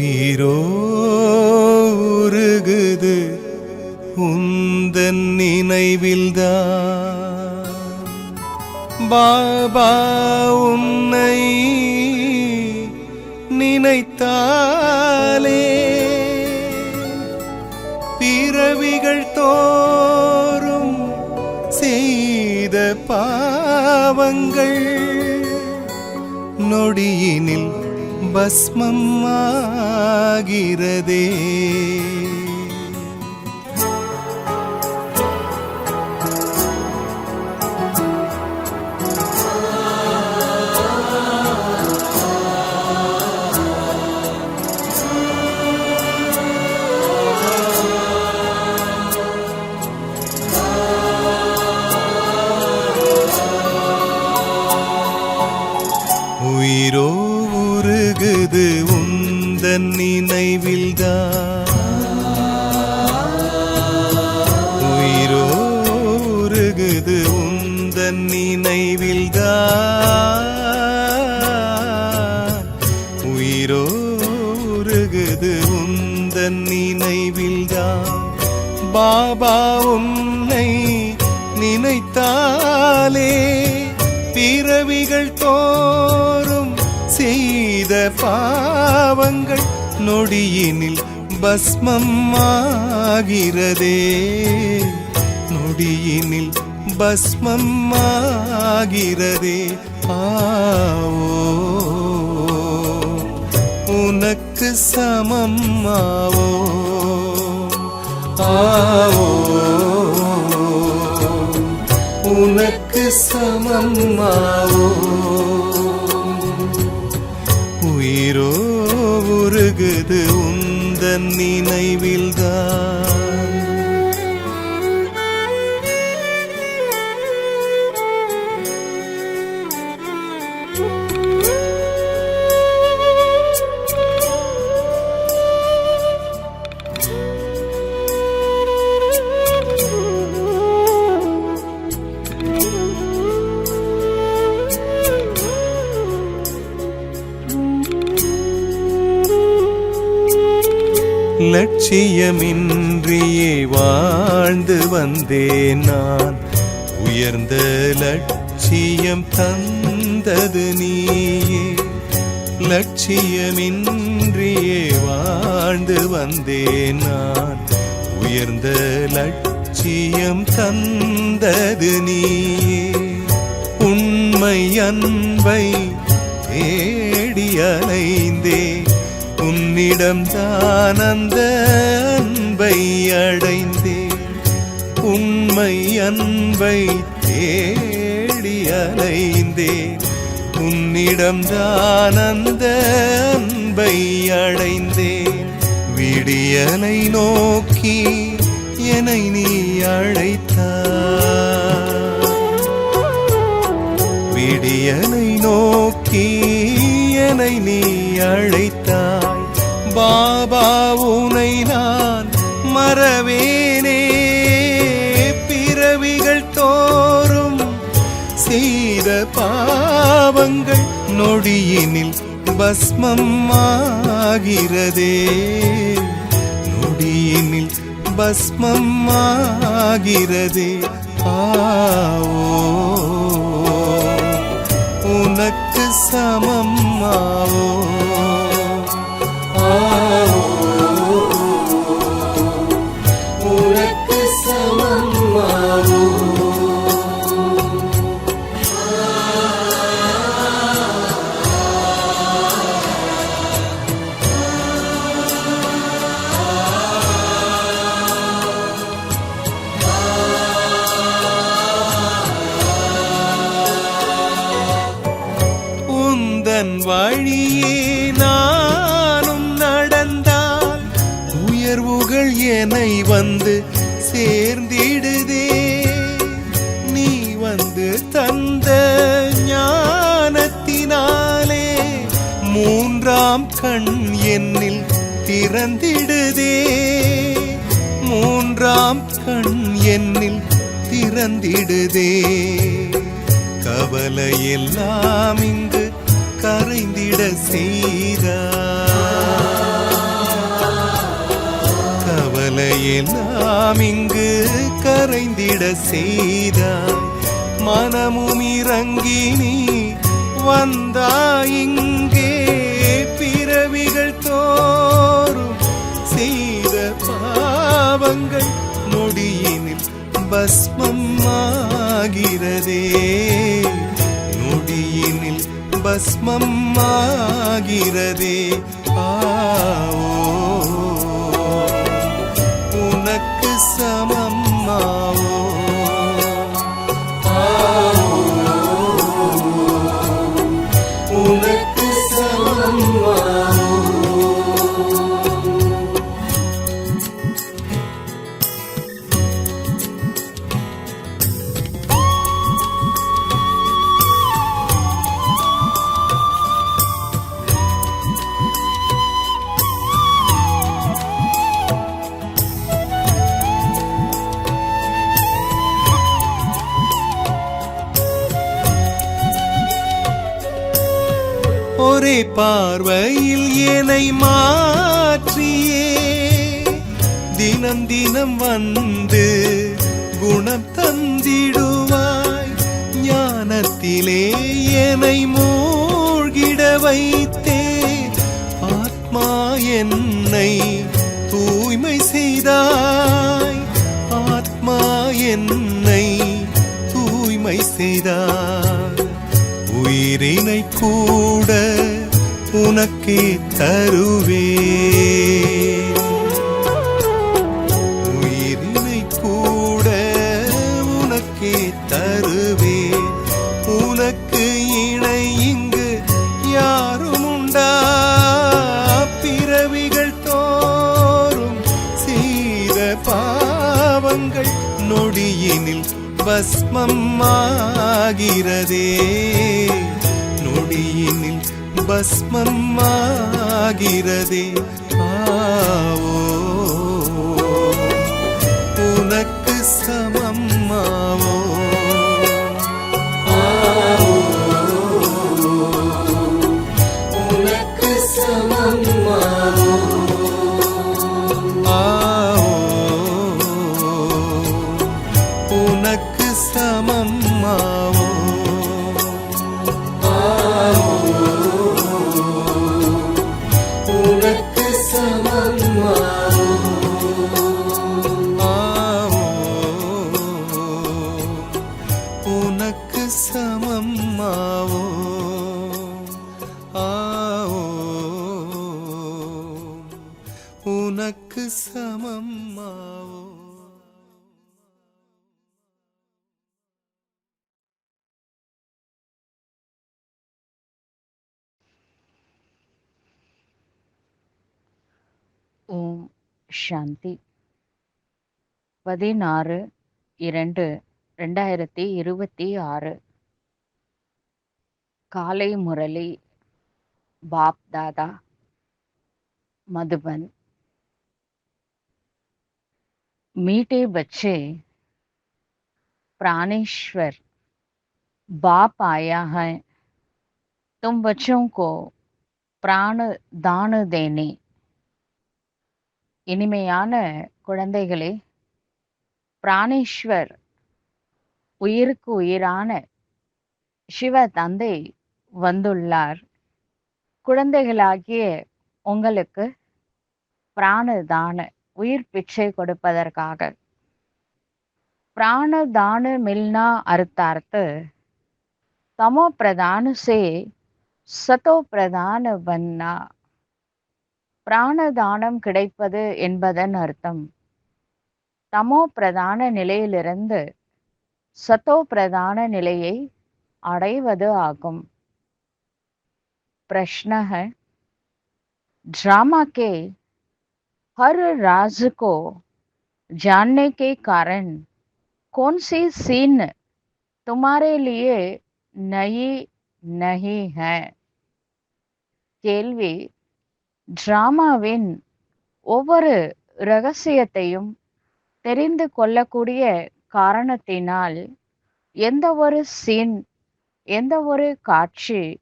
உயிரோ உருகுது உந்தன் நினைவில்தான் பாபா உன்னை நினைத்தாலே பிறவிகள் தோறும் செய்த பாவங்கள் நொடியினில் பஸ்மம் ஆகிறதே. உயிரோ உருகுது உந்தன் நினைவில்தான் உயிரோ உருகுது உந்தன் நினைவில்தான் உயிரோ உருகுது உந்தன் நினைவில்தான் பாபா உன்னை நினைத்தாலே பிறவிகள் தோறும் செய்த பாவங்கள் நொடியினில் பஸ்மம் ஆகிறதே நொடியினில் பஸ்மம் ஆகிறதே. ஆவோ உனக்கு சமம் ஆவோ ஆவோ உனக்கு சமம் ஆவோ. உயிரோ உருகுது உந்தன் நினைவில்தான் லட்சியமின்றியே வாழ்ந்து வந்தேன் நான் உயர்ந்த லட்சியம் தந்தது நீயே லட்சியமின்றியே வாழ்ந்து வந்தேன் நான் உயர்ந்த லட்சியம் தந்தது நீயே உண்மை அன்பை தேடி அலைந்தேன் உன்னிடம் தான் அந்த அன்பை அடைந்தேன் உண்மை அன்பை தேடி அலைந்தேன் உன்னிடம் தான் அந்த அன்பை அடைந்தேன் விடியலை நோக்கி என்னை நீ அழைத்தாய் விடியலை நோக்கி என்னை நீ அழைத்தாய் பாபா உனை நான் மறவேனே பிறவிகள் தோறும் செய்த பாவங்கள் நொடியினில் பஸ்மம் ஆகிறதே நொடியினில் பஸ்மம் ஆகிறதே. ஆவோ உனக்கு சமம் ஆவோ உனக்கு சமம் ஆவோ. உந்தன் வழியே நானும் நடந்தால் உயர்வுகள் என்னை வந்து சேர்ந்திடுதே நீ வந்து தந்த ஞானத்தினாலே மூன்றாம் கண் என்னில் திறந்திடுதே மூன்றாம் கண் என்னில் திறந்திடுதே கவலை எல்லாம் இங்கு கரைந்திட செய்தார் எல்லாம் இங்கு கரைந்திட செய்தாய். மனமும் இறங்கி நீ வந்தாய் இங்கே. பிறவிகள் தோறும் செய்த பாவங்கள் நொடியினில் பஸ்மம் ஆகிறதே. நொடியினில் பஸ்மம் ஆகிறதே. உனக்கு சமம் ஆவோ. உனக்கு சமம் ஆவோ. ஒரே பார்வையில் என்னை மாற்றியே தினம் தினம் வந்து குணம் தந்திடுவாய். ஞானத்திலே என்னை மூழ்கிட வைத்தே. ஆத்மா என்னை தூய்மை செய்தாய். ஆத்மா என்னை தூய்மை செய்தாய். உயிரினை கூட உனக்கே தருவே. உயிரினை கூட உனக்கே தருவே. உனக்கு இணை இங்கு யாரும் உண்டா? பிறவிகள் தோறும் செய்த பாவங்கள் நொடியினில் பஸ்மம் ஆகிறதே. நொடியினில் பஸ்மம் ஆகிறதே. உனக்கு சமம் ஆவோ. உனக்கு சமம் ஆவோ. உனக்கு சமம் ஆவோ. உனக்கு சமம் ஆவோ. உனக்கு சமம் ஆவோ. உனக்கு சமம் ஆவோ. ஓம் சாந்தி. 16/2/2026 காலை முரளி. बाप दादा मधुबन। मीठे बच्चे, प्राणेश्वर बाप आया है तुम बच्चों को प्राण दान देने। இனிமையான குழந்தைகளே, பிராணேஸ்வர் உயிருக்கு உயிரான சிவ தந்தை வந்துள்ளார். குழந்தைகளாகிய உங்களுக்கு பிராணதான உயிர் பிச்சை கொடுப்பதற்காக. प्राणदान मिलना अर्थात तमो प्रधान से सतो प्रधान बनना. பிராணதானம் கிடைப்பது என்பதன் அர்த்தம் தமோ பிரதான நிலையிலிருந்து சத்தோ பிரதான நிலையை அடைவது ஆகும். प्रश्न है, ड्रामा के हर राज को जानने के कारण कौन सी सीन तुम्हारे लिए नई नहीं है? கேள்வி, டிராமாவின் ஒவ்வொரு ரகசியத்தையும் தெரிந்து கொள்ளக்கூடிய காரணத்தினால் எந்த ஒரு சீன், எந்த ஒரு காட்சி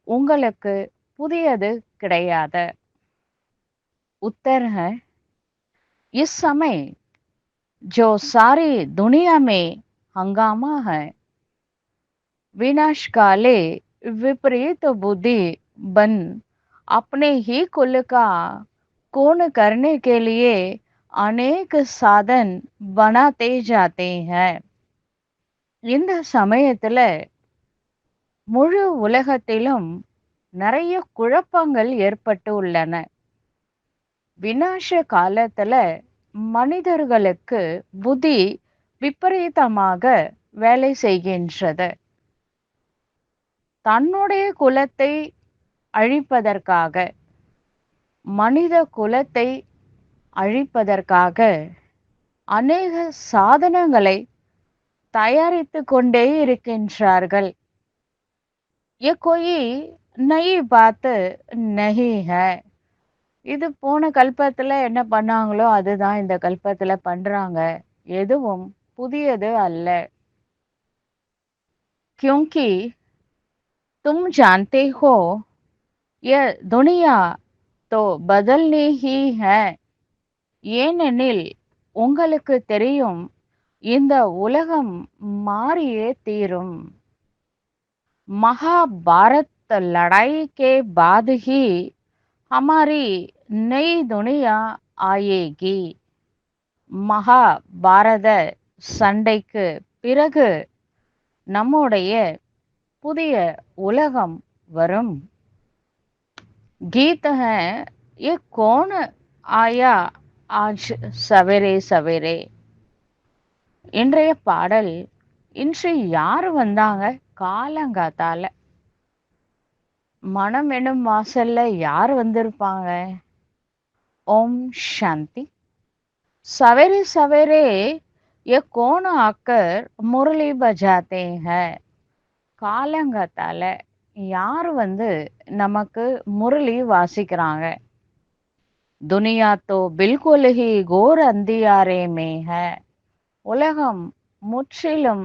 உங்களுக்கு புதியது கிடையாது. उत्तर है, इस समय जो सारी दुनिया में हंगामा है, विनाश काले विपरीत बुद्धि बन अपने ही कुल का पूर्ण करने के लिए अनेक साधन बनाते जाते हैं. இந்த சமயத்துல முழு உலகத்திலும் நிறைய குழப்பங்கள் ஏற்பட்டு உள்ளன. விநாச காலத்துல மனிதர்களுக்கு புத்தி விபரீதமாக வேலை செய்கின்றது. தன்னுடைய குலத்தை அழிப்பதற்காக, மனித குலத்தை அழிப்பதற்காக அநேக சாதனங்களை தயாரித்து கொண்டே இருக்கின்றார்கள். ये कोई नई बात नहीं है. இது போன கல்பத்துல என்ன பண்ணாங்களோ அதுதான் இந்த கல்பத்துல பண்றாங்க. எதுவும் புதியது அல்ல. क्योंकि तुम जानते हो ये दुनिया तो बदलनी ही है. ஏனெனில் உங்களுக்கு தெரியும் இந்த உலகம் மாறியே தீரும். महाभारत लड़ाई के बाद ही हमारी नई दुनिया आएगी. மகாபாரத சண்டைக்கு பிறகு நம்முடைய புதிய உலகம் வரும். गीत है ये कौन आया आज सवेरे सवेरे. இன்றைய பாடல், இன்று யார் வந்தாங்க காலங்காத்தால? மனம் எனும் வாசல்ல யார் வந்திருப்பாங்க? ஓம் சாந்தி. सवेरे सवेरे ये कौन आकर मुरली बजाते हैं. காலங்காத்தால யார் வந்து நமக்கு முரளி வாசிக்கிறாங்க? दुनिया तो बिल्कुल ही घोर अंधियारे में है. உலகம் முற்றிலும்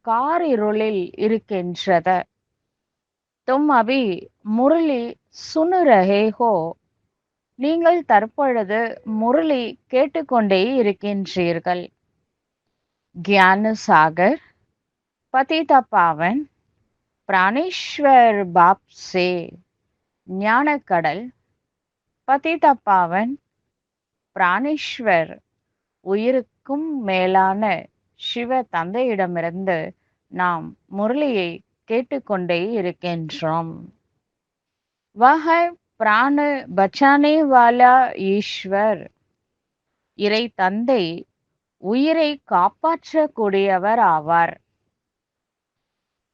காரிருளில் இருக்கின்றது. तुम अभी मुरली सुन रहे हो. நீங்கள் தற்பொழுது முரளி கேட்டுக்கொண்டே இருக்கின்றீர்கள். ज्ञान सागर पतित पावन प्राणेश्वर बाप से ஞானக்கடல் பதித பாவன் பிராணேஸ்வர் உயிருக்கும் மேலான சிவ தந்தையிடமிருந்து நாம் முரளியை கேட்டுக்கொண்டே இருக்கின்றோம். वह प्राण बचाने वाला ஈஸ்வர். இறை தந்தை உயிரை காப்பாற்றக்கூடியவர் ஆவார்.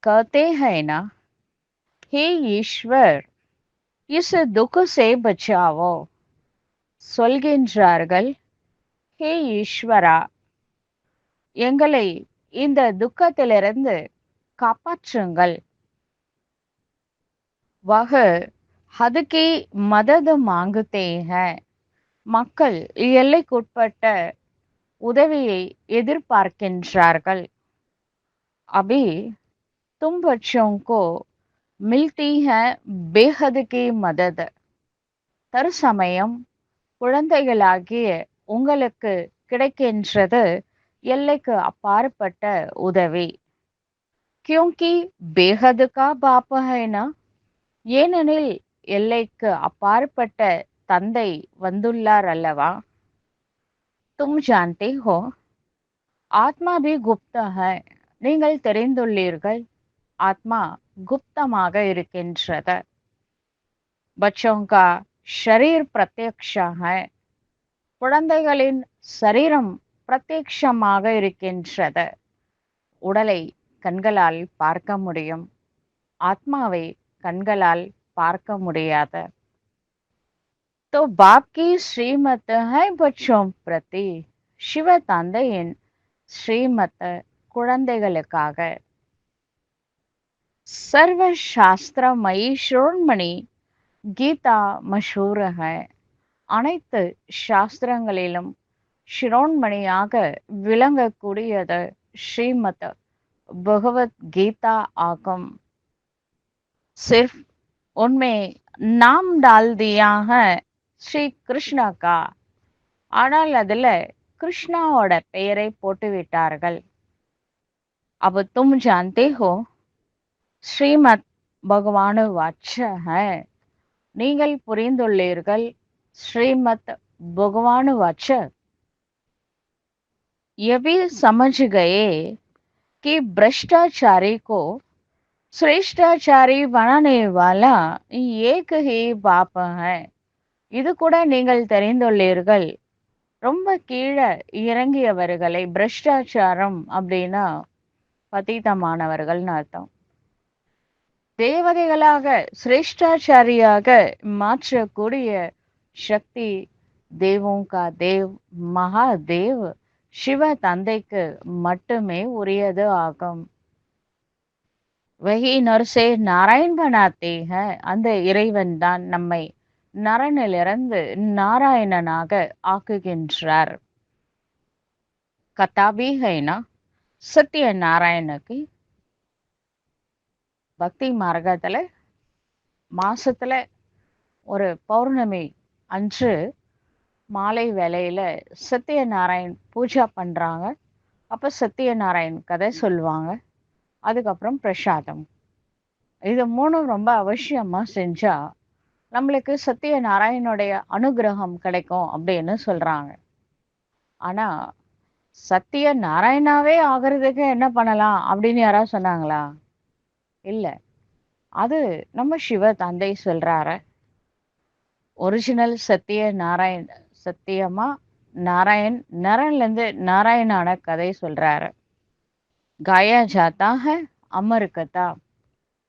कहते हैं ना, हे ईश्वर इस दुख से बचाओ. சொல்கின்றார்கள், ஹே ஈஸ்வரா, எங்களை இந்த துக்கத்திலிருந்து காப்பாற்றுங்கள். वह हद की मदद मांगते हैं. மக்கள் எல்லைக்குட்பட்ட உதவியை எதிர்பார்க்கின்றார்கள். अभी तुम बच्चों को मिलती है बेहद की मदद. தற்சமயம் குழந்தைகளாகிய உங்களுக்கு கிடைக்கின்றது எல்லைக்கு அப்பாற்பட்ட உதவி. क्योंकि बेहद का बाप है ना. ஏனெனில் எல்லைக்கு அப்பாற்பட்ட தந்தை வந்துள்ளார் அல்லவா. तुम जानते हो ஆத்மா भी गुप्त है. நீங்கள் தெரிந்துள்ளீர்கள், ஆத்மா குப்தமாக இருக்கின்றது. बच्चों का शरीर प्रत्यक्ष है. குழந்தைகளின் சரீரம் பிரத்யக்ஷமாக இருக்கின்றது. உடலை கண்களால் பார்க்க முடியும், ஆத்மாவை கண்களால் பார்க்க முடியாது. तो बाप की श्रीमत है बच्चों प्रति. சிவ தந்தையின் ஸ்ரீமத் குழந்தைகளுக்காக. सर्व शास्त्रमयी शिरोमणि கீதா மஷூர் है. அனைத்து சாஸ்திரங்களிலும் ஷிரோன்மணியாக விளங்கக்கூடியது ஸ்ரீமத் பகவத் கீதா ஆகும். सिर्फ उनमें नाम डाल दिया है श्री कृष्ण का. ஆனால் அதுல கிருஷ்ணாவோட பெயரை போட்டு விட்டார்கள். अब तुम जानते हो ஸ்ரீமத் பகவானு வாச்ச है நீங்கள் புரிந்துள்ளீர்கள் ஸ்ரீமத் भगवान वाच ये भी समझ गए कि भ्रष्टाचारी को श्रेष्ठाचारी बनाने वाला एक ही बाप है. இது கூட நீங்கள் தெரிந்துள்ளீர்கள் ரொம்ப கீழே இறங்கியவர்களை பிரஷ்டாச்சாரம் அப்படின்னா பதீதமானவர்கள்னு அர்த்தம். தேவதைகளாக சிரேஷ்டாச்சாரியாக மாற்றக்கூடிய சக்தி தேவோं का தேவ் மகாதேவ் சிவ தந்தைக்கு மட்டுமே உரியது ஆகும். वही नर से नारायण बनाते हैं அந்த இறைவன் தான் நம்மை நரனிலிருந்து நாராயணனாக ஆக்குகின்றார். कथा भी है ना சத்திய நாராயணுக்கு பக்தி மார்க்கத்துல மாசத்துல ஒரு பௌர்ணமி அன்று மாலை வேளையில சத்யநாராயண் பூஜா பண்றாங்க. அப்ப சத்யநாராயண் கதை சொல்லுவாங்க. அதுக்கப்புறம் பிரசாதம். இது மூணும் ரொம்ப அவசியமா செஞ்சா நம்மளுக்கு சத்யநாராயணுடைய அனுகிரகம் கிடைக்கும் அப்படின்னு சொல்றாங்க. ஆனா சத்திய நாராயணாவே ஆகிறதுக்கு என்ன பண்ணலாம் அப்படின்னு யாராவது சொன்னாங்களா? இல்ல. அது நம்ம சிவ தந்தை சொல்றாரு. ஒரிஜினல் சத்திய நாராயண் சத்தியமா நாராயண் நரன்ல இருந்து நாராயணான கதை சொல்றாரு. காயா ஜாத்தா ஹை அமர் கதா.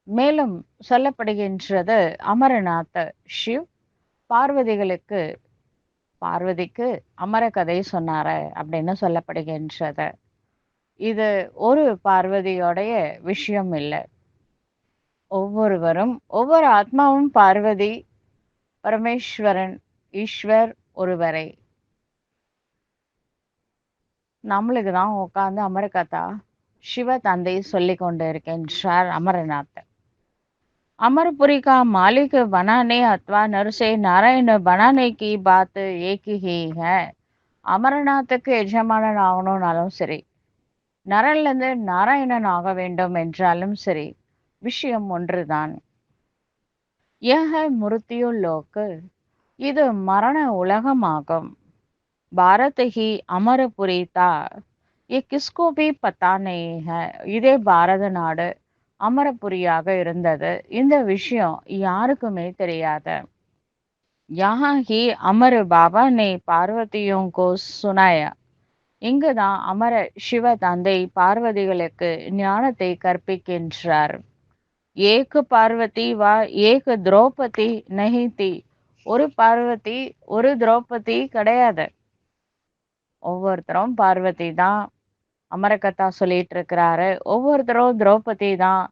மேலும் சொல்லப்படுகின்றது அமரநாத் சிவ் பார்வதிக்கு அமர கதை சொன்னாரு அப்படின்னு சொல்லப்படுகின்றது. இது ஒரு பார்வதியோடைய விஷயம் இல்லை. ஒவ்வொருவரும் ஒவ்வொரு ஆத்மாவும் பார்வதி பரமேஸ்வரன் ஈஸ்வர் ஒருவரை. நம்மளுக்கு தான் உட்கார்ந்து அமரகதா சிவ தந்தை சொல்லிக் கொண்டு இருக்கின்றார் அமரநாத். अमरपुरी का मालिक बनाने अथवा नर से नारायण बनाने की बात एक ही है. அமரநாத்துக்கு எஜமானன் ஆகணும்னாலும் சரி, நரன்ல இருந்து நாராயணன் ஆக வேண்டும் என்றாலும் சரி, விஷயம் ஒன்றுதான். यह मृत्यु लोक இது மரண உலகமாகும். பாரத் ही अमरपुरी था ये किसको भी पता नहीं है. இதே பாரத நாடு அமரபுரியாக இருந்தது. இந்த விஷயம் யாருக்குமே தெரியாது. यहाँ ही अमर बाबा ने பார்வதியோं को सुनाया. இங்குதான் அமர சிவ தந்தை பார்வதிகளுக்கு ஞானத்தை கற்பிக்கின்றார். ஏக பார்வதி வா ஏக திரௌபதி நஹி தி. ஒரு பார்வதி ஒரு திரௌபதி கிடையாது. ஒவ்வொருத்தரும் பார்வதி தான் அமரகதா சொல்லிட்டு இருக்கிறாரு. ஒவ்வொருத்தரும் திரௌபதி தான்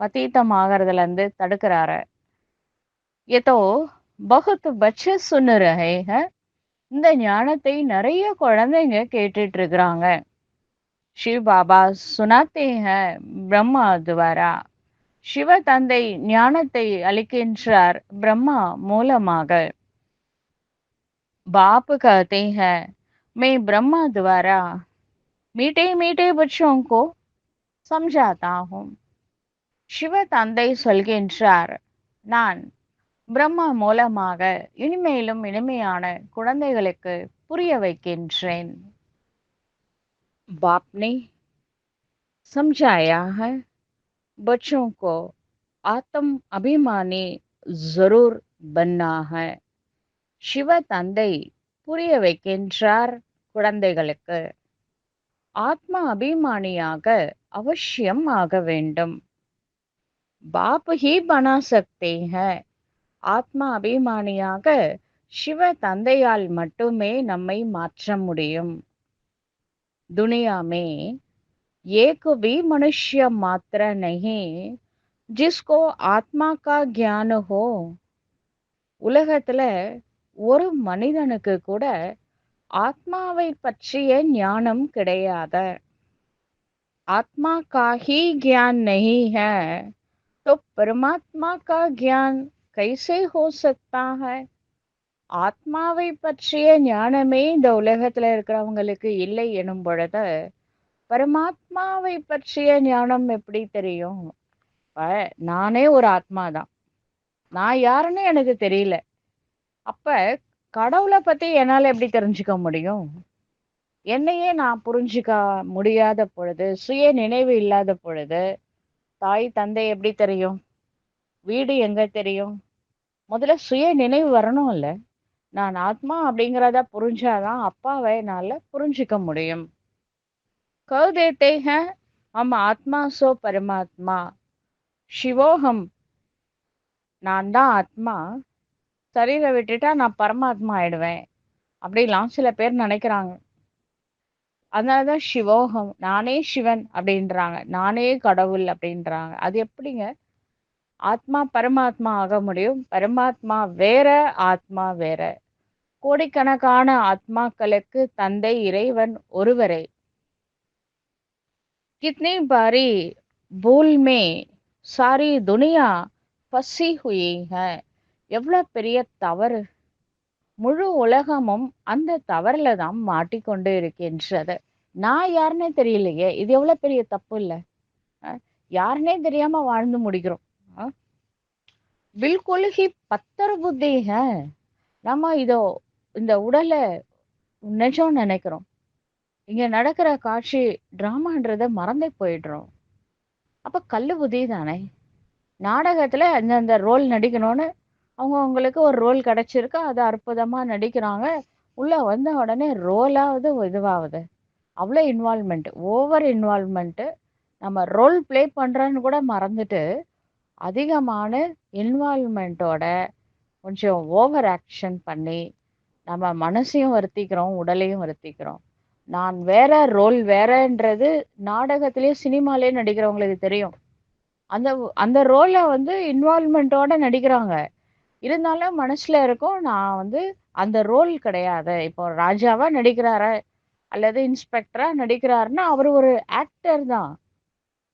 பதீதமாகறதுல இருந்து தடுக்கிறாரு. ஏதோ பகுத் பச்சை சுன்னு ரஹே ஹை. இந்த ஞானத்தை நிறைய குழந்தைங்க கேட்டுட்டு இருக்கிறாங்க. சிவ பாபா சுனாத்தே ஹை பிரம்மா துவாரா. சிவ தந்தை ஞானத்தை அளிக்கின்றார் பிரம்மா மூலமாக. பாப் कहते हैं मैं ब्रह्मा द्वारा मीठे मीठे बच्चों को समझाता हूँ. சிவ தந்தை சொல்கின்றார் நான் பிரம்மா மூலமாக இனிமையிலும் இனிமையான குழந்தைகளுக்கு புரிய வைக்கின்றேன். बाप ने समझाया है बच्चों को आत्म अभिमानी जरूर बनना है. சிவ தந்தை புரிய வைக்கின்றார் குழந்தைகளுக்கு ஆத்ம அபிமானியாக அவசியம் ஆக வேண்டும். बाप ही बना सकते हैं. ஆத்ம அபிமானியாக சிவ தந்தையால் மட்டுமே நம்மை மாற்ற முடியும். दुनिया में एक भी मनुष्य मात्र नहीं जिसको आत्मा का ज्ञान हो. உலகத்துல ஒரு மனிதனுக்கு கூட ஆத்மாவை பற்றிய ஞானம் கிடையாது. आत्मा का ही ज्ञान नहीं है तो परमात्मा का ज्ञान कैसे हो सकता है. ஆத்மாவை பற்றிய ஞானமே இந்த உலகத்துல இருக்கிறவங்களுக்கு இல்லை எனும் பொழுது பரமாத்மாவை பற்றிய ஞானம் எப்படி தெரியும்? இப்ப நானே ஒரு ஆத்மா தான். நான் யாருன்னு எனக்கு தெரியல. அப்ப கடவுளை பத்தி என்னால எப்படி தெரிஞ்சுக்க முடியும்? என்னையே நான் புரிஞ்சுக்க முடியாத பொழுது, சுய நினைவு இல்லாத பொழுது, தாய் தந்தை எப்படி தெரியும்? வீடு எங்க தெரியும்? முதல்ல சுய நினைவு வரணும்ல. நான் ஆத்மா அப்படிங்கிறத புரிஞ்சாதான் அப்பாவை என்னால புரிஞ்சுக்க முடியும். कह देते हैं हम आत्मा सो परमात्मा சிவோகம். நான் தான் ஆத்மா, சரீரை விட்டுட்டா நான் பரமாத்மா ஆயிடுவேன் அப்படிலாம் சில பேர் நினைக்கிறாங்க. அதனாலதான் சிவோகம், நானே சிவன் அப்படின்றாங்க, நானே கடவுள் அப்படின்றாங்க. அது எப்படிங்க ஆத்மா பரமாத்மா ஆக முடியும்? பரமாத்மா வேற, ஆத்மா வேற. கோடிக்கணக்கான ஆத்மாக்களுக்கு தந்தை இறைவன் ஒருவரே. कितनी बारी भूल में सारी दुनिया फंसी हुई है. எவ்வளவு பெரிய தவறு! முழு உலகமும் அந்த தவறுல தான் மாட்டிக்கொண்டு இருக்கின்றது. நான் யாருன்னே தெரியலையே, இது எவ்வளவு பெரிய தப்பு இல்ல? அஹ், யாருன்னே தெரியாம வாழ்ந்து முடிக்கிறோம். அஹ், பில்குல் ஹி பத்தர் புத்தி ஹை. நம்ம இந்த உடலை நிஜம் நினைக்கிறோம். இங்க நடக்கிற காட்சி டிராமான்றத மறந்தே போயிடுறோம். அப்ப கல்லு புத்தி தானே. நாடகத்துல அந்தந்த ரோல் நடிக்கணும்னு அவங்களுக்கு ஒரு ரோல் கிடைச்சிருக்கு, அதை அற்புதமா நடிக்கிறாங்க. உள்ள வந்த உடனே ரோலாவது இதுவாகுது. அவ்வளோ இன்வால்மெண்ட், ஓவர் இன்வால்மெண்ட். நம்ம ரோல் ப்ளே பண்றோன்னு கூட மறந்துட்டு அதிகமான இன்வால்மெண்ட்டோட கொஞ்சம் ஓவர் ஆக்ஷன் பண்ணி நம்ம மனசையும் வருத்திக்கிறோம், உடலையும் வருத்திக்கிறோம். நான் வேற, ரோல் வேறன்றது நாடகத்திலேயே சினிமாலேயே நடிக்கிறவங்களுக்கு தெரியும். அந்த அந்த ரோலை இன்வால்மெண்ட்டோட நடிக்கிறாங்க. இருந்தாலும் மனசுல இருக்கும், நான் அந்த ரோல் கிடையாது. இப்போ ராஜாவா நடிக்கிறாரு அல்லது இன்ஸ்பெக்டரா நடிக்கிறாருன்னா அவர் ஒரு ஆக்டர் தான்.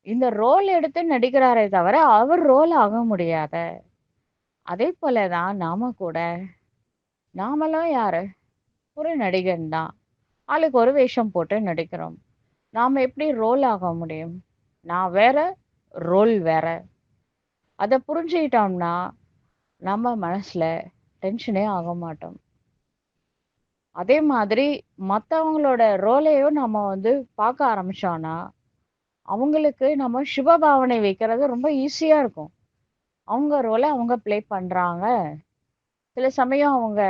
இந்த ரோல் எடுத்து நடிக்கிறாரே தவிர அவர் ரோல் ஆக முடியாத. அதே போலதான் நாம கூட, நாமெல்லாம் யாரு? ஒரு நடிகன் தான். ஆளுக்கு ஒரு வேஷம் போட்டு நடிக்கிறோம். நாம எப்படி ரோல் ஆக முடியும்? நான் வேற, ரோல் வேற. அதை புரிஞ்சுக்கிட்டோம்னா நம்ம மனசுல டென்ஷனே ஆக மாட்டோம். அதே மாதிரி மற்றவங்களோட ரோலையும் நம்ம பார்க்க ஆரம்பிச்சோம்னா அவங்களுக்கு நம்ம சுபபாவனை வைக்கிறது ரொம்ப ஈஸியா இருக்கும். அவங்க ரோலை அவங்க ப்ளே பண்றாங்க. சில சமயம் அவங்க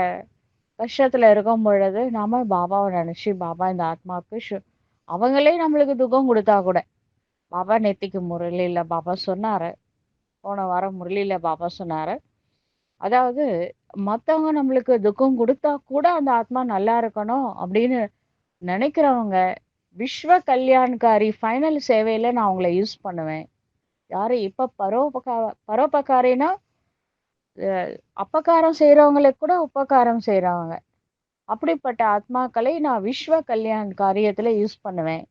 கஷ்டத்துல இருக்கும் பொழுது நாம பாபாவை நினைச்சு, பாபா இந்த ஆத்மாவுக்கு அவங்களே நம்மளுக்கு துக்கம் கொடுத்தா கூட, பாபா நேத்திக்கு முரளியில பாபா சொன்னாரு, போன வாரம் முரளியில பாபா சொன்னாரு, அதாவது மத்தவங்க நம்மளுக்கு துக்கம் கொடுத்தா கூட அந்த ஆத்மா நல்லா இருக்கணும் அப்படின்னு நினைக்கிறவங்க விஸ்வ கல்யாண்காரி ஃபைனல் சேவையில நான் அவங்கள யூஸ் பண்ணுவேன். யாரு இப்ப பரோபகாரினா அப்பகாரம் செய்யறவங்களுக்கு கூட உபகாரம் செய்யறவங்க. அப்படிப்பட்ட ஆத்மாக்களை நான் விஸ்வ கல்யாண் காரியத்துல யூஸ் பண்ணுவேன்.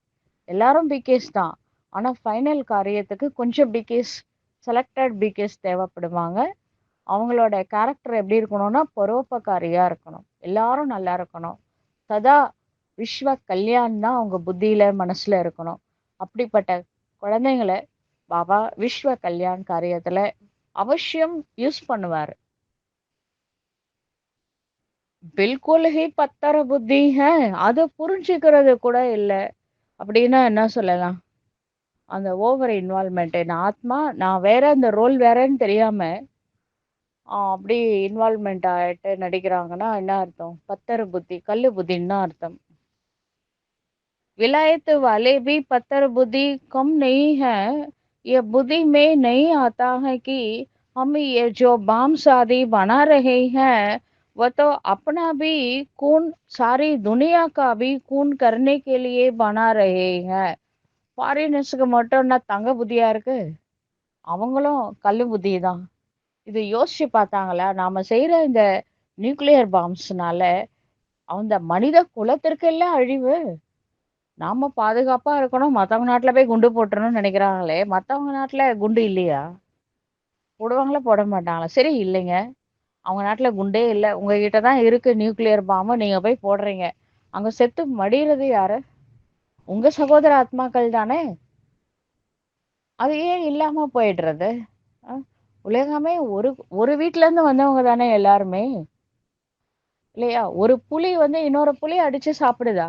எல்லாரும் பிகேஸ் தான். ஆனா ஃபைனல் காரியத்துக்கு கொஞ்சம் பிகேஸ், செலக்டட் பிகேஸ் தேவைப்படுவாங்க. அவங்களோட கேரக்டர் எப்படி இருக்கணும்னா பரோபகாரியா இருக்கணும், எல்லாரும் நல்லா இருக்கணும், சதா விஸ்வ கல்யாண் தான் அவங்க புத்தியில மனசுல இருக்கணும். அப்படிப்பட்ட குழந்தைங்களை பாபா விஸ்வ கல்யாண் காரியத்துல அவசியம் யூஸ் பண்ணுவாரு. பில்குல் ஹி பத்தர புத்தி ஹை. அதை புரிஞ்சுக்கிறது கூட இல்லை அப்படின்னா என்ன சொல்லலாம்? அந்த ஓவர் இன்வால்மெண்ட், நான் ஆத்மா, நான் வேற, இந்த ரோல் வேறன்னு தெரியாம அப்படி இன்வால்மெண்ட் ஆயிட்டு நடிக்கிறாங்கன்னா என்ன அர்த்தம்? பத்தர புத்தி, கல்லு புத்தின்னு தான் அர்த்தம். विलायत वाले भी पत्थर बुद्धि कम नहीं है. ये बुद्धि में नहीं आता है कि हम ये जो बाम शादी बना रहे हैं वो तो अपना भी खून, सारी दुनिया का भी खून करने के लिए बना रहे हैं. ஃபாரினர்ஸுக்கு மட்டும் என்ன தங்க புத்தியா இருக்கு? அவங்களும் கல்லு புத்தி தான். இது யோசிச்சு பார்த்தாங்களா? நாம செய்யற இந்த நியூக்ளியர் பாம்ஸ்னால அந்த மனித குலத்திற்கெல்லாம் அழிவு. நாம பாதுகாப்பா இருக்கணும், மத்தவங்க நாட்டுல போய் குண்டு போட்டுறணும்னு நினைக்கிறாங்களே, மத்தவங்க நாட்டுல குண்டு இல்லையா? போடுவாங்களா போட மாட்டாங்களா? சரி இல்லைங்க, அவங்க நாட்டுல குண்டே இல்ல. உங்ககிட்ட தான் இருக்கு நியூக்ளியர் பாம்பு. நீங்க போய் போடுறீங்க. அங்க செத்து மடியிறது யாரு? உங்க சகோதர ஆத்மாக்கள் தானே. அது ஏன் இல்லாம போயிடுறது? அ உலகமே ஒரு ஒரு வீட்ல இருந்து வந்தவங்க தானே எல்லாருமே. இல்லையா? ஒரு புலி வந்து இன்னொரு புலிய அடிச்சு சாப்பிடுதா?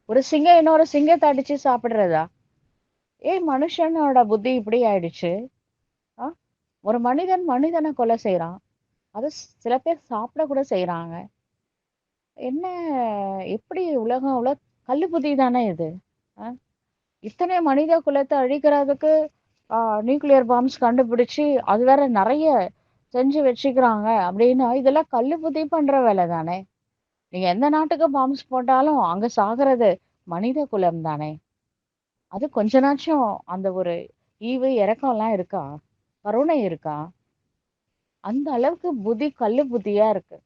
ஒரு சிங்கம் இன்னொரு சிங்கத்த அடிச்சு சாப்பிடுறதா? ஏன் மனுஷனோட புத்தி இப்படி ஆயிடுச்சு? அ ஒரு மனிதன் மனிதன கொலை செய்றான். அது சில பேர் சாப்பிட கூட செய்றாங்க. என்ன எப்படி உலகம் அவ்ளோ கல்லு புத்தி தானே இது. அ இத்தனை மனித குலத்த அழிக்கிறதுக்கு ஆ நியூக்ளியர் பாம்ஸ் கண்டுபிடிச்சு, அது வேற நெறைய செஞ்சு வச்சுக்கிறாங்க அப்படின்னா, இதெல்லாம் கல்லு புத்தி பண்ற வேலை தானே. நீங்க எந்த நாட்டுக்கு பாம்ஸ் போட்டாலும், அங்க சாகுறது மனித குலம் தானே. அது கொஞ்ச நாச்சும் அந்த ஒரு ஈவு, இரக்கம்லாம் இருக்கா? கருணை இருக்கா? அந்த அளவுக்கு புத்தி கல்லு புத்தியா இருக்கு.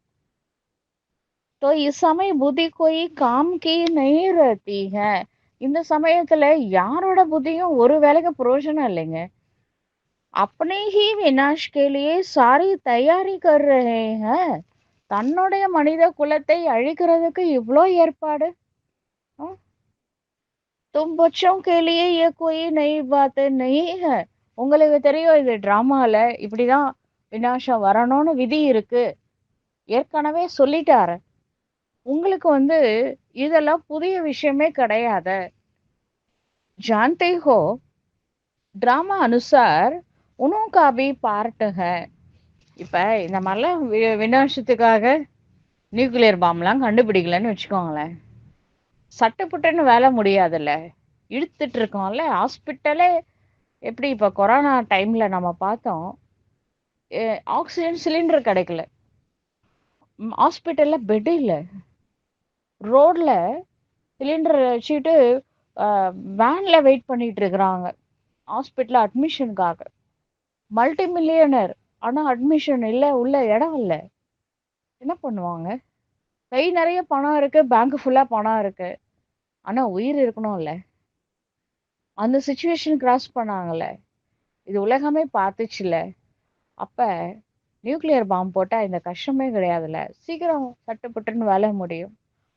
तो इस समय बुद्धि कोई काम की नहीं रहती है. இந்த சமயத்துல யாரோட புத்தியும் ஒரு வேலைக்கு பிரயோஜனம் இல்லைங்க. अपने ही विनाश के लिए सारी तैयारी कर रहे हैं. தன்னுடைய மனித குலத்தை அழிக்கிறதுக்கு இவ்ளோ ஏற்பாடு. அ तुम बच्चों के लिए ये कोई नई बात नहीं है. உங்களுக்கு தெரியும் இது டிராமால இப்படிதான் விநாசம் வரணும்னு விதி இருக்கு. ஏற்கனவே சொல்லிட்டாரு. உங்களுக்கு வந்து இதெல்லாம் புதிய விஷயமே கிடையாது. जानते हो ड्रामा अनुसार उनका भी पार्ट है. இப்ப இந்த மாதிரிலாம் விநாசத்துக்காக நியூக்ளியர் பாம்லாம் கண்டுபிடிக்கலன்னு வச்சுக்கோங்களேன். சட்டுப்புட்டுன்னு வேலை முடியாதுல்ல. இழுத்துட்டு இருக்கோம்ல. ஹாஸ்பிட்டலே எப்படி இப்ப கொரோனா டைம்ல நம்ம பார்த்தோம். ஆக்சிஜன் சிலிண்டர் கிடைக்கல. ஹாஸ்பிட்டல்ல பெட் இல்ல. ரோட்ல சிலிண்டர் வச்சுட்டு வேன்ல வெயிட் பண்ணிட்டு இருக்கிறாங்க. ஹாஸ்பிட்டல் அட்மிஷனுக்காக. Multi millionaire. ஆனா அட்மிஷன் இல்ல. உள்ள இடம் இல்ல. என்ன பண்ணுவாங்க? கை நெறைய பணம் இருக்கு. பேங்க் ஃபுல்லா பணம் இருக்கு. ஆனா உயிர் இருக்கணும்ல. அந்த சிச்சுவேஷன் கிராஸ் பண்ணாங்கல்ல. இது உலகமே பார்த்துச்சுல்ல. அப்ப நியூக்ளியர் பாம் போட்டா இந்த கஷ்டமே கிடையாதுல்ல. சீக்கிரம் சட்டுப்புட்டுன்னு வேலை முடியும்.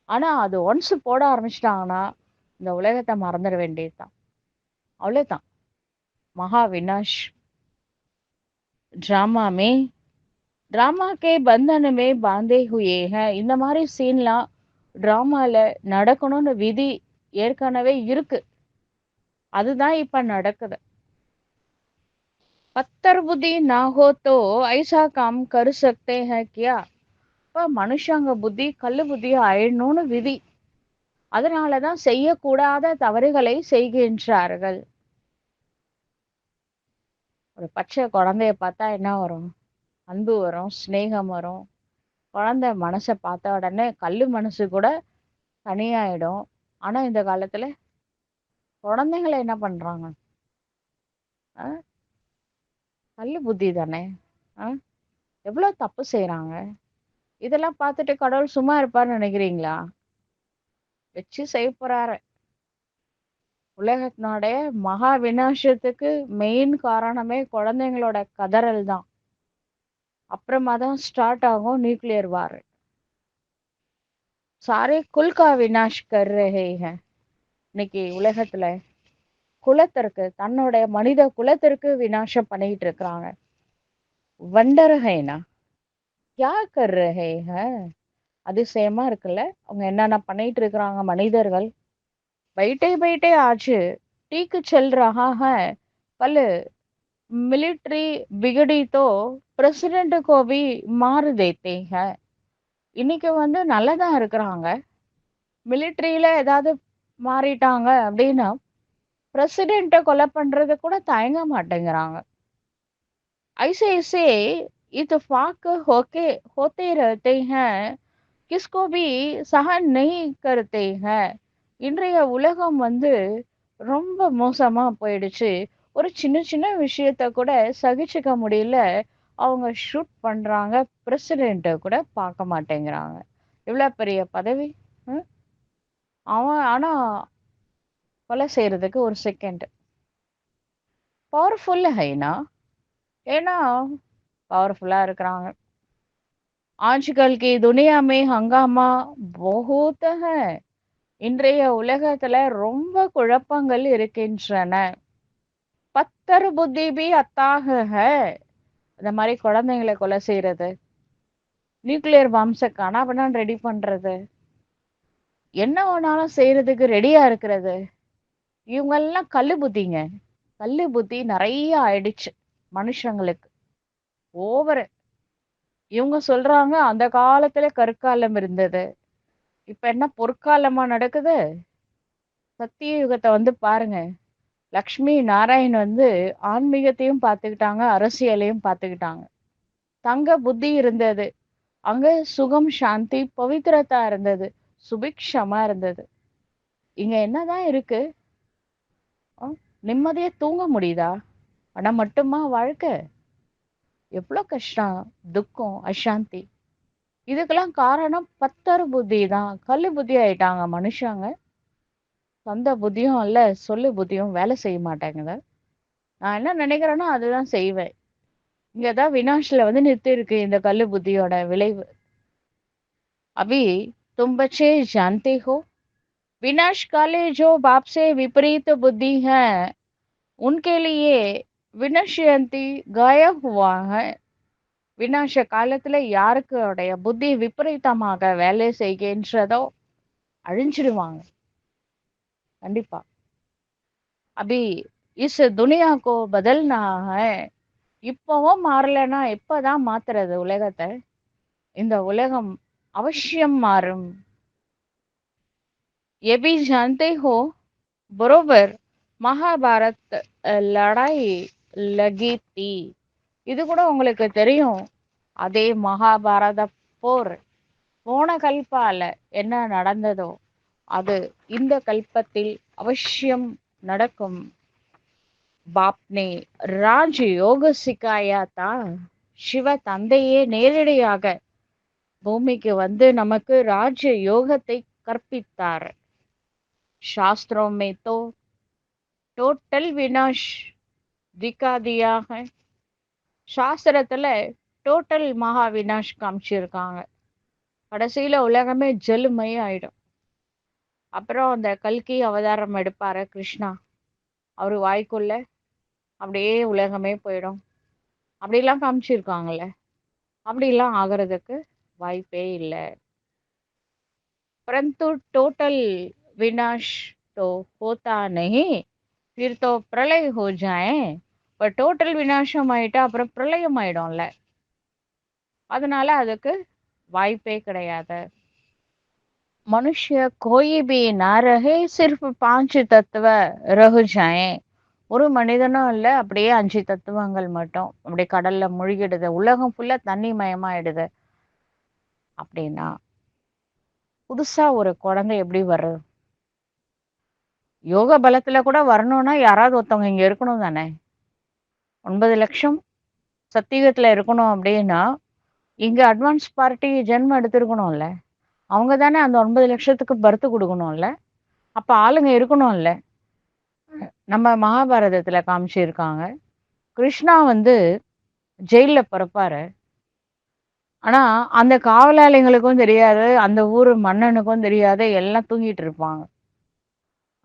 ஆனா அது ஒன்ஸ் போட ஆரம்பிச்சுட்டாங்கன்னா, இந்த உலகத்த மறந்துட வேண்டியதுதான். அவ்வளவுதான். மகா வினாஷ். ड्रामा में ड्रामा के बंधन में बांधे हुए हैं. இந்த மாதிரி சீன்லாம் டிராமால நடக்கணும்னு விதி ஏற்கனவே இருக்கு. அதுதான் இப்ப நடக்குது. पत्थर बुद्धि ना हो तो ऐसा काम कर सकते हैं क्या? இப்ப மனுஷங்க புத்தி கல்லு புத்தி ஆயிடணும்னு விதி. அதனாலதான் செய்யக்கூடாத தவறுகளை செய்கின்றார்கள். ஒரு பச்சை குழந்தைய பார்த்தா என்ன வரும்? அன்பு வரும், சிநேகம் வரும். குழந்தை மனச பார்த்த உடனே கல்லு மனசு கூட தனியாயிடும். ஆனா இந்த காலத்துல குழந்தைங்கள என்ன பண்றாங்க? அ கல்லு புத்தி தானே. அ எவ்வளவு தப்பு செய்றாங்க. இதெல்லாம் பார்த்துட்டு கடவுள் சும்மா இருப்பார்ன்னு நினைக்கிறீங்களா? வச்சு செய்ய போறாரு. உலகத்தினுடைய மகா விநாசத்துக்கு மெயின் காரணமே குழந்தைங்களோட கதறல் தான். அப்புறமா தான் ஸ்டார்ட் ஆகும் நியூக்ளியர் வார். सारे कुल का विनाश कर रहे हैं. இன்னைக்கு உலகத்துல குலத்திற்கு தன்னுடைய மனித குலத்திற்கு விநாசம் பண்ணிட்டு இருக்கிறாங்க. வண்டர் ஹைனா क्या कर रहे हैं. அதிசயமா இருக்குல்ல. அவங்க என்னென்ன பண்ணிட்டு இருக்கிறாங்க மனிதர்கள். बैठे बैठे आज ठीक चल रहा है. कल मिलिट्री बिगड़ी तो பிரசிடென்ட் को भी मार देते हैं. இன்னைக்கு வந்து நல்லதா இருக்கிறாங்க. மிலிட்டரியில ஏதாவது மாறிட்டாங்க அப்படின்னா பிரசிடென்ட்டை கொலை பண்றது கூட தயங்க மாட்டேங்கிறாங்க. ऐसे ऐसे इत्तेफाक होके होते रहते हैं. किसको भी सहन नहीं करते हैं. இன்றைய உலகம் வந்து ரொம்ப மோசமா போயிடுச்சு. ஒரு சின்ன சின்ன விஷயத்த கூட சகிச்சுக்க முடியல. அவங்க ஷூட் பண்றாங்க. பிரசிடென்ட்ட கூட பார்க்க மாட்டேங்கிறாங்க. இவ்வளவு பெரிய பதவி. ம்? அவன் ஆனா கொலை செய்யறதுக்கு ஒரு செகண்ட். பவர்ஃபுல் ஹைனா. ஏன்னா பவர்ஃபுல்லா இருக்கிறாங்க. आजकल की दुनिया में हंगामा बहुत है. இன்றைய உலகத்துல ரொம்ப குழப்பங்கள் இருக்கின்றன. பத்தர் புத்தி பி அத்தாக ஹை. இந்த மாதிரி குழந்தைங்களை கொலை செய்யறது, நியூக்ளியர் பாம்ஸை கனாபனான்னு ரெடி பண்றது, என்ன வேணாலும் செய்யறதுக்கு ரெடியா இருக்கிறது. இவங்கெல்லாம் கல்லு புத்திங்க. கல்லு புத்தி நிறைய ஆயிடுச்சு மனுஷங்களுக்கு. ஓவர். இவங்க சொல்றாங்க அந்த காலத்துல கற்காலம் இருந்தது. இப்ப என்ன பொற்காலமா நடக்குது? சத்திய யுகத்தை பாருங்க. லக்ஷ்மி நாராயண் ஆன்மீகத்தையும் பார்த்துக்கிட்டாங்க, அரசியலையும் பார்த்துக்கிட்டாங்க. தங்க புத்தி இருந்தது. அங்க சுகம், சாந்தி, பவித்திரத்தா இருந்தது. சுபிக்ஷமா இருந்தது. இங்க என்னதான் இருக்கு? நிம்மதியா தூங்க முடியுதா? ஆனா மட்டுமா வாழ்க்கை? எவ்வளோ கஷ்டம், துக்கம், அசாந்தி. இதுக்கெல்லாம் காரணம் பத்தர் புத்தி தான். கல்லு புத்தி ஆயிட்டாங்க மனுஷங்க. சொந்த புத்தியும் இல்ல, சொல்லு புத்தியும் வேலை செய்ய மாட்டேங்குது. நான் என்ன நினைக்கிறேனோ அதுதான் செய்வேன். இங்கதான் வினாஷ்ல நிறுத்தி இருக்கு இந்த கல்லு புத்தியோட விளைவு. अभी तुम बच्चे जानते हो, विनाश काले जो बाप से विपरीत बुद्धि है उनके लिए विनश्यंती गायब हुआ है. விநாச காலத்துல யாருக்குடைய புத்தி விபரீதமாக வேலை செய்கின்றதோ அழிஞ்சிடுவாங்க கண்டிப்பா. அபி இஸ் துனியா கோ பதல்னா ஹை. இப்பவும் மாறலைன்னா எப்பதான் மாத்துறது உலகத்தை? இந்த உலகம் அவசியம் மாறும். ये भी जानते हो, बरोबर महाभारत लड़ाई लगी थी. இது கூட உங்களுக்கு தெரியும். அதே மகாபாரத போர் போன கல்பால என்ன நடந்ததோ அது இந்த கல்பத்தில் அவசியம் நடக்கும். பாப்னே ராஜ் யோக சிக்காயா தான். சிவ தந்தையே நேரடியாக பூமிக்கு நமக்கு ராஜ யோகத்தை கற்பித்தார். शास्त्रों में तो टोटल विनाश दिखा दिया है. சாஸ்திரத்துல டோட்டல் மகா வினாஷ் காமிச்சிருக்காங்க. கடைசியில உலகமே ஜலுமை ஆயிடும். அப்புறம் அந்த கல்கி அவதாரம் எடுப்பாரு கிருஷ்ணா. அவரு வாய்க்குள்ள அப்படியே உலகமே போயிடும். அப்படிலாம் காமிச்சிருக்காங்கல்ல. அப்படிலாம் ஆகிறதுக்கு வாய்ப்பே இல்லை. परंतु टोटल विनाश तो होता नहीं, फिर तो प्रलय हो जाए. पर टोटल விநாசம் ஆயிட்டா அப்புறம் பிரளயம் ஆயிடும்ல. அதனால அதுக்கு வாய்ப்பே கிடையாது. मनुष्य कोई भी ना रहे, सिर्फ 5 तत्व रह जाए. ஒரு மனிதனும் இல்ல, அப்படியே 5 தத்துவங்கள் மட்டும் அப்படியே கடல்ல முழுகிடுது. உலகம் ஃபுல்லா தண்ணி மயமாயிடுது. அப்படின்னா புதுசா ஒரு குழந்தை எப்படி வருது? யோக பலத்துல கூட வரணும்னா யாராவது ஒருத்தவங்க இங்க இருக்கணும் தானே. 9 லட்சம் சத்தியுகத்துல இருக்கணும் அப்படின்னா இங்க அட்வான்ஸ் பார்ட்டி ஜென்மம் எடுத்திருக்கணும்ல. அவங்க தானே அந்த 9 லட்சத்துக்கு பர்த் கொடுக்கணும்ல. அப்ப ஆளுங்க இருக்கணும்ல. நம்ம மகாபாரதத்துல காமிச்சிருக்காங்க. கிருஷ்ணா ஜெயில பிறப்பாரு. ஆனா அந்த காவலாளிகளுக்கும் தெரியாது, அந்த ஊர் மன்னனுக்கும் தெரியாது. எல்லாம் தூங்கிட்டு இருப்பாங்க.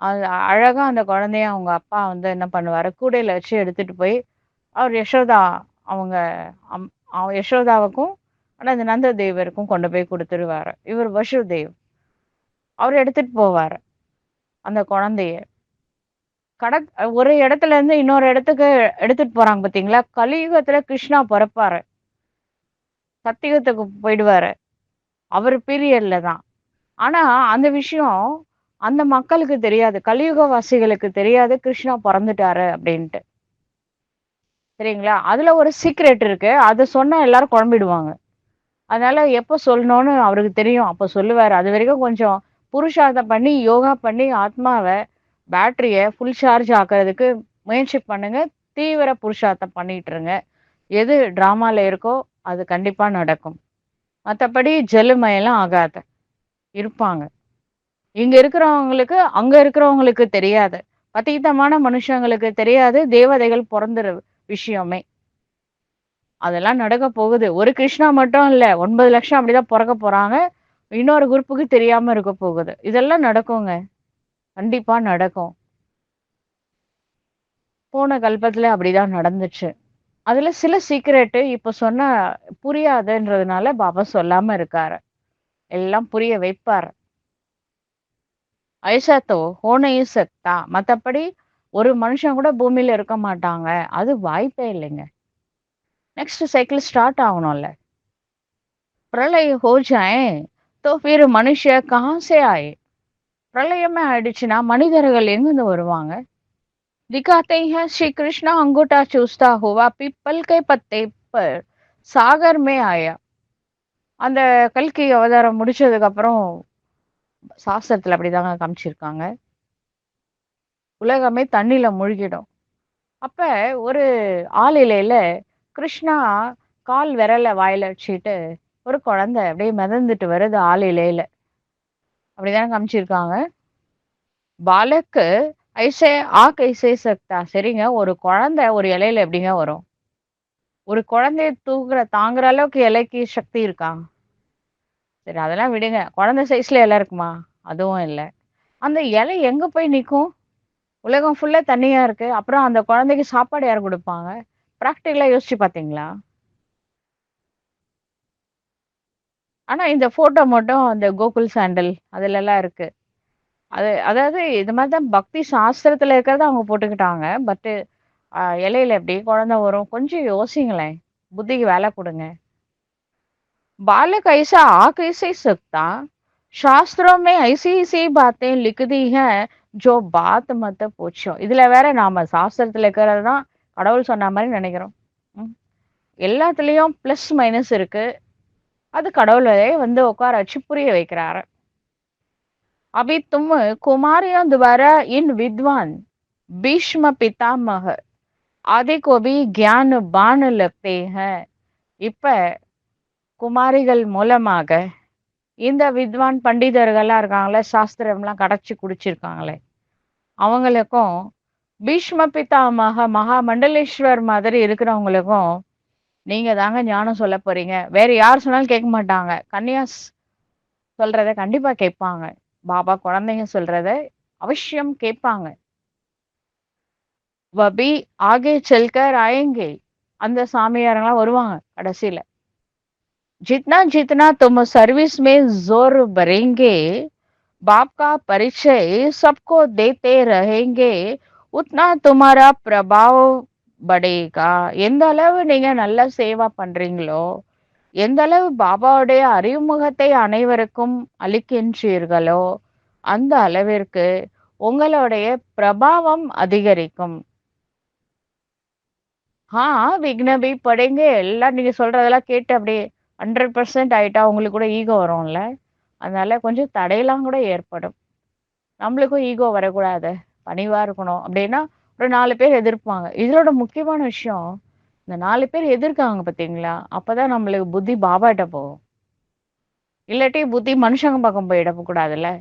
அது அழகா அந்த குழந்தைய அவங்க அப்பா என்ன பண்ணுவாரு, கூடையில வச்சு எடுத்துட்டு போய் அவர் யசோதா அவங்க யசோதாவுக்கும் அந்த நந்த தேவருக்கும் கொண்டு போய் கொடுத்துருவாரு. இவர் வசுதேவ் அவர் எடுத்துட்டு போவாரு அந்த குழந்தைய. ஒரு இடத்துல இருந்து இன்னொரு இடத்துக்கு எடுத்துட்டு போறாங்க பாத்தீங்களா. கலியுகத்துல கிருஷ்ணா பிறப்பாரு, சத்தியுகத்துக்கு போயிடுவாரு. அவர் பீரியட்ல தான். ஆனா அந்த விஷயம் அந்த மக்களுக்கு தெரியாது, கலியுகவாசிகளுக்கு தெரியாது கிருஷ்ணா பிறந்துட்டாரு அப்படின்ட்டு. சரிங்களா? அதுல ஒரு சீக்ரெட் இருக்கு. அது சொன்னா எல்லாரும் குழம்பிடுவாங்க. அதனால எப்ப சொல்லணும்னு அவருக்கு தெரியும், அப்ப சொல்லுவாரு. அது வரைக்கும் கொஞ்சம் புருஷார்த்தம் பண்ணி யோகா பண்ணி ஆத்மாவை பேட்டரிய ஃபுல் சார்ஜ் ஆக்குறதுக்கு முயற்சி பண்ணுங்க. தீவிர புருஷார்த்தம் பண்ணிட்டு இருங்க. எது டிராமால இருக்கோ அது கண்டிப்பா நடக்கும். மற்றபடி ஜெலுமையெல்லாம் ஆகாது, இருப்பாங்க. இங்க இருக்கிறவங்களுக்கு அங்க இருக்கிறவங்களுக்கு தெரியாது, பதீதமான மனுஷங்களுக்கு தெரியாது தேவதைகள் பிறந்துற விஷயமே. அதெல்லாம் நடக்க போகுது. ஒரு கிருஷ்ணா மட்டும் இல்ல. 9,00,000 அப்படிதான் பொறக்க போறாங்க. இன்னொரு குரூப்புக்கு தெரியாம இருக்க போகுது. இதெல்லாம் நடக்குங்க. கண்டிப்பா நடக்கும். போன கல்பத்துல அப்படிதான் நடந்துச்சு. அதுல சில சீக்ரெட் இப்ப சொன்னா புரியாதுன்றதுனால பாபா சொல்லாம இருக்காரு. எல்லாம் புரிய வைப்பாரு. ஐசா தோ ஹோ நஹி சக்தா. மத்தபடி ஒரு மனுஷன் கூட பூமியில இருக்க மாட்டாங்க. அது வாய்ப்பே இல்லைங்க. நெக்ஸ்ட் சைக்கிள் ஸ்டார்ட் ஆகணும்ல. प्रलय हो जाए तो फिर मनुष्य कहाँ से आए? பிரளயமே ஆயிடுச்சுன்னா மனிதர்கள் எங்கிருந்து வருவாங்க? दिखाते हैं श्री कृष्ण अंगूठा चूसता हुआ पीपल के पत्ते पर सागर में आया. அந்த கல்கி அவதாரம் முடிச்சதுக்கு அப்புறம் சாஸ்திரத்துல அப்படிதாங்க காமிச்சிருக்காங்க. உலகமே தண்ணில முழுகிடும். அப்ப ஒரு ஆளிலையில கிருஷ்ணா கால் விரல வாயில வச்சுட்டு ஒரு குழந்தை அப்படியே மிதந்துட்டு வருது ஆளிலையில. அப்படிதானே காமிச்சிருக்காங்க. பாலக்கு ஐசே ஆ கைசே சக்தா. சரிங்க, ஒரு குழந்தை ஒரு இலையில எப்படிங்க வரும்? ஒரு குழந்தைய தாங்குற அளவுக்கு இலைக்கு சக்தி இருக்கா? சரி, அதெல்லாம் விடுங்க. குழந்தை சைஸ்ல இலை இருக்குமா? அதுவும் இல்ல. அந்த இலை எங்க போய் நிக்கும்? உலகம் ஃபுல்லா தண்ணியா இருக்கு. அப்புறம் அந்த குழந்தைக்கு சாப்பாடு யார் குடுப்பாங்க? பிராக்டிகலா யோசிச்சு பார்த்தீங்களா? ஆனா இந்த ஃபோட்டோ மட்டும் அந்த கோகுல் சாண்டல் அதுலலாம் இருக்கு. அதாவது இது மாரி தான் பக்தி சாஸ்திரத்துல இருக்கிறத அவங்க போட்டுக்கிட்டாங்க. இலையில எப்படி குழந்தை வரும்? கொஞ்சம் யோசிங்களேன். புத்திக்கு வேலை குடுங்க. बालक ऐसा आ कैसे सकता? शास्त्रों में ऐसी बातें लिख दी हैं जो बात मत पूछो. இதுல வேற நாம சாஸ்திரத்துல இருக்கிறது தான் கடவுள் சொன்ன மாதிரி நினைக்கிறோம். ம். எல்லாத்துலயும் பிளஸ் மைனஸ் இருக்கு. அது கடவுளே வந்து உட்கார வச்சு புரிய வைக்கிறாரு. अभी तुम कुमारियों द्वारा इन विद्वान भीष्म पितामह आदि को भी ज्ञान बाण लगते हैं. இப்ப குமாரிகள் மூலமாக இந்த வித்வான் பண்டிதர்கள்லாம் இருக்காங்களே, சாஸ்திரம்லாம் கடைச்சு குடிச்சிருக்காங்களே, அவங்களுக்கும் பீஷ்ம பிதாமக மகா மண்டலேஸ்வர் மாதிரி இருக்கிறவங்களுக்கும் நீங்க தாங்க ஞானம் சொல்ல போறீங்க. வேற யார் சொன்னாலும் கேட்க மாட்டாங்க. கன்னியாஸ் சொல்றத கண்டிப்பா கேட்பாங்க. பாபா குழந்தைங்க சொல்றத அவசியம் கேட்பாங்க. வபி ஆகே செல்கர் ஆயேங்கே. அந்த சாமியாரெல்லாம் வருவாங்க கடைசியில. जितना जितना तुम सर्विस में जोर भरेंगे, बाप का परिचय सबको देते रहेंगे, उतना तुम्हारा प्रभाव बढ़ेगा. எந்த அளவு நீங்க நல்ல சேவா பண்றீங்களோ, எந்த அளவு பாபாவுடைய அறிமுகத்தை அனைவருக்கும் அளிக்கின்றீர்களோ, அந்த அளவிற்கு உங்களுடைய பிரபாவம் அதிகரிக்கும். விக்ன பி படைங்க. எல்லாம் நீங்க சொல்றதெல்லாம் கேட்டு அப்படியே 100% ஆயிட்டா உங்களுக்கு கூட ஈகோ வரும்ல. அதனால கொஞ்சம் தடையெல்லாம் கூட ஏற்படும். நம்மளுக்கும் ஈகோ வரக்கூடாது. பணிவா இருக்கணும். அப்படின்னா ஒரு 4 பேர் எதிர்ப்பாங்க. இதோட முக்கியமான விஷயம், இந்த 4 பேர் எதிர்க்காங்க பார்த்தீங்களா? அப்பதான் நம்மளுக்கு புத்தி பாபாட்ட போகும். இல்லாட்டி புத்தி மனுஷங்க பக்கம் போயிடக்கூடாதுல்ல.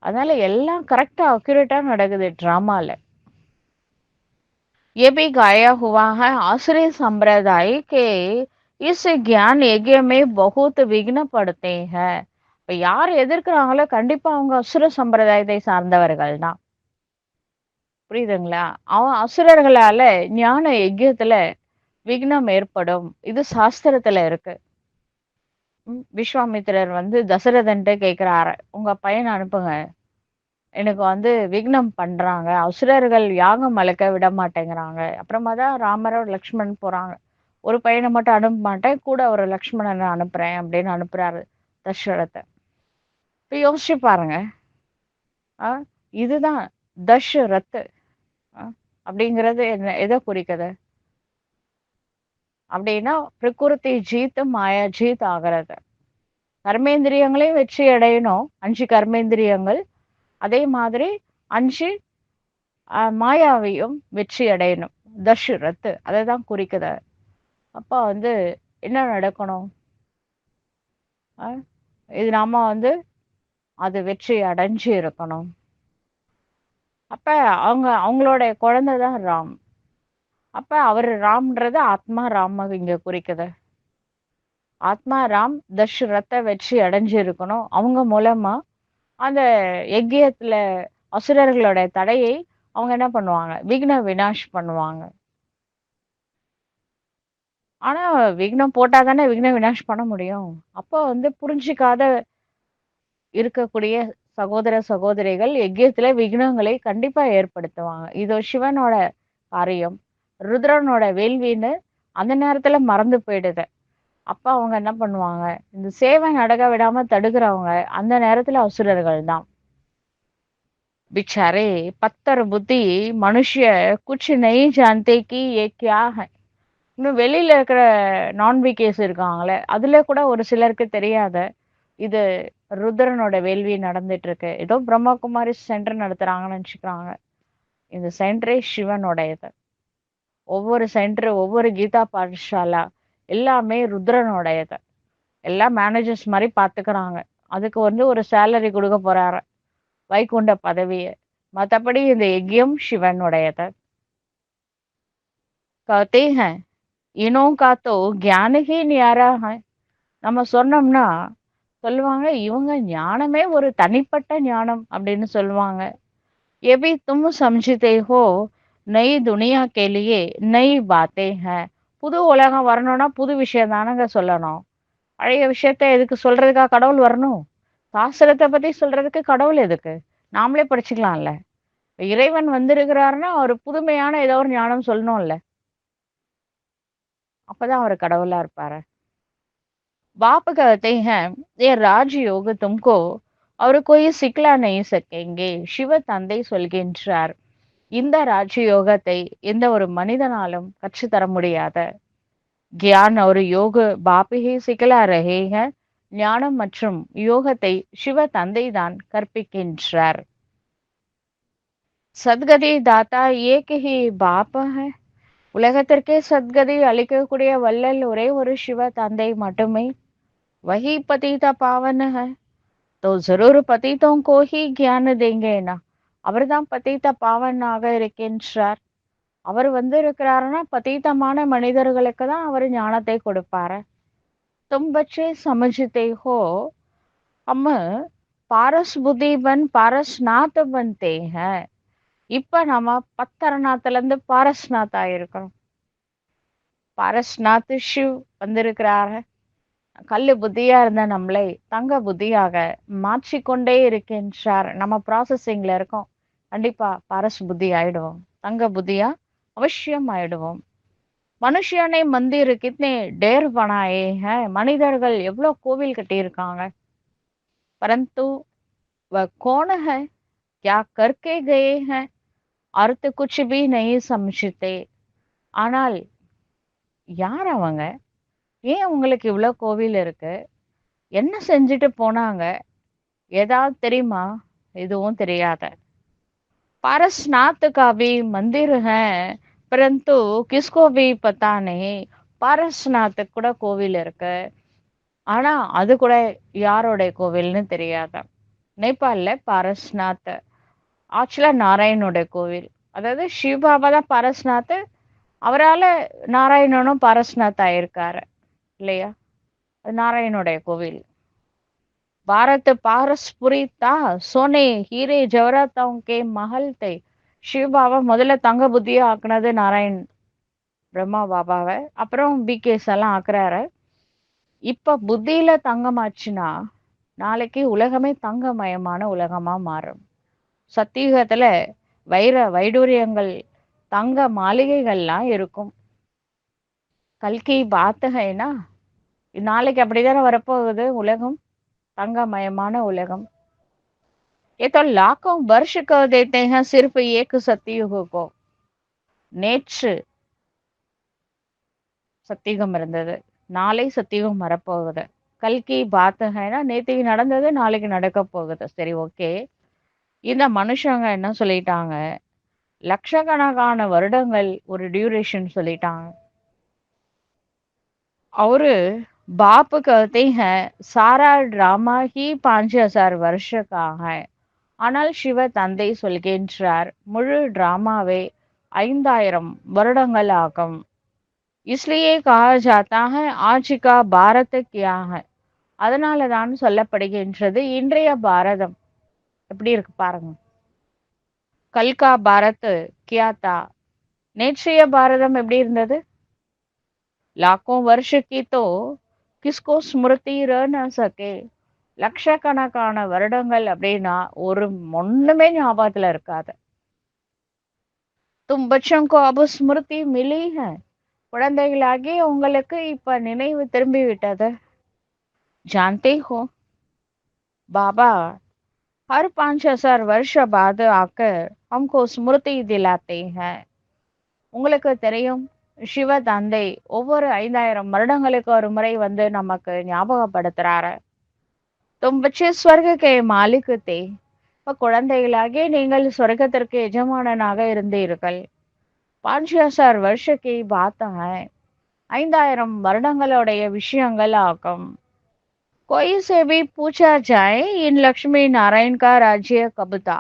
அதனால எல்லாம் கரெக்ட்டா அக்யூரேட்டா நடக்குது ட்ராமால. ये भी गाया हुआ है आश्रय संप्रदाय के इस ज्ञान यज्ञ में बहुत विघ्न पड़ते हैं. இப்ப யார் எதிர்க்கிறாங்களோ கண்டிப்பா அவங்க அசுர சம்பிரதாயத்தை சார்ந்தவர்கள் தான். புரியுதுங்களா? அவன் அசுரர்களால ஞான யஜ்யத்துல விக்னம் ஏற்படும். இது சாஸ்திரத்துல இருக்கு. விஸ்வாமித்திரர் வந்து தசரதன்ட்ட கேக்குறாரு, உங்க பையனை அனுப்புங்க, எனக்கு வந்து விக்னம் பண்றாங்க. அசுரர்கள் யாகம் வளர்க்க விட மாட்டேங்கிறாங்க. அப்புறமா தான் ராமரும் லக்ஷ்மணன் போறாங்க. ஒரு பையனை மட்டும் அனுப்ப மாட்டேன், கூட ஒரு லக்ஷ்மணனை அனுப்புறேன் அப்படின்னு அனுப்புறாரு தசரத. இப்ப யோசிச்சு பாருங்க. ஆ, இதுதான் தசரத் அப்படிங்கிறது என்ன எதை குறிக்குது? அப்படின்னா பிரகிருதி ஜீத் மாயா ஜீத் ஆகிறது. கர்மேந்திரியங்களையும் வெற்றி அடையணும். 5 கர்மேந்திரியங்கள். அதே மாதிரி 5 மாயாவையும் வெற்றி அடையணும். தசரத் அதை தான் குறிக்குது. அப்ப வந்து என்ன நடக்கணும்? ஆ, இது நாம வந்து அது வெற்றி அடைஞ்சு இருக்கணும். அப்ப அவங்களோட குழந்தை தான் ராம். அப்ப அவரு ராம்ன்றது ஆத்மா ராம இங்க குறிக்குது. ஆத்மா ராம் தஷ்ரத வெற்றி அடைஞ்சு இருக்கணும். அவங்க மூலமா அந்த யஜ்யத்துல அசுரர்களோட தடையை அவங்க என்ன பண்ணுவாங்க? விக்ன வினாஷ் பண்ணுவாங்க. ஆனா விக்னம் போட்டா தானே விக்ன வினாஷ் பண்ண முடியும். அப்போ புரிஞ்சுக்காத இருக்கக்கூடிய சகோதர, சகோதரிகள் யஜ்யத்துல விக்னங்களை கண்டிப்பா ஏற்படுத்துவாங்க. இது சிவனோட காரியம். ருத்ரனோட வேள்வின்னு அந்த நேரத்துல மறந்து போயிடுது. அப்ப அவங்க என்ன பண்ணுவாங்க? இந்த சேவை நடக்க விடாம தடுக்கிறவங்க அந்த நேரத்துல அசுரர்கள் தான். बेचारे पत्थर बुद्धि मनुष्य कुछ नहीं जानते कि ये क्या है. இன்னும் வெளியில இருக்கிற நான்விகேஸ் இருக்காங்களே அதுல கூட ஒரு சிலருக்கு தெரியாத இது ருத்ரனோட வேள்வி நடந்துட்டு இருக்கு. ஏதோ பிரம்மகுமாரி சென்டர் நடத்துறாங்கன்னு நினைச்சுக்கிறாங்க. இந்த சென்டரே சிவனோடையது. ஒவ்வொரு சென்டர், ஒவ்வொரு கீதா பாடசாலா எல்லாமே ருத்ரனோடையது. எல்லாம் மேனேஜர்ஸ் மாதிரி பாத்துக்கிறாங்க. அதுக்கு ஒரு சேலரி கொடுக்க போறாரு, வைகுண்ட பதவியை. மத்தபடி இந்த யஜ்யம் சிவனுடையது. कहते हैं इनों का तो ज्ञान ही न्यारा है. நம்ம சொன்னோம்னா சொல்லுவாங்க இவங்க ஞானமே ஒரு தனிப்பட்ட ஞானம் அப்படின்னு சொல்லுவாங்க. ये भी तुम समझते हो नई दुनिया के लिए नई बातें हैं. புது உலகம் வரணும்னா புது விஷயம் தானங்க சொல்லணும். பழைய விஷயத்த எதுக்கு சொல்றதுக்கா கடவுள் வரணும்? சாஸ்திரத்தை பத்தி சொல்றதுக்கு கடவுள் எதுக்கு? நாமளே படிச்சுக்கலாம்ல. இறைவன் வந்திருக்கிறாருன்னா ஒரு புதுமையான ஏதோ ஒரு ஞானம் சொல்லணும்ல. அப்பதான் அவர் கடவுளா இருப்பாரு. बाप कहते हैं ये राजयोग तुमको और कोई सिखला नहीं सकेंगे. சிவ தந்தை சொல்கின்றார், இந்த ராஜயோகத்தை எந்த ஒரு மனிதனாலும் கற்றுத்தர முடியாத. ज्ञान और योग बाप ही सिखला रहे हैं. ஞானம் மற்றும் யோகத்தை சிவ தந்தை தான் கற்பிக்கின்றார். சத்கதி தாத்தா ஏக ஹி பாப है. உலகத்திற்கே சத்கதி அளிக்கக்கூடிய வள்ளல் ஒரே ஒரு சிவ தந்தை மட்டுமே. वही पतिता पावन है तो जरूर पतितों को ही ज्ञान देंगे ना. அவர்தான் பதீத பாவனாக இருக்கின்றார். அவர் இருக்கிறாருன்னா பதீதமான மனிதர்களுக்கு தான் அவர் ஞானத்தை கொடுப்பாரு. तुम बच्चे समझते हो हम पारस बुद्धि बन पारसनाथ बनते हैं. இப்ப நம்ம பத்தரநாத்துல இருந்து பாரஸ்நாத் ஆயிருக்கிறோம். பாரஸ்நாத் சிவ் வந்திருக்கிறாரு. கல்லு புத்தியா இருந்த நம்மளை தங்க புத்தியாக மாற்றிக்கொண்டே இருக்கின்றார். நம்ம ப்ராசஸிங்ல இருக்கோம். கண்டிப்பா பாரஸ் புத்தி ஆயிடுவோம், தங்க புத்தியா அவசியம் ஆயிடுவோம். மனுஷனை மந்திர் கித்னே டேர் பனாயே ஹை. மனிதர்கள் எவ்வளவு கோவில் கட்டி இருக்காங்க. परंतु वह कौन है, क्या करके गए हैं, अर्थ कुछ भी नहीं समझते. ஆனால் யார் அவங்க? ஏன் உங்களுக்கு இவ்வளோ கோவில் இருக்கு? என்ன செஞ்சுட்டு போனாங்க? ஏதாவது தெரியுமா? எதுவும் தெரியாத. पारसनाथ का भी मंदिर है परंतु किसको भी पता नहीं. பாரஸ்நாத்துக்கு கூட கோவில் இருக்கு. ஆனா அது கூட யாரோட கோவில்னு தெரியாத. நேபாளில பாரஸ்நாத் ஆக்சுவலா நாராயணோட கோவில். அதாவது சிவபாபா தான் பாரஸ்நாத். அவரால நாராயணனும் பாரஸ்நாத் ஆயிருக்காரு இல்லையா? அது நாராயணோடைய கோவில். பாரத் பாரஸ்புரி தா சோனே ஹீரே ஜவராத்தாவும் கே மஹல் தே. சிவபாபா முதல்ல தங்க புத்தியா ஆக்குனது நாராயண் பிரம்மா பாபாவை. அப்புறம் பிகேஸ் எல்லாம் ஆக்குறாரு. இப்ப புத்தியில தங்கமாச்சுன்னா நாளைக்கு உலகமே தங்கமயமான உலகமா மாறும். சத்தியுகத்துல வைர வைடூரியங்கள் தங்க மாளிகைகள்லாம் இருக்கும். கல்கி பாத்து ஹைனா நாளைக்கு அப்படிதானே வரப்போகுது உலகம், தங்கமயமான உலகம். ये तो लाखों वर्ष कर देते हैं सिर्फ एक सतयुग को. நேற்று சத்தியுகம் இருந்தது, நாளை சத்தியுகம் வரப்போகுது. கல்கி பாத்து ஹைனா நேற்றுக்கு நடந்தது நாளைக்கு நடக்க போகுது. சரி, ஓகே. இந்த மனுஷங்க என்ன சொல்லிட்டாங்க? லட்சக்கணக்கான வருடங்கள் ஒரு டியூரேஷன் சொல்லிட்டாங்க. அவரு बाप कहते हैं सारा ड्रामा ही 5000 वर्ष का है. ஆனால் சிவ தந்தை சொல்கின்றார் முழு டிராமாவே 5000 வருடங்கள் ஆகும். इसलिए कहा जाता है आज का भारत क्या है. அதனால தான் சொல்லப்படுகின்றது இன்றைய பாரதம் எப்படி இருக்கு பாருங்க. कल का भारत क्या था. நேற்றைய பாரதம் எப்படி இருந்தது. लाखों वर्ष की तो किसको स्मृति रह न सके. லட்சக்கணக்கான வருடங்கள் அப்படின்னா ஒரு ஒண்ணுமே ஞாபகத்துல இருக்காது. तुम बच्चों को अब स्मृति मिली है. குழந்தைகளாகி உங்களுக்கு இப்ப நினைவு திரும்பி விட்டது. जानते हो बाबा हर 5000 वर्ष बाद आकर हमको स्मृति दिलाते हैं. உங்களுக்கு தெரியும் சிவ தந்தை ஒவ்வொரு 5000 வருடங்களுக்கு ஒரு முறை வந்து நமக்கு ஞாபகப்படுத்துறாரு. तुम बच्चे स्वर्ग के मालिक थे. இப்ப குழந்தைகளாகி நீங்கள் சொர்க்கத்திற்கு எஜமானனாக இருந்தீர்கள். 5000 வருஷ की बात है. 5000 வருடங்களுடைய விஷயங்கள் ஆகும். कोई से भी पूछा जाए इन लक्ष्मी नारायण का राज्य कब था.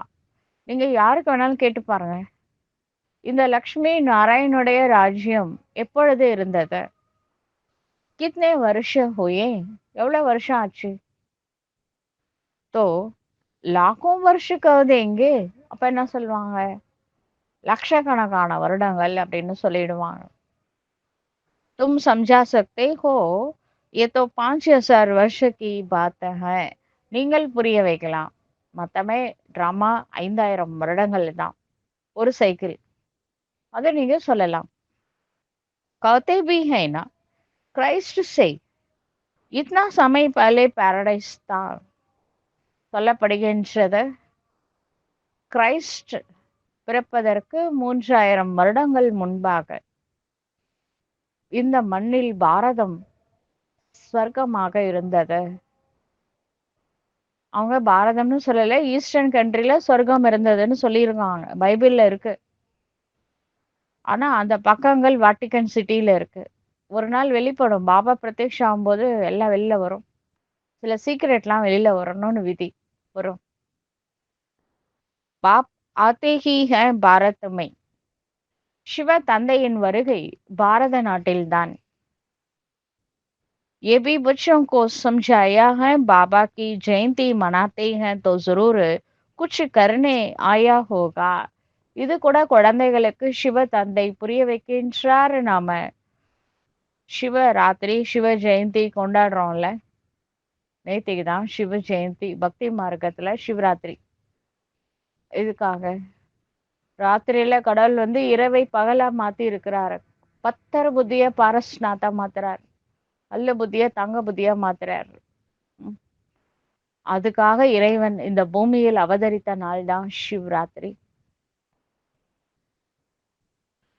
நீங்க யாருக்கு வேணாலும் கேட்டு பாருங்க. இந்த லக்ஷ்மி நாராயணுடைய ராஜ்யம் எப்பொழுது இருந்தது. कितने वर्ष हुए. எவ்வளவு வருஷம் ஆச்சு. तो लाखों वर्ष कह देंगे. அப்ப என்ன சொல்லுவாங்க. லட்சக்கணக்கான வருடங்கள் அப்படின்னு சொல்லிடுவாங்க. तुम समझा सकते हो ये तो 5000 वर्ष की बात है. நீங்கள் புரிய வைக்கலாம். மொத்தமே டிராமா 5000 வருடங்கள் தான். ஒரு சைக்கிள். அதை நீங்க சொல்லலாம். कहते भी है ना क्राइस्ट से इतना समय पहले पैराडाइस था. சொல்லப்படுகின்றது கிரைஸ்ட் பிறப்பதற்கு 3000 வருடங்கள் முன்பாக இந்த மண்ணில் பாரதம் ஸ்வர்க்கமாக இருந்தது. அவங்க பாரதம்னு சொல்லல, ஈஸ்டர்ன் கண்ட்ரில சொர்க்கம் இருந்ததுன்னு சொல்லியிருக்காங்க. பைபிள்ல இருக்கு. ஆனா அந்த பக்கங்கள் வாட்டிகன் சிட்டில இருக்கு. ஒரு நாள் வெளிப்படும். பாபா பிரத்யக்ஷ ஆகும்போது எல்லாம் வெளில வரும். சில சீக்ரெட்லாம் வெளியில வரணும்னு விதி வரும். Pop Aathe he high Bharat மே. சிவ தந்தையின் வருகை பாரத நாட்டில்தான். ये भी बच्चों को समझाया है बाबा की जयंती मनाते हैं तो जरूर कुछ करने आया होगा. இது கூட குழந்தைகளுக்கு சிவ தந்தை புரிய வைக்கின்றார். நாம சிவராத்திரி சிவ ஜெயந்தி கொண்டாடுறோம்ல. நேத்திக்கு தான் சிவ ஜெயந்தி. பக்தி மார்க்கத்துல சிவராத்திரி. இதுக்காக ராத்திரியில கடவுள் வந்து இரவை பகலா மாத்தி இருக்கிறாரு. பத்தர புத்திய பாரஸ்நாத்தா மாத்துறாரு. அல்ல புத்திய தங்க புத்தியா மாத்துறாரு. ம். அதுக்காக இறைவன் இந்த பூமியில் அவதரித்த நாள் தான் சிவராத்திரி.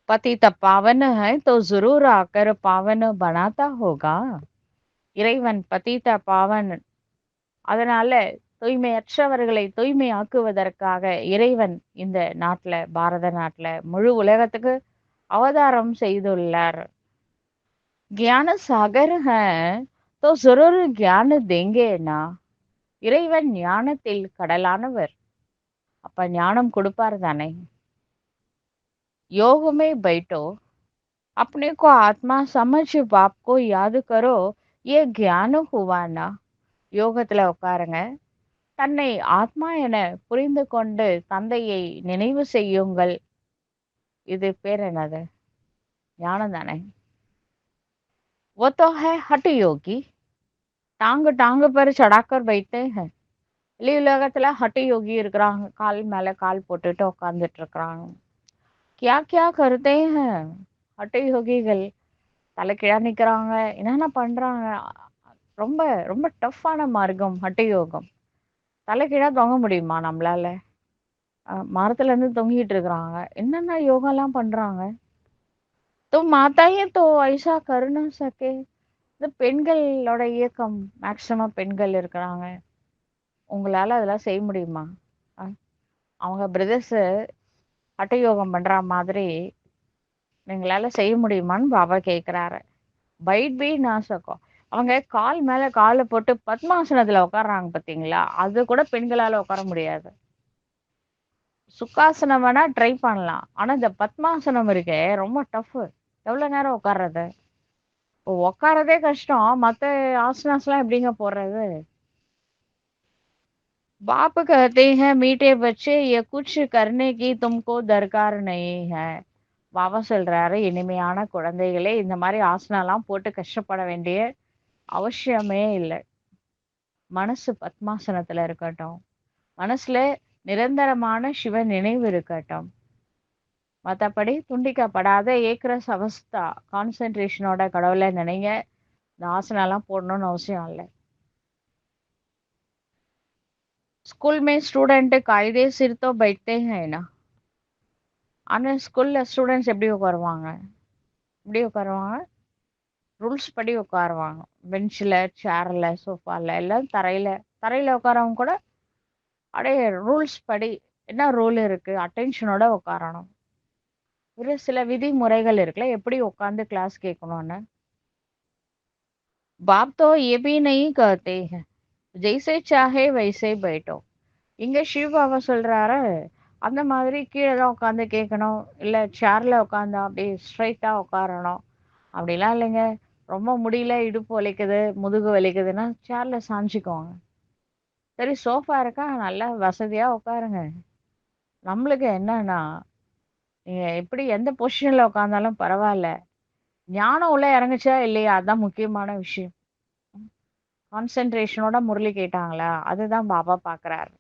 पतित पावन है तो जरूर आकर पावन बनाता होगा. இறைவன் பதித பாவன். அதனால தூய்மையற்றவர்களை தூய்மையாக்குவதற்காக இறைவன் இந்த நாட்டுல பாரத நாட்டுல முழு உலகத்துக்கு அவதாரம் செய்துள்ளார். ज्ञान सागर है तो जरूर ज्ञान देंगे ना. இறைவன் ஞானத்தில் கடலானவர். அப்ப ஞானம் கொடுப்பார் தானே. योग में बैठो अपने को आत्मा समझ बाप को याद करो ये ज्ञान हुआ ना. யோகத்துல உட்காருங்க. தன்னை ஆத்மா என புரிந்து கொண்டு தந்தையை நினைவு செய்யுங்கள். இது பேர் என்னது. ஞானம் தானே. वो तो है हठ योगी. टांग टांग पर चढ़ाकर बैठते हैं. வெளி உலகத்துல ஹட்ட யோகி இருக்கிறாங்க. கால் மேல கால் போட்டுட்டு உட்கார்ந்துட்டு இருக்கிறாங்க. क्या क्या करते हैं. ஹட்ட யோகிகள் தலைக்கீழா நிக்கிறாங்க. என்னென்ன பண்றாங்க. ரொம்ப ரொம்ப டஃப்பான மார்க்கம் ஹட்ட யோகம். தலைக்கீழா தொங்க முடியுமா நம்மளால. மரத்துல இருந்து தொங்கிட்டு இருக்கிறாங்க. என்னென்ன யோகா எல்லாம் பண்றாங்க. तो माता ही तो ऐसा कर ना सके. இது பெண்களோட இயக்கம். மேக்சிமம் பெண்கள் இருக்கிறாங்க. உங்களால அதெல்லாம் செய்ய முடியுமா. அஹ் அவங்க பிரதர்ஸ் ஹட்டயோகம் பண்ற மாதிரி நீங்களால செய்ய முடியுமான்னு பாபா கேக்குறாரு. பைட் பி நாசகம். அவங்க கால் மேல காலை போட்டு பத்மாசனத்துல உட்கார்றாங்க பாத்தீங்களா. அது கூட பெண்களால உட்கார முடியாது. சுக்காசனம் வேணா ட்ரை பண்ணலாம். ஆனா இந்த பத்மாசனம் இருக்கே ரொம்ப டஃப். எவ்வளவு நேரம் உட்கார்றது? உட்காரதே கஷ்டம். மத்த ஆசனாஸ்லாம் எப்படிங்க போடுறது? बाप कहते हैं मीठे बच्चे ये कुछ करने की तुमको दरकार नहीं है. பாபா சொல்றாரு, இனிமையான குழந்தைகளே, இந்த மாதிரி ஆசனாலாம் போட்டு கஷ்டப்பட வேண்டிய அவசியமே இல்லை. மனசு பத்மாசனத்துல இருக்கட்டும். மனசுல நிரந்தரமான சிவ நினைவு இருக்கட்டும். மத்தபடி துண்டிக்கப்படாத ஏக்ரஸ் அவஸ்தா கான்சென்ட்ரேஷனோட கடவுளை நினைங்க. இந்த ஆசனாலாம் போடணும்னு அவசியம் இல்லை. स्कूल में स्टूडेंट कायदे सिर तो बैठते हैं ना. ஆனா ஸ்கூல்ல ஸ்டூடெண்ட்ஸ் எப்படி உட்காருவாங்க? எப்படி உட்காருவாங்க? ரூல்ஸ் படி உட்காருவாங்க. பெஞ்சில், சேர்ல, சோஃபால எல்லாம் தரையில. தரையில உட்காரவங்க கூட அப்படியே ரூல்ஸ் படி என்ன ரூல் இருக்கு? அட்டென்ஷனோட உட்காரணும். ஒரு சில விதிமுறைகள் இருக்குல்ல, எப்படி உட்காந்து கிளாஸ் கேட்கணும்னு. बाप तो ये भी नहीं कहते हैं जैसे चाहे वैसे बैठो. இங்க சிவ பாபா சொல்றாரு, அந்த மாதிரி கீழே தான் உட்காந்து கேட்கணும், இல்ல சேர்ல உட்காந்து அப்படியே ஸ்ட்ரைட்டா உட்காரணும் அப்படிலாம் இல்லைங்க. ரொம்ப முடியல, இடுப்பு வலிக்குது, முதுகு வலிக்குதுன்னா சேர்ல சாஞ்சிக்கோங்க. சரி, சோஃபா இருக்கா, நல்லா வசதியா உட்காருங்க. நம்மளுக்கு என்னன்னா, நீங்க எப்படி எந்த பொசிஷன்ல உட்கார்ந்தாலும் பரவாயில்ல, ஞானம் உள்ள இறங்குச்சா இல்லையா, அதான் முக்கியமான விஷயம். கான்சென்ட்ரேஷனோட முரளி கேட்டாங்களா, அதுதான் பாபா பாக்குறாரு.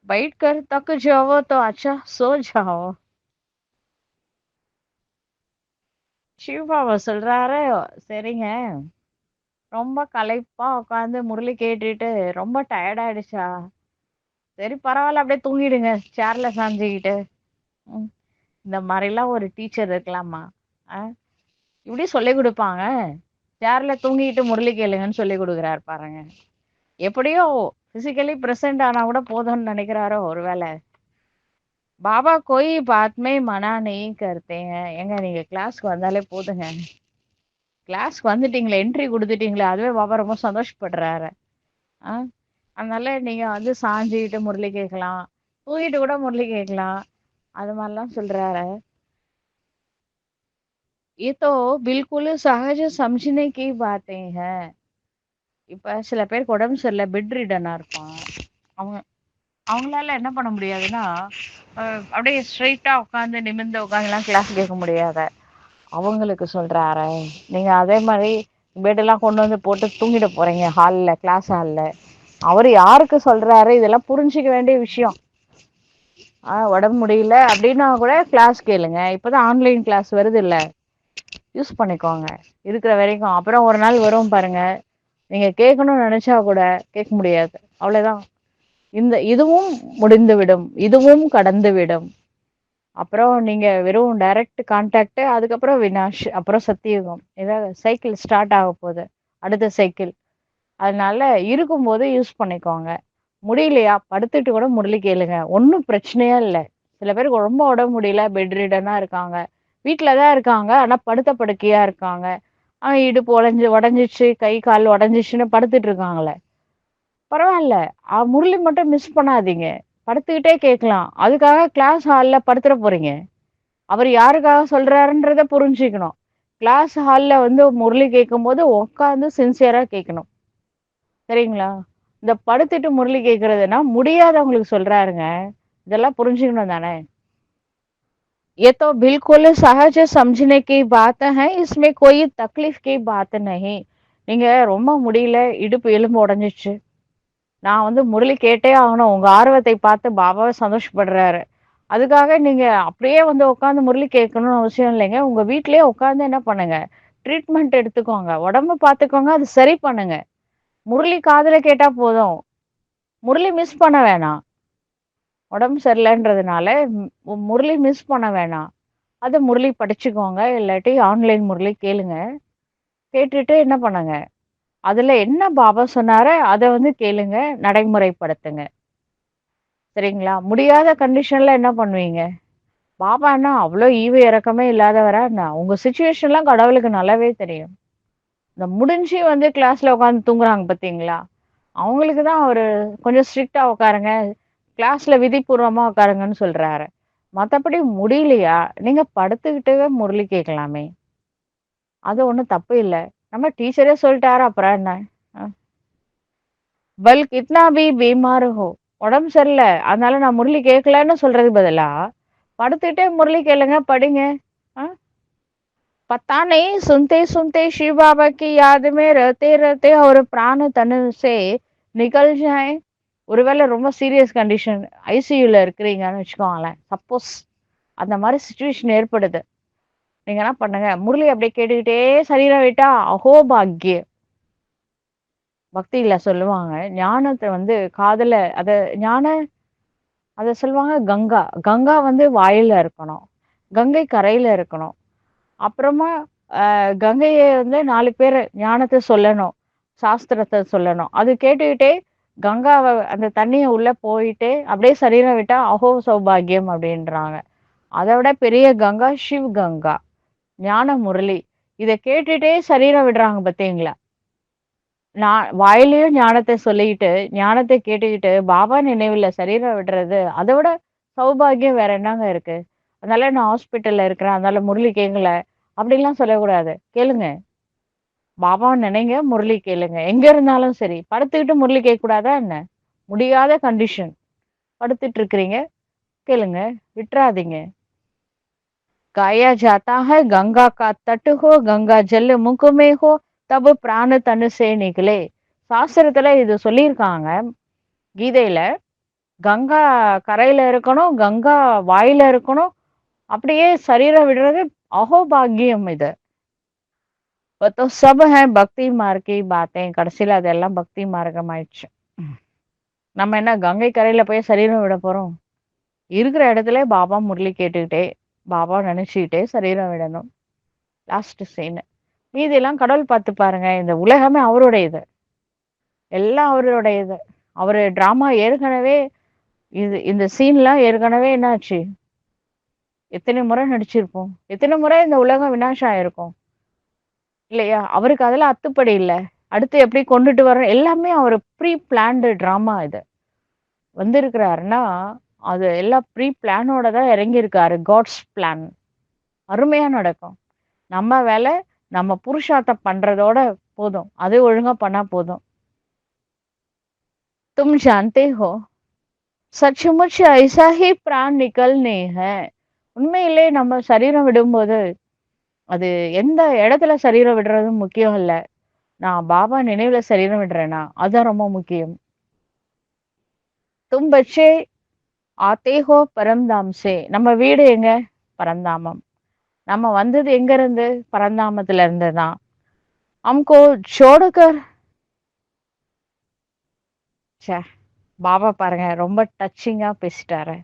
बैठ कर तक जाओ तो अच्छा सो जाओ. சிவபாபா சொல்றாரு, சரிங்க, ரொம்ப களைப்பா உட்காந்து முரளி கேட்டுட்டு ரொம்ப டயர்ட் ஆயிடுச்சா, சரி பரவாயில்ல, அப்படியே தூங்கிடுங்க சேர்ல சாஞ்சிக்கிட்டு. ம், இந்த மாதிரிலாம் ஒரு டீச்சர் இருக்கலாமா? இப்படி சொல்லி கொடுப்பாங்க. சேர்ல தூங்கிட்டு முரளி கேளுங்கன்னு சொல்லி கொடுக்குறாரு பாருங்க. எப்படியோ பிசிக்கலி பிரசன்ட் ஆனா கூட போதும்னு நினைக்கிறாரோ ஒருவேளை. பாபா கோய் பாத் மே மனா நெய் கர்த்தேங்க. எங்க நீங்க கிளாஸ்க்கு வந்தாலே போதுங்க. கிளாஸ்க்கு வந்துட்டீங்களே, என்ட்ரி கொடுத்துட்டீங்களே, அதுவே பாபா ரொம்ப சந்தோஷப்படுறாரு. ஆ அதனால நீங்க வந்து சாஞ்சிக்கிட்டு முரளி கேட்கலாம், தூங்கிட்டு கூட முரளி கேட்கலாம், அது மாதிரிலாம் சொல்றாரு. ये तो बिल्कुल सहज समझने की बातें हैं. இப்ப சில பேருக்கு உடம்பு சரியில்லை, பெட் ரிடனா இருப்பான். அவங்க அவங்களால என்ன பண்ண முடியாதுன்னா, அப்படியே ஸ்ட்ரைட்டா உட்காந்து நிமிர்ந்து உட்காந்துலாம் கிளாஸ் கேட்க முடியாது. அவங்களுக்கு சொல்றாரு, நீங்க அதே மாதிரி பெட்டெல்லாம் கொண்டு வந்து போட்டு தூங்கிட போறீங்க ஹால்ல, கிளாஸ் ஹால்ல. அவர் யாருக்கு சொல்றாரு? இதெல்லாம் புரிஞ்சுக்க வேண்டிய விஷயம். உடம்பு முடியல அப்படின்னா கூட கிளாஸ் கேளுங்க. இப்பதான் ஆன்லைன் கிளாஸ் வருது இல்ல, யூஸ் பண்ணிக்கோங்க இருக்கிற வரைக்கும். அப்புறம் ஒரு நாள் வரும் பாருங்க, நீங்க கேட்கணும்னு நினைச்சா கூட கேட்க முடியாது. அவ்வளவுதான். இதுவும் முடிந்து விடும், இதுவும் கடந்து விடும். அப்புறம் நீங்க வெறும் டைரக்ட் கான்டாக்ட், அதுக்கப்புறம் வினாஷ், அப்புறம் சத்தியுகம். ஏதாவது சைக்கிள் ஸ்டார்ட் ஆக போகுது, அடுத்த சைக்கிள். அதனால இருக்கும்போது யூஸ் பண்ணிக்கோங்க. முடியலையா, படுத்துட்டு கூட முரளி கேளுங்க, ஒன்றும் பிரச்சனையே இல்லை. சில பேருக்கு ரொம்ப உடம்பு முடியல, பெட் ரிடனா இருக்காங்க, வீட்டில தான் இருக்காங்க, ஆனா படுத்த படுக்கையா இருக்காங்க. இடுப்பு உடஞ்சிச்சு, கை கால் உடஞ்சிச்சுன்னு படுத்துட்டு இருக்காங்களே, பரவாயில்ல. முரளி மட்டும் மிஸ் பண்ணாதீங்க, படுத்துக்கிட்டே கேட்கலாம். அதுக்காக கிளாஸ் ஹால்ல படுத்துட போறீங்க? அவர் யாருக்காக சொல்றாருன்றத புரிஞ்சுக்கணும். கிளாஸ் ஹால்ல வந்து முரளி கேட்கும்போது உட்காந்து சின்சியரா கேட்கணும். சரிங்களா? இந்த படுத்துட்டு முரளி கேட்கறதுன்னா முடியாதவங்களுக்கு சொல்றாருங்க. இதெல்லாம் புரிஞ்சுக்கணும் தானே? ये तो बिल्कुल सहज समझने की बात है, इसमें कोई तकलीफ की बात नहीं. நீங்க ரொம்ப முடியல, இடுப்பு எலும்பு உடைஞ்சிச்சு, நான் வந்து முரளி கேட்டே ஆகணும், உங்க ஆர்வத்தை பார்த்து பாபாவை சந்தோஷப்படுறாரு. அதுக்காக நீங்க அப்படியே வந்து உட்காந்து முரளி கேட்கணும்னு அவசியம் இல்லைங்க. உங்க வீட்லயே உட்காந்து என்ன பண்ணுங்க, ட்ரீட்மெண்ட் எடுத்துக்கோங்க, உடம்பு பார்த்துக்கோங்க, அது சரி பண்ணுங்க. முரளி காதுல கேட்டா போதும், முரளி மிஸ் பண்ண வேணாம். உடம்பு சரியில்லைன்றதுனால முரளி மிஸ் பண்ண வேணாம். அது முரளி படிச்சுக்கோங்க, இல்லாட்டி ஆன்லைன் முரளி கேளுங்க. கேட்டுட்டு என்ன பண்ணுங்க, அதுல என்ன பாபா சொன்னாரோ அதை வந்து கேளுங்க, நடைமுறைப்படுத்துங்க. சரிங்களா? முடியாத கண்டிஷன்ல என்ன பண்ணுவீங்க? பாபான்னா அவ்வளோ ஈவு இறக்கமே இல்லாதவரா என்ன? உங்க சுச்சுவேஷன்லாம் கடவுளுக்கு நல்லாவே தெரியும். இந்த முடிஞ்சு வந்து கிளாஸ்ல உட்காந்து தூங்குறாங்க பாத்தீங்களா, அவங்களுக்கு தான் அவரு கொஞ்சம் ஸ்ட்ரிக்டா உட்காருங்க, கிளாஸ்ல விதிப்பூர்வமா உட்காருங்கன்னு சொல்றாரு. மத்தபடி முடியலையா, நீங்க படுத்துக்கிட்டே முரளி கேட்கலாமே! அது ஒண்ணும் தப்பு இல்ல. நம்ம டீச்சரே சொல்லிட்டாரு அப்புறம் என்ன? அ. பல் கித்னா பி பீமார் ஹோ, உடம்பு சரியில்ல. அதனால நான் முரளி கேட்கலன்னு சொல்றதுக்கு பதிலா, படுத்துக்கிட்டே முரளி கேளுங்க, படிங்க. அ. पता नहीं सुनते सुनते शिव बाबा की याद में रहते रहते और प्राण तन से निकल जाए. ஒருவேளை ரொம்ப சீரியஸ் கண்டிஷன் ஐசியூல இருக்கிறீங்கன்னு வச்சுக்கோங்களேன். சப்போஸ் அந்த மாதிரி சுச்சுவேஷன் ஏற்படுது. நீங்க என்ன பண்ணுங்க, முரளி அப்படியே கேட்டுக்கிட்டே சரீரம் விட்டா அஹோபாக்ய. பக்தியில சொல்லுவாங்க. ஞானத்த வந்து காதுல ஞான அத சொல்லுவாங்க கங்கா. கங்கா வந்து வாயில இருக்கணும். கங்கை கரையில இருக்கணும். அப்புறமா கங்கைய வந்து 4 பேரு ஞானத்த சொல்லணும். சாஸ்திரத்த சொல்லணும். அது கேட்டுக்கிட்டே கங்காவ அந்த தண்ணீய உள்ள போயிட்டு, அப்படியே சரீரம் விட்டா அஹோ சௌபாக்கியம் அப்படின்றாங்க. அத விட பெரிய கங்கா சிவ் கங்கா. ஞான முரளி. இத கேட்டுட்டே சரீரம் விடுறாங்க பார்த்தீங்களா? நான் வாயிலயும் ஞானத்த சொல்லிக்கிட்டு, ஞானத்த கேட்டுக்கிட்டு, பாபா நினைவுல சரீரம் விடுறது, அத விட சௌபாக்கியம் வேற என்னங்க இருக்கு? அதனால நான் ஹாஸ்பிட்டல்ல இருக்கிறேன். அதனால முரளி கேட்கல. அப்படிலாம் சொல்லக்கூடாது. கேளுங்க. பாபாவ நினைங்க, முரளி கேளுங்க. எங்க இருந்தாலும் சரி. படுத்துக்கிட்டு முரளி கேட்கக்கூடாதா என்ன? முடியாத கண்டிஷன். படுத்துட்டு இருக்கிறீங்க, கேளுங்க. விட்றாதீங்க. गाया जाता है गंगा का तट हो गंगा जल मुख में हो तब प्राण तन से निकले. சாஸ்திரத்துல இது சொல்லியிருக்காங்க கீதையில. கங்கா கரையில இருக்கணும், கங்கா வாயில இருக்கணும். அப்படியே சரீரம் விடுறது அஹோபாக்கியம் இது. वो तो सब है பக்தி மார்க் கி பாத்தேன். கடைசியில அதெல்லாம் பக்தி மார்க்கம் ஆயிடுச்சு. நம்ம என்ன கங்கை கரையில போய் சரீரம் விட போறோம்? இருக்கிற இடத்துல பாபா முரளி கேட்டுக்கிட்டே, பாபா நினைச்சுக்கிட்டே சரீரம் விடணும். Last scene. மீதியெல்லாம் கடவுள் பார்த்து பாருங்க. இந்த உலகமே அவருடையது. எல்லாம் அவருடையது. அவரு டிராமா ஏற்கனவே இந்த சீன்லாம் ஏற்கனவே என்னாச்சு? எத்தனை முறை நடிச்சிருப்போம்? எத்தனை முறை இந்த உலகம் விநாசம் ஆயிருக்கும்? இல்லையா? அவருக்கு அதெல்லாம் அத்துப்படி இல்ல. அடுத்து எப்படி கொண்டுட்டு வர எல்லாமே அவரு ப்ரீ பிளான்டு டிராமா இது. வந்திருக்கிறாருன்னா, அது எல்லாம் ப்ரீ பிளானோட தான் இறங்கியிருக்காரு. God's plan. அருமையா நடக்கும். நம்ம வேலை, நம்ம புருஷார்த்தம் பண்றதோட போதும். அது ஒழுங்கா பண்ணா போதும். तुम जानते हो सचमुच ऐसा ही प्राण निकलने हैं. உண்மையிலே நம்ம சரீரம் விடும்போது, அது எந்த இடத்துல சரீரம் விடுறது முக்கியம் இல்ல. நான் பாபா நினைவுல சரீரம் விடுறேனா, அதான் ரொம்ப முக்கியம். तुम बच्चे आते हो परमधाम से. நம்ம வீடு எங்க? பரந்தாமம். நம்ம வந்தது எங்க இருந்து? பரந்தாமத்துல இருந்து தான். हमको छोड़कर ச்சே! பாபா பாருங்க ரொம்ப டச்சிங்கா பேசிட்டாரு.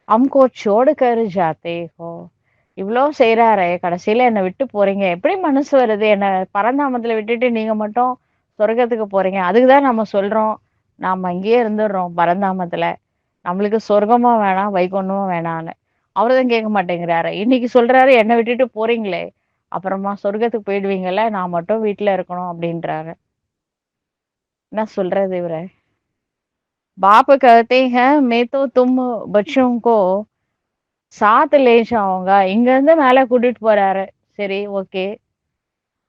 हमको छोड़कर जाते हो. இவ்ளோ செய்றாரே, கடைசியில என்ன விட்டு போறீங்க. எப்படி மனசு வருது? என்ன பரந்தாமத்துல விட்டுட்டு நீங்க மட்டும் சொர்க்கத்துக்கு போறீங்க. அதுக்கு தான் நம்ம சொல்றோம். நாம இங்கேயே இருந்துடுறோம் பரந்தாமத்துல. நம்மளுக்கு சொர்க்கமும் வேணாம், வைகுண்டமும் வேணான்னு. அவரு தான் கேட்க மாட்டேங்கிறாரு. இன்னைக்கு சொல்றாரு, "என்ன விட்டுட்டு போறீங்களே, அப்புறமா சொர்க்கத்துக்கு போயிடுவீங்கல்ல, நான் மட்டும் வீட்ல இருக்கணும்" அப்படின்றாரு. என்ன சொல்றது இவர? बाप कहते हैं मैं तो तुम बच्चों को साथ ले जाऊंगा. இங்க இருந்து மேல கூட்டிட்டு போறாரு. சரி, ஓகே.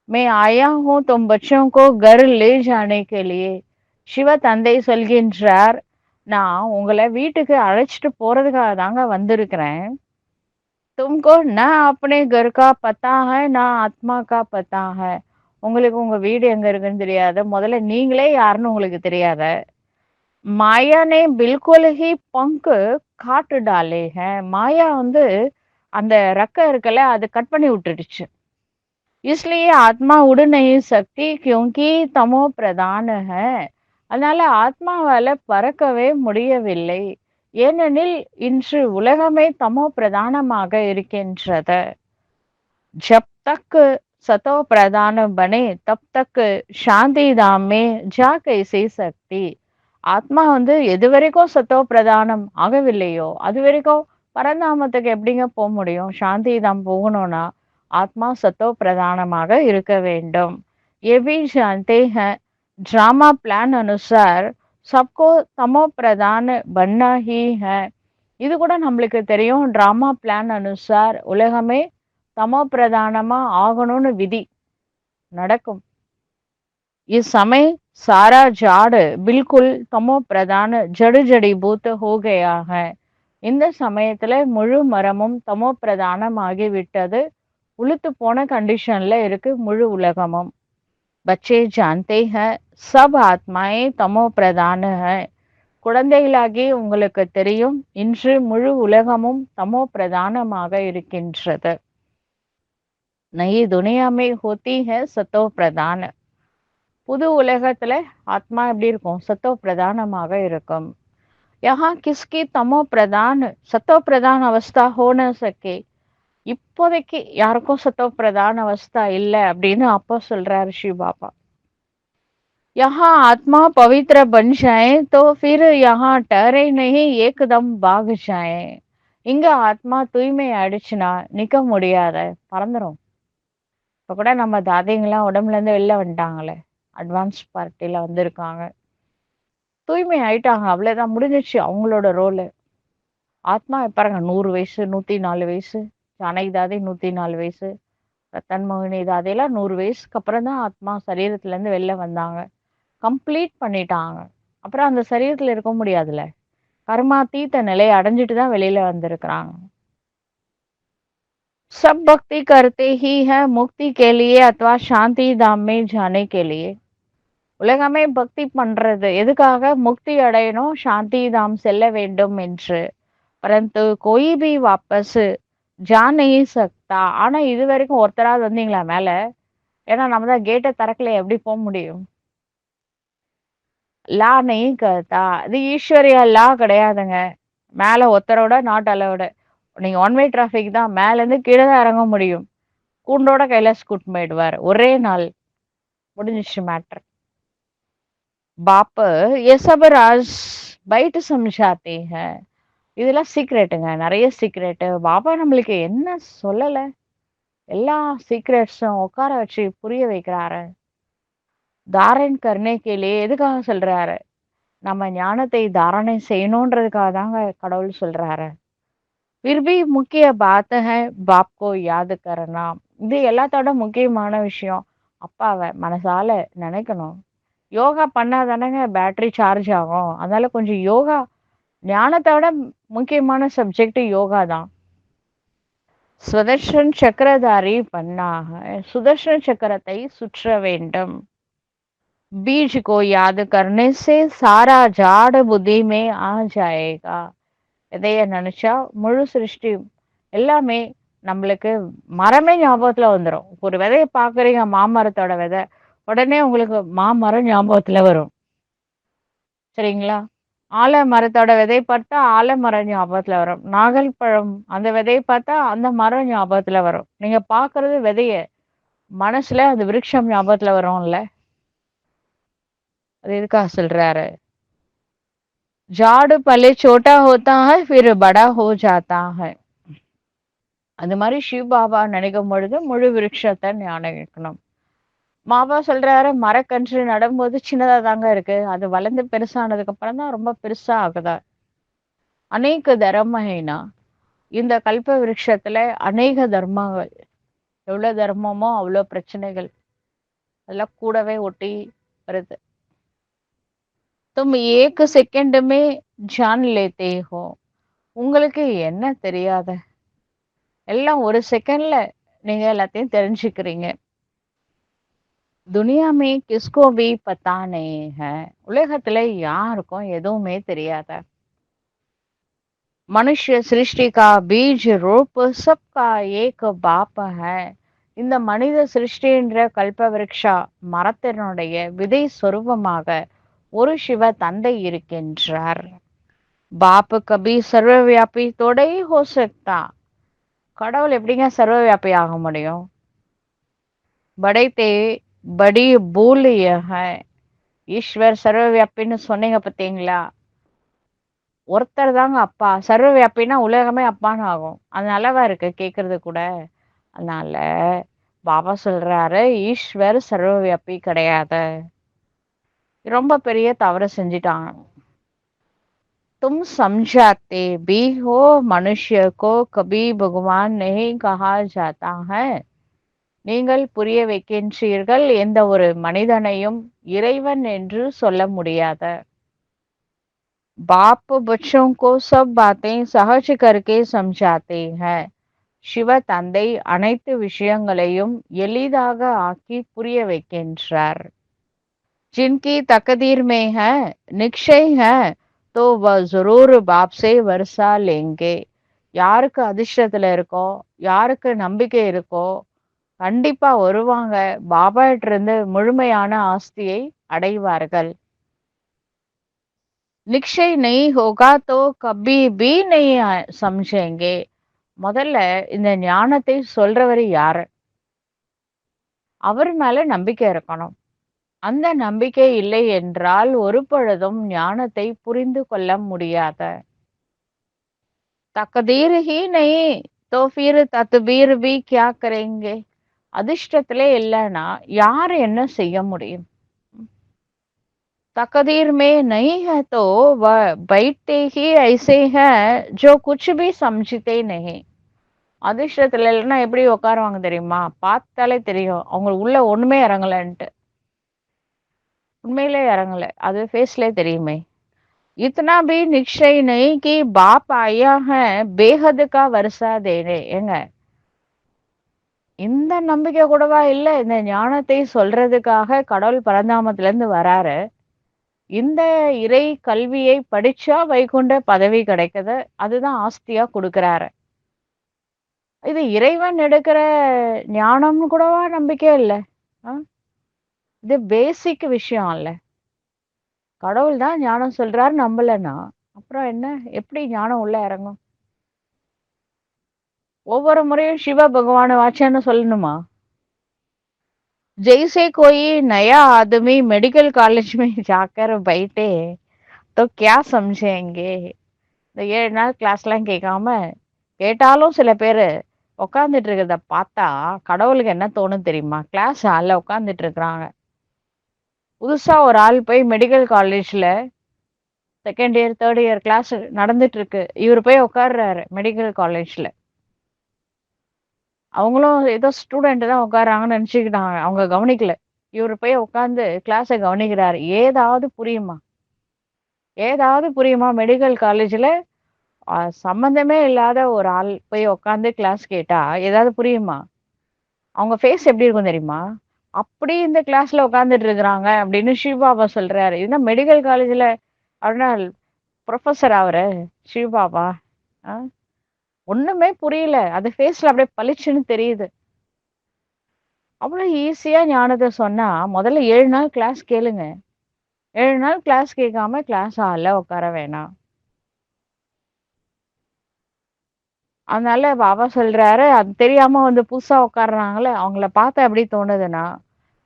मैं आया हूँ तुम बच्चों को घर ले जाने के लिए. சிவ தந்தை சொல்கின்றார், நான் உங்களை வீட்டுக்கு அழைச்சிட்டு போறதுக்காக தாங்க வந்திருக்கிறேன். तुमको ना अपने घर का पता है ना आत्मा का पता है. உங்களுக்கு உங்க வீடு எங்க இருக்குன்னு தெரியாது. முதல்ல நீங்களே யாருன்னு உங்களுக்கு தெரியாத. மாயா ने बिल्कुल ही पंख काट डाले हैं. மாயா வந்து அந்த ரெக்க இருக்குல்ல, அது கட் பண்ணி விட்டுடுச்சு. इसलिए आत्मा उड़ नहीं सकती क्योंकि तमो प्रधान है. அதனால ஆத்மாவால பறக்கவே முடியவில்லை. ஏனெனில் இன்று உலகமே தமோ பிரதானமாக இருக்கின்றது. जब तक सतो प्रधान बने तब तक சாந்தி தாம் மே ஜா கைசி சக்தி. ஆத்மா வந்து எது வரைக்கும் சத்தோ பிரதானம் ஆகவில்லையோ அது வரைக்கும் பரந்தாமத்துக்கு எப்படிங்க போக முடியும்? சாந்தி தாம் போகணும்னா ஆத்மா சத்தோ பிரதானமாக இருக்க வேண்டும். ये भी जानते हैं ड्रामा प्लान अनुसार सबको तमो प्रधान बनना ही है. இது கூட நம்மளுக்கு தெரியும். ட்ராமா பிளான் அனுசார் உலகமே தமோ பிரதானமா ஆகணும்னு விதி நடக்கும். इस समय सारा झाड़ बिल्कुल तमो प्रधान जड़ जड़ीभूत हो गया है. இந்த சமயத்துல முழு மரமும் தமோ பிரதானம் ஆகிவிட்டது. உளுத்து போன கண்டிஷன்ல இருக்கு முழு உலகமும். बच्चे जानते हैं सब आत्माएं तमो प्रधान है. குழந்தைகளாகி உங்களுக்கு தெரியும் இன்று முழு உலகமும் தமோ பிரதானமாக இருக்கின்றது. नई दुनिया में होती है सतो प्रधान. புது உலகத்துல ஆத்மா எப்படி இருக்கும்? சத்தோ பிரதானமாக இருக்கும். यहाँ किसकी तमो प्रधान सतो प्रधान अवस्था हो न सके. இப்போதைக்கு யாருக்கும் சத்தோ பிரதான அவஸ்தா இல்ல அப்படின்னு அப்போ சொல்றாரு शिव बाबा. यहाँ आत्मा पवित्र बन जाए तो फिर यहाँ ठहरे नहीं एकदम भाग जाए. இங்க ஆத்மா தூய்மை ஆயிடுச்சுன்னா நிக்க முடியாத பறந்துரும். இப்ப கூட நம்ம தாதிங்கெல்லாம் உடம்புல இருந்து வெளில வந்துட்டாங்களே, அட்வான்ஸ் பார்ட்டில வந்திருக்காங்க. தூய்மை ஆயிட்டாங்க, அவ்வளவுதான், முடிஞ்சிச்சு அவங்களோட ரோலு. ஆத்மா பாருங்க 100 வயசு 104 வயசு, ஜானகி தாதி 104 வயசு, ரத்தன் மோகினி தாதியெல்லாம் 100 வயசுக்கு அப்புறம் தான் ஆத்மா சரீரத்துல இருந்து வெளில வந்தாங்க. கம்ப்ளீட் பண்ணிட்டாங்க. அப்புறம் அந்த சரீரத்துல இருக்க முடியாதுல்ல, கர்மாத்தீத நிலையை அடைஞ்சிட்டு தான் வெளியில வந்திருக்கிறாங்க. सब भक्ति करते ही है मुक्ति के लिए अथवा शांति धाम में जाने के लिए. உலகமே பக்தி பண்றது எதுக்காக? முக்தி அடையணும், சாந்தி தாம் செல்ல வேண்டும் என்று. பரந்து கோயி பி வாபஸ் ஜா நஹி சக்தா. ஆனா இது வரைக்கும் ஒருத்தராவது வந்தீங்களா மேல? ஏன்னா நம்ம தான் கேட்டை திறக்கல, எப்படி போக முடியும்? லா நஹி கர்த்தா. இது ஈஸ்வரியா லா கிடையாதுங்க. மேல ஒருத்தரோட நாட் அலவுடு. நீங்க ஒன் வே டிராஃபிக் தான், மேல இருந்து கீழே தான் இறங்க முடியும். கூண்டோட கைலாஸ் கூட்டு போயிடுவார் ஒரே நாள், முடிஞ்சிச்சு மேட்டர். बाप ये सब राज பைட்டு समझाते हैं. இதெல்லாம் சீக்ரெட்டுங்க, நிறைய சீக்ரெட்டு. பாபா நம்மளுக்கு என்ன சொல்லல, எல்லா சீக்ரெட்ஸும் உட்கார வச்சு புரிய வைக்கிறாரு. தாரண் கர்னே கேலியே எதுக்காக சொல்றாரு? நம்ம ஞானத்தை தாரணை செய்யணுன்றதுக்காக தாங்க கடவுள் சொல்றாரு. फिर भी முக்கிய பாத் है बाप को याद करना. இது எல்லாத்தோட முக்கியமான விஷயம். அப்பாவை மனசால நினைக்கணும். யோகா பண்ணாதானங்க பேட்டரி சார்ஜ் ஆகும். அதனால கொஞ்சம் யோகா, ஞானத்தை விட முக்கியமான சப்ஜெக்ட் யோகா தான். சுதர்ஷன் சக்கரதாரி பண்ணாக சுதர்ஷன் சக்கரத்தை சுற்ற வேண்டும். बीज को याद करने से सारा झाड़ बुद्धि में आ जाएगा. இதைய நினைச்சா முழு சிருஷ்டி எல்லாமே நம்மளுக்கு மரமே ஞாபகத்துல வந்துடும். ஒரு விதையை பாக்குறீங்க, மாமரத்தோட விதை, உடனே உங்களுக்கு மாமரம் ஞாபகத்துல வரும். சரிங்களா? ஆலமரத்தோட விதை பார்த்தா ஆலமரம் ஞாபகத்துல வரும். நாகல் பழம் அந்த விதையை பார்த்தா அந்த மரம் ஞாபகத்துல வரும். நீங்க பாக்குறது விதைய, மனசுல அந்த விருட்சம் ஞாபகத்துல வரும்ல. அது எதுக்காக சொல்றாரு? झाड़ पहले छोटा होता है फिर बड़ा हो जाता है. அந்த மாதிரி சிவ பாபா நினைக்கும் பொழுது முழு விருட்சத்தை நினைக்கணும். பாபா சொல்றாரு மரக்கன்று நடும்போது சின்னதா தாங்க இருக்கு, அது வளர்ந்து பெருசானதுக்கு அப்புறம் தான் ரொம்ப பெருசா ஆகுதா. அநேக தர்மஹேனா, இந்த கல்ப விருட்சத்துல அநேக தர்மங்கள், எவ்வளவு தர்மமோ அவ்வளோ பிரச்சனைகள் அதெல்லாம் கூடவே ஒட்டி வருது. तुम एक सेकंड में जान लेते हो. உங்களுக்கு என்ன தெரியாத எல்லாம் ஒரு செகண்ட்ல நீங்க எல்லாத்தையும் தெரிஞ்சுக்கிறீங்க. துனியா மே கிஸ்கோ भी पता नहीं है. உலகத்துல யாருக்கும் எதுவுமே தெரியாத. மனுஷ்ய சிருஷ்டி கா பீஜ் ரூப் சப்கா ஏக் பாப் है. இந்த மனித சிருஷ்டின்ற கல்ப விருட்சா மரத்தினுடைய விதை சொரூபமாக ஒரு சிவ தந்தை இருக்கின்றார். பாப் கபி சர்வவியாபி தோடை ஹோ சக்தா. கடவுள் எப்படிங்க சர்வவியாபி ஆக முடியும்? படைத்தே படி பூல் है. ஈஸ்வர் சர்வவியாபின்னு சொன்னீங்க பார்த்தீங்களா? ஒருத்தர் தாங்க அப்பா. சர்வவியாபின்னா உலகமே அப்பான்னு ஆகும். அது நல்லாவா இருக்கு கேட்கறது கூட. அதனால பாபா சொல்றாரு ஈஸ்வர் சர்வவியாபி கிடையாது. ரொம்ப பெரிய தவறு செஞ்சுட்டாங்க. तुम समझाते भी हो मनुष्य को कभी भगवान नहीं कहा जाता है. நீங்கள் புரிய வைக்கின்றீர்கள் எந்த ஒரு மனிதனையும் இறைவன் என்று சொல்ல முடியாது. बाप बच्चों को सब बातें सहज करके समझाते हैं. சிவ தந்தை அனைத்து விஷயங்களையும் எளிதாக ஆக்கி புரிய வைக்கின்றார். जिनकी तकदीर में है निश्चय है तो वह जरूर बाप से वर्षा लेंगे. யாருக்கு அதிர்ஷ்டத்துல இருக்கோ, யாருக்கு நம்பிக்கை இருக்கோ, கண்டிப்பா வருவாங்க, பாபாட்ட இருந்து முழுமையான ஆஸ்தியை அடைவார்கள். निश्चय नहीं होगा तो कभी भी नहीं समझेंगे. முதல்ல இந்த ஞானத்தை சொல்றவர் யாரு? அவர் மேல நம்பிக்கை இருக்கணும். அந்த நம்பிக்கை இல்லை என்றால் ஒரு பொழுதும் ஞானத்தை புரிந்து கொள்ள முடியாது. தக்தீர் ஹி நஹி தோ ஃபிர் தத்பீர் பி கியா கரேங்கே. அதிர்ஷ்டத்திலே இல்லைன்னா யார் என்ன செய்ய முடியும்? तकदीर में नहीं है तो वह बैठते ही ऐसे हैं जो कुछ भी समझते नहीं. அதிர்ஷ்டத்துல இல்லைன்னா எப்படி உட்காருவாங்க தெரியுமா? பார்த்தாலே தெரியும் அவங்களுக்கு உள்ள ஒண்ணுமே இறங்கலன்ட்டு. உண்மையிலே இறங்கல, அது ஃபேஸ்ல தெரியுமே. इतना भी निश्चय नहीं कि बाप आया है बेहद का वर्षा देने. ஏங்க இந்த நம்பிக்கை கூடவா இல்ல? இந்த ஞானத்தை சொல்றதுக்காக கடவுள் பரந்தாமத்துல இருந்து வராரு. இந்த இறை கல்வியை படிச்சா வைகுண்ட பதவி கிடைக்குது, அதுதான் ஆஸ்தியா கொடுக்கறாரு. இது இறைவன் எடுக்கிற ஞானம்னு கூடவா நம்பிக்கை இல்ல? இது பேசிக் விஷயம் இல்ல. கடவுள் தான் ஞானம் சொல்றாரு, நம்பலன்னா அப்புறம் என்ன? எப்படி ஞானம் உள்ள இறங்கும்? ஒவ்வொரு முறையும் சிவ பகவான வாச்சேன்னு சொல்லணுமா? जैसे कोई नया आदमी मेडिकल कॉलेज में जाकर बैठे तो क्या समझेंगे. இந்த 7 நாள் கிளாஸ்லாம் கேட்காம, கேட்டாலும் சில பேர் உட்காந்துட்டு இருக்கிறத பார்த்தா கடவுளுக்கு என்ன தோணும் தெரியுமா? கிளாஸ் ஹாலில் உட்காந்துட்டு இருக்கிறாங்க. புதுசா ஒரு ஆள் போய் மெடிக்கல் காலேஜ்ல second year third year class நடந்துட்டு இருக்கு, இவர் போய் உட்கார்றாரு மெடிக்கல் காலேஜ்ல. அவங்களும் ஏதோ ஸ்டூடெண்ட் தான் உட்கார்றாங்கன்னு நினைச்சுக்கிட்டாங்க, அவங்க கவனிக்கல. இவர் போய் உட்காந்து கிளாஸை கவனிக்கிறாரு. ஏதாவது புரியுமா? ஏதாவது புரியுமா? மெடிக்கல் காலேஜ்ல சம்பந்தமே இல்லாத ஒரு ஆள் போய் உட்காந்து கிளாஸ் கேட்டா ஏதாவது புரியுமா? அவங்க ஃபேஸ் எப்படி இருக்கும் தெரியுமா? அப்படி இந்த கிளாஸ்ல உட்காந்துட்டு இருக்கிறாங்க அப்படின்னு சிவபாபா சொல்றாரு. இதுதான் மெடிக்கல் காலேஜ்ல அப்படின்னா ப்ரொஃபஸர் அவரு சிவபாபா. ஒண்ணுமே புரியல, அது ஃபேஸ்ல அப்படியே பளிச்சுன்னு தெரியுது. அவ்வளவு ஈஸியா ஞானத்தை சொன்னா முதல்ல 7 நாள் கிளாஸ் கேளுங்க. 7 நாள் கிளாஸ் கேட்காம கிளாஸ் ஹால்ல உட்கார வேணாம். அதனால பாபா சொல்றாரு, அது தெரியாம வந்து புதுசா உட்கார்றாங்களே அவங்கள பார்த்தா எப்படி தோணுதுன்னா,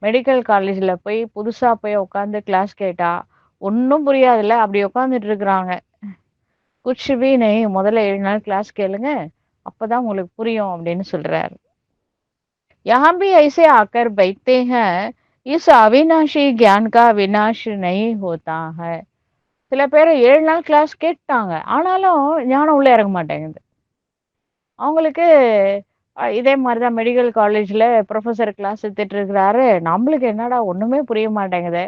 மெடிக்கல் காலேஜ்ல போய் புதுசா போய் உட்காந்து கிளாஸ் கேட்டா ஒன்னும் புரியாதுல்ல, அப்படி உட்காந்துட்டு இருக்கிறாங்க. குச் பி நஹி, முதல்ல 7 நாள் கிளாஸ் கேளுங்க, அப்பதான் உங்களுக்கு புரியும் அப்படின்னு சொல்றாரு. यहाँ भी ऐसे आकर बैठते हैं, इस अविनाशी ज्ञान का विनाश नहीं होता है. சில பேர் 7 நாள் கிளாஸ் கேட்டாங்க, ஆனாலும் ஞானம் உள்ள இறங்க மாட்டேங்குது. அவங்களுக்கு இதே மாதிரி தான் மெடிக்கல் காலேஜ்ல ப்ரொஃபஸர் கிளாஸ் எடுத்துட்டு இருக்கிறாரு, நம்மளுக்கு என்னடா ஒண்ணுமே புரிய மாட்டேங்குது.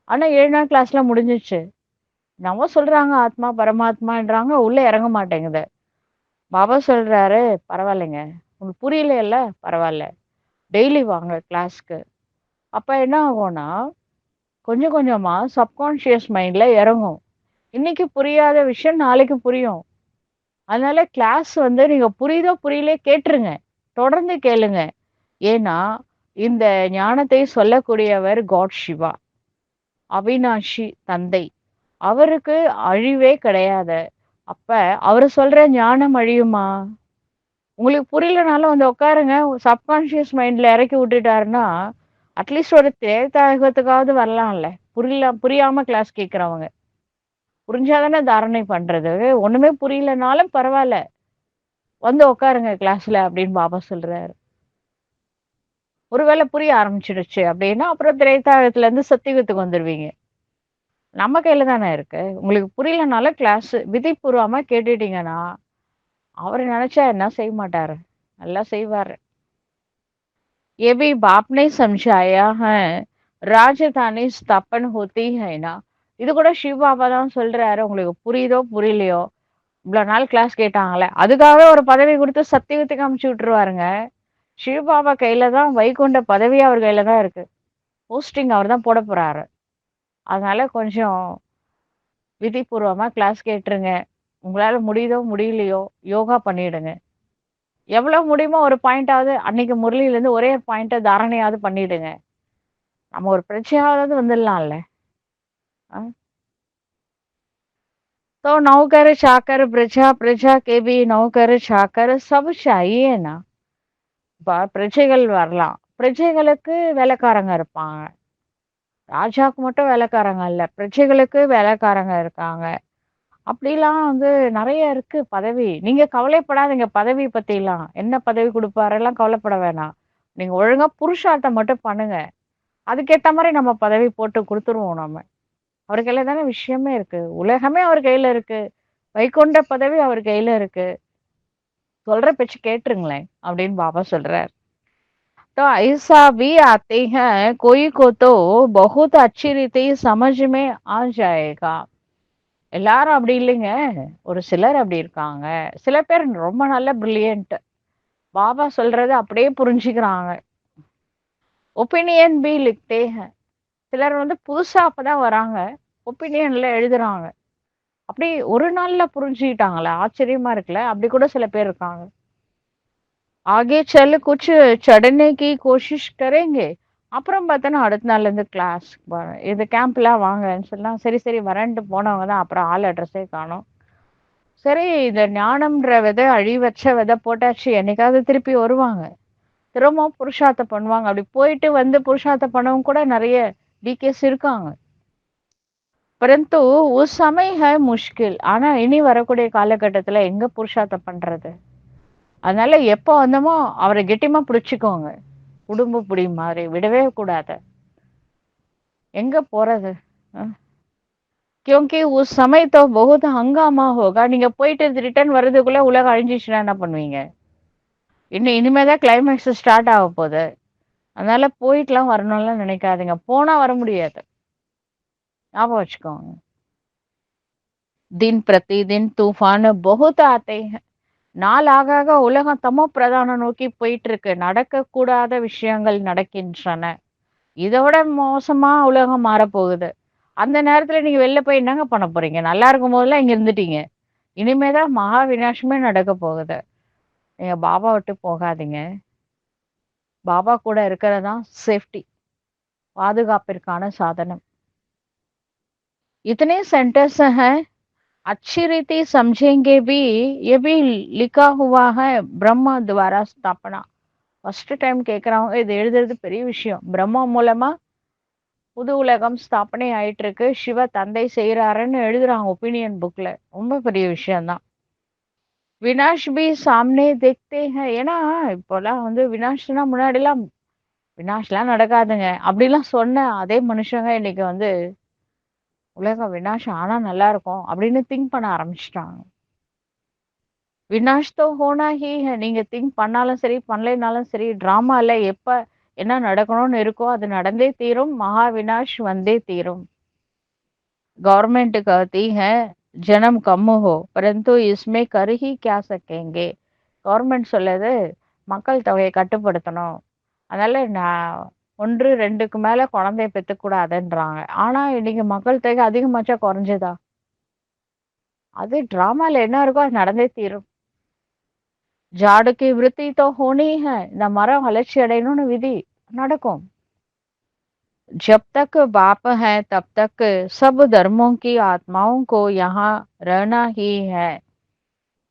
ஆனா 7 நாள் கிளாஸ்ல முடிஞ்சிச்சு. நம்ம சொல்றாங்க ஆத்மா பரமாத்மான்றாங்க, உள்ள இறங்க மாட்டேங்குது. பாபா சொல்றாரு, பரவாயில்லைங்க, உங்களுக்கு புரியல, பரவாயில்ல, டெய்லி வாங்க கிளாஸ்க்கு. அப்ப என்ன ஆகும்னா கொஞ்சம் கொஞ்சமா சப்கான்ஷியஸ் மைண்ட்ல இறங்கும். இன்னைக்கு புரியாத விஷயம் நாளைக்கு புரியும். அதனால கிளாஸ் வந்து நீங்க புரியுதோ புரியலையோ கேட்டுருங்க, தொடர்ந்து கேளுங்க. ஏன்னா இந்த ஞானத்தை சொல்லக்கூடியவர் காட் சிவா, அவினாஷி தந்தை. அவருக்கு அழிவே கிடையாது. அப்ப அவர் சொல்ற ஞானம் அழியுமா? உங்களுக்கு புரியலனாலும் வந்து உட்காருங்க, சப்கான்ஷியஸ் மைண்ட்ல இறக்கி விட்டுட்டாருன்னா அட்லீஸ்ட் ஒரு தேர்தாயகத்துக்காவது வரலாம்ல. புரியாம கிளாஸ் கேட்கறவங்க புரிஞ்சாதானே தாரணை பண்றது. ஒண்ணுமே புரியலனாலும் பரவாயில்ல, வந்து உட்காருங்க கிளாஸ்ல அப்படின்னு பாபா சொல்றாரு. ஒருவேளை புரிய ஆரம்பிச்சிடுச்சு அப்படின்னா அப்புறம் திரேதாயுகத்துல இருந்து சத்தியுகத்துக்கு வந்துருவீங்க. நம்ம கையில தானே இருக்கு. உங்களுக்கு புரியலனாலும் கிளாஸ் விதிப்பூர்வமா கேட்டுட்டீங்கன்னா, அவரு நெனச்சா என்ன செய்ய மாட்டாரு. நல்லா செய்வாரு. ये भी बाप ने समझाया है ராஜதானி ஸ்தப்பன் ஹோத்தி ஹைனா. இது கூட சிவ பாபா தான் சொல்றாரு. உங்களுக்கு புரியுதோ புரியலையோ, இவ்வளோ நாள் கிளாஸ் கேட்டாங்கல்ல, அதுக்காகவே ஒரு பதவி குடுத்து சத்தியவத்துக்கு அனுப்பிச்சு விட்டுருவாருங்க. சிவ பாபா கையில தான் வைகுண்ட பதவியே அவர் கையில தான் இருக்கு. போஸ்டிங் அவர் தான் போட போறாரு. அதனால கொஞ்சம் விதிப்பூர்வமா கிளாஸ் கேட்டுருங்க. உங்களால முடியுதோ முடியலையோ, யோகா பண்ணிடுங்க. எவ்வளோ முடியுமோ ஒரு பாயிண்டாவது அன்னைக்கு முரளியிலேருந்து ஒரே பாயிண்ட்ட தாரணையாவது பண்ணிடுங்க. நம்ம ஒரு பிரச்சனையாவது வந்துடலாம்ல. அ. तो नौकर चाकर प्रजा प्रजा के भी नौकर चाकर सब चाहिए ना. பிரஜைகள் வரலாம். பிரஜைகளுக்கு வேலைக்காரங்க இருப்பாங்க. ராஜாவுக்கு மட்டும் வேலைக்காரங்க இல்ல. பிரஜைகளுக்கு வேலைக்காரங்க இருக்காங்க. அப்படிலாம் வந்து நெறைய இருக்கு பதவி. நீங்க கவலைப்படாதீங்க பதவி பத்திலாம். என்ன பதவி குடுப்பாரெல்லாம் கவலைப்பட வேணாம். நீங்க ஒழுங்கா புருஷார்த்தம் மட்டும் பண்ணுங்க. அதுக்கேத்த மாரி நம்ம பதவி போட்டு குடுத்துருவோம் நம்ம. அவர் கையில தானே விஷயமே இருக்கு. உலகமே அவர் கையில இருக்கு. வைகுண்ட பதவி அவர் கையில இருக்கு. சொல்ற பேச்சு கேட்டுருங்களேன் அப்படின்னு பாபா சொல்றார். तो ऐसा भी आते हैं कोई को तो बहुत अच्छी रीति समझ में आ जाएगा. எல்லாரும் அப்படி இல்லைங்க. ஒரு சிலர் அப்படி இருக்காங்க. சில பேர் ரொம்ப நல்ல பிரில்லியன்ட். பாபா சொல்றத அப்படியே புரிஞ்சுக்கிறாங்க. ஒப்பீனியன் பி லிக்தே हैं. சிலர் வந்து புதுசா அப்பதான் வராங்க. ஒப்பீனியன்ல எழுதுறாங்க. அப்படி ஒரு நாள்ல புரிஞ்சுக்கிட்டாங்களா? ஆச்சரியமா இருக்குல்ல. அப்படி கூட சில பேர் இருக்காங்க. आगे चल कुछ चढ़ने की कोशिश करेंगे. அப்புறம் பார்த்தோன்னா, அடுத்த நாள்லேருந்து கிளாஸ் இது கேம்ப்லாம் வாங்கன்னு சொன்னா, சரி, சரி வரேன்ட்டு போனவங்க தான் அப்புறம் ஆள் அட்ரஸே காணோம். சரி இந்த ஞானம்ன்ற விதை அழிவற்ற விதை போட்டாச்சு. என்னைக்காவது திருப்பி வருவாங்க. திரும்பவும் புருஷார்த்தம் பண்ணுவாங்க. அப்படி போயிட்டு வந்து புருஷார்த்தம் பண்ணவங்க கூட நெறைய டிகேஸ் இருக்காங்க. परंतु उस समय है मुश्किल. ஆனா இனி வரக்கூடிய காலகட்டத்தில எங்க புருஷார்த்தம் பண்றது? அதனால எப்போ வந்தோமோ அவர கெட்டியமா பிடிச்சுக்கோங்க. குடும்ப புடி மாரி விடவே கூடாது. எங்க போறது? அ. क्योंकि उस समय तो बहुत हंगामा होगा. நீங்க போயிட்டு ரிட்டர்ன் வரதுக்குள்ள உலகம் அழிஞ்சிச்சுன்னா என்ன பண்ணுவீங்க? இனிமே தான் கிளைமாக்ஸ் ஸ்டார்ட் ஆகப்போது. அதனால போயிட்டுலாம் வரணும்லாம் நினைக்காதீங்க. போனா வர முடியாது. ஞாபகம் வச்சுக்கோங்க. दिन प्रतिदिन तूफान बहुत आते हैं. நாள் ஆக ஆக உலகம் தமோ பிரதானம் நோக்கி போயிட்டு இருக்கு. நடக்கக்கூடாத விஷயங்கள் நடக்கின்றன. இதோட மோசமா உலகம் மாறப்போகுது. அந்த நேரத்துல நீங்க வெளில போய் என்னங்க பண்ண போறீங்க? நல்லா இருக்கும்போதெல்லாம் இங்க இருந்துட்டீங்க. இனிமே தான் மகா விநாசமே நடக்க போகுது. நீங்க பாபா விட்டு போகாதீங்க. பாபா கூட இருக்கிறது தான் சேஃப்டி. பாதுகாப்பிற்கான சாதனம். इतने सेंटेंस हैं अच्छी रीति समझेंगे भी. ये भी लिखा हुआ है ब्रह्मा द्वारा स्थापना. ஃபர்ஸ்ட் டைம் கேட்குறவங்க இது எழுதுறது பெரிய விஷயம். பிரம்மா மூலமா புது உலகம் ஸ்தாபனை ஆயிட்டு இருக்கு. சிவ தந்தை செய்றாருன்னு எழுதுறாங்க ஒப்பீனியன் புக்ல. ரொம்ப பெரிய விஷயம் தான். வினாஷ் பி சாம்னே தேக்தே हैं. ஏன்னா இப்போலாம் வந்து வினாஷ்னா முன்னாடிலாம் வினாஷ்லாம் நடக்காதுங்க. அப்படிலாம் சொன்ன அதே மனுஷங்க இன்னைக்கு வந்து உலகம் வினாஷம் ஆனா நல்லா இருக்கும் அப்படின்னு திங்க் பண்ண ஆரம்பிச்சுட்டாங்க. வினாஷ் தோ ஹோனா ஹி ஹை. நீங்க திங்க் பண்ணாலும் சரி, பண்ணலைனாலும் சரி, ட்ராமால எப்ப என்ன நடக்கணும்னு இருக்கோ அது நடந்தே தீரும். மகா வினாஷ் வந்தே தீரும். गवर्नमेंट कहती है जन्म कम हो परंतु इसमें कर ही क्या सकेंगे. கவர்மெண்ட் சொல்லுது மக்கள் தொகையை கட்டுப்படுத்தணும். அதனால நான் 1, 2க்கு மேல குழந்தைய பெத்துக்கூடாதுன்றாங்க. ஆனா இன்னைக்கு மக்கள் தொகை அதிகமாச்சா குறைஞ்சதா? அது ட்ராமால என்ன இருக்கோ அது நடந்தே தீரும். ஜாடு கி விருத்தி தோ ஹோனி ஹை. இந்த மரம் வளர்ச்சி அடையணும்னு விதி நடக்கும். जब तक बाप है तब तक सब धर्मों की आत्माओं को यहाँ रहना ही है.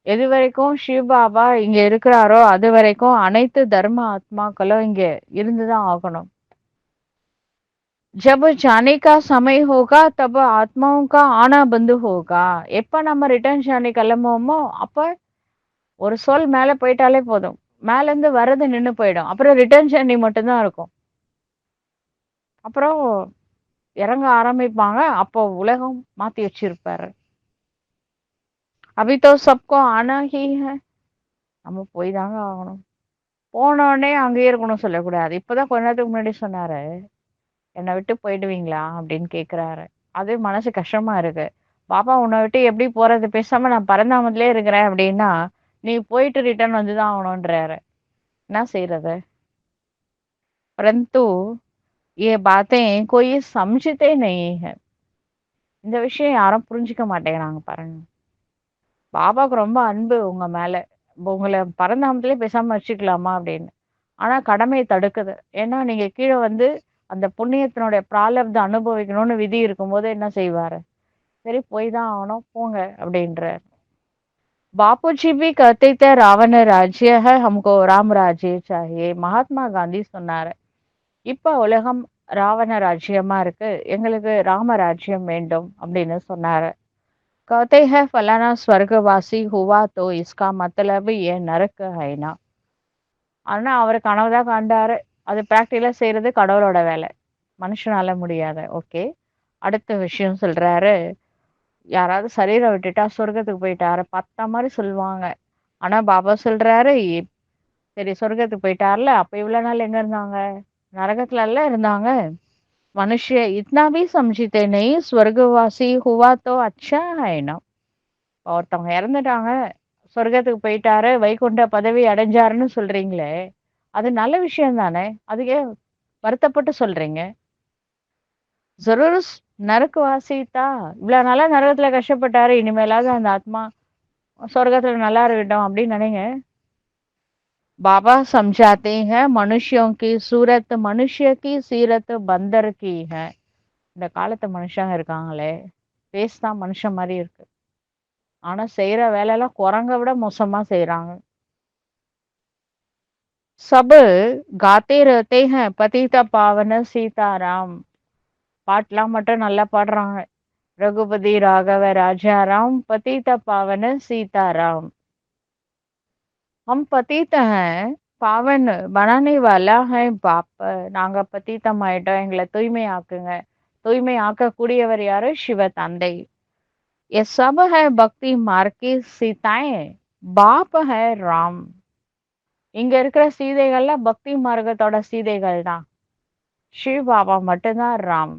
எது வரைக்கும் சிவ பாபா இங்க இருக்கிறாரோ அது வரைக்கும் அனைத்து தர்ம ஆத்மாக்களும் இங்க இருந்துதான் ஆகணும். जब जाने का समय होगा तब आत्माओं का आना बंद होगा. எப்ப நம்ம ரிட்டர்ன் ஜர்னி கிளம்புவோமோ அப்ப ஒரு சொல் மேல போயிட்டாலே போதும். மேல இருந்து வர்றது நின்னு போயிடும். அப்புறம் ரிட்டர்ன் ஜர்னி மட்டும்தான் இருக்கும். அப்புறம் இறங்க ஆரம்பிப்பாங்க. அப்போ உலகம் மாத்தி வச்சிருப்பாரு. அபி தோ சப்கோ ஆனா ஹி ஹை. நம்ம போய் தாங்க ஆகணும். போனோனே அங்கேயே இருக்கணும்னு சொல்லக்கூடாது. இப்பதான் கொஞ்ச நேரத்துக்கு முன்னாடி சொன்னாரு. "என்ன விட்டு போயிடுவீங்களா?" அப்படின்னு கேட்குறாரு. அது மனசு கஷ்டமா இருக்கு. "பாப்பா உன்னை விட்டு எப்படி போறது? பேசாம நான் பரந்தாமத்திலே இருக்கிறேன்" அப்படின்னா, "நீ போயிட்டு ரிட்டர்ன் வந்து தான் ஆகணுன்றாரு." என்ன செய்றது? परंतु ये बातें कोई समझते नहीं है. இந்த விஷயம் யாரும் புரிஞ்சுக்க மாட்டேங்கிறாங்க பாருங்க. பாபாவுக்கு ரொம்ப அன்பு உங்க மேல. உங்கள பரந்தாமத்திலே பேசாம வச்சுக்கலாமா அப்படின்னு. ஆனா கடமை தடுக்குது. ஏன்னா நீங்க கீழ வந்து அந்த புண்ணியத்தினுடைய பிராலப்த அனுபவிக்கணும்னு விதி இருக்கும்போது என்ன செய்வாரு? சரி போய் தான் ஆகணும் போங்க அப்படின்றாரு. बापूजी भी कहते थे रावण राज्य है हमको राम राज्य चाहिए. மகாத்மா காந்தி சொன்னாரு. இப்ப உலகம் ராவண ராஜ்யமா இருக்கு. எங்களுக்கு ராம ராஜ்யம் வேண்டும் அப்படின்னு சொன்னாரு. कहते हैं फलाना स्वर्गवासी हुआ तो इसका मतलब ये नरक है ना. ஆனா அவரு கனவு தான் காண்டாரு. அது பிராக்டிகலா செய்றது கடவுளோட வேலை. மனுஷனால முடியாது. ஓகே. அடுத்த விஷயம் சொல்றாரு. யாராவது சரீரம் விட்டுட்டா சொர்க்கத்துக்கு போயிட்டாரு. பத்தா மாரி சொல்லுவாங்க. ஆனா பாபா சொல்றாரு, சரி சொர்க்கத்துக்கு போயிட்டார்ல, அப்ப இவ்வளவு நாள் எங்க இருந்தாங்க? நரகத்துலல்ல இருந்தாங்க. मनुष्य इतना भी समझते नहीं स्वर्गवासी हुआ तो अच्छा है ना. ஒருத்தவங்க இறந்துட்டாங்க சொர்க்கத்துக்கு போயிட்டாரு வைகுண்ட பதவி அடைஞ்சாருன்னு சொல்றீங்களே அது நல்ல விஷயம் தானே அதுக்கு ஏன் வருத்தப்பட்டு சொல்றீங்க ஜரூர் நரக்கு வாசித்தா இவ்வளவு நாளா நரகத்துல கஷ்டப்பட்டாரு இனிமேலாவது அந்த ஆத்மா சொர்க்கத்துல நல்லா இருக்கட்டும் அப்படின்னு நினைங்க बाबा समझाते हैं मनुष्यों की सूरत मनुष्य की सीरत बंदर की है. இந்த காலத்து மனுஷங்க இருக்காங்களே பேஸ் தான் மனுஷன் மாதிரி இருக்கு ஆனா செய்யற வேலையெல்லாம் குரங்க விட மோசமா செய்யறாங்க सब गाते रहते हैं पतित पावन सीताराम பாட்டெல்லாம் மட்டும் நல்லா பாடுறாங்க ரகுபதி ராகவ ராஜாராம் पतित पावन सीताराम हम पतित हैं पावन बनाने वाला है बाप நாங்க பतितம் ஆயிட்டோம் எங்களை தூய்மை ஆக்குங்க தூய்மை ஆக்கக்கூடியவர் யாரு சிவ தந்தை ये सब है भक्ति मार्ग की सीताएं बाप है राम இங்க இருக்கிற சீதைகள்ல பக்தி மார்க்கத்தோட சீதைகள் தான் शिव बाबा மட்டும்தான் राम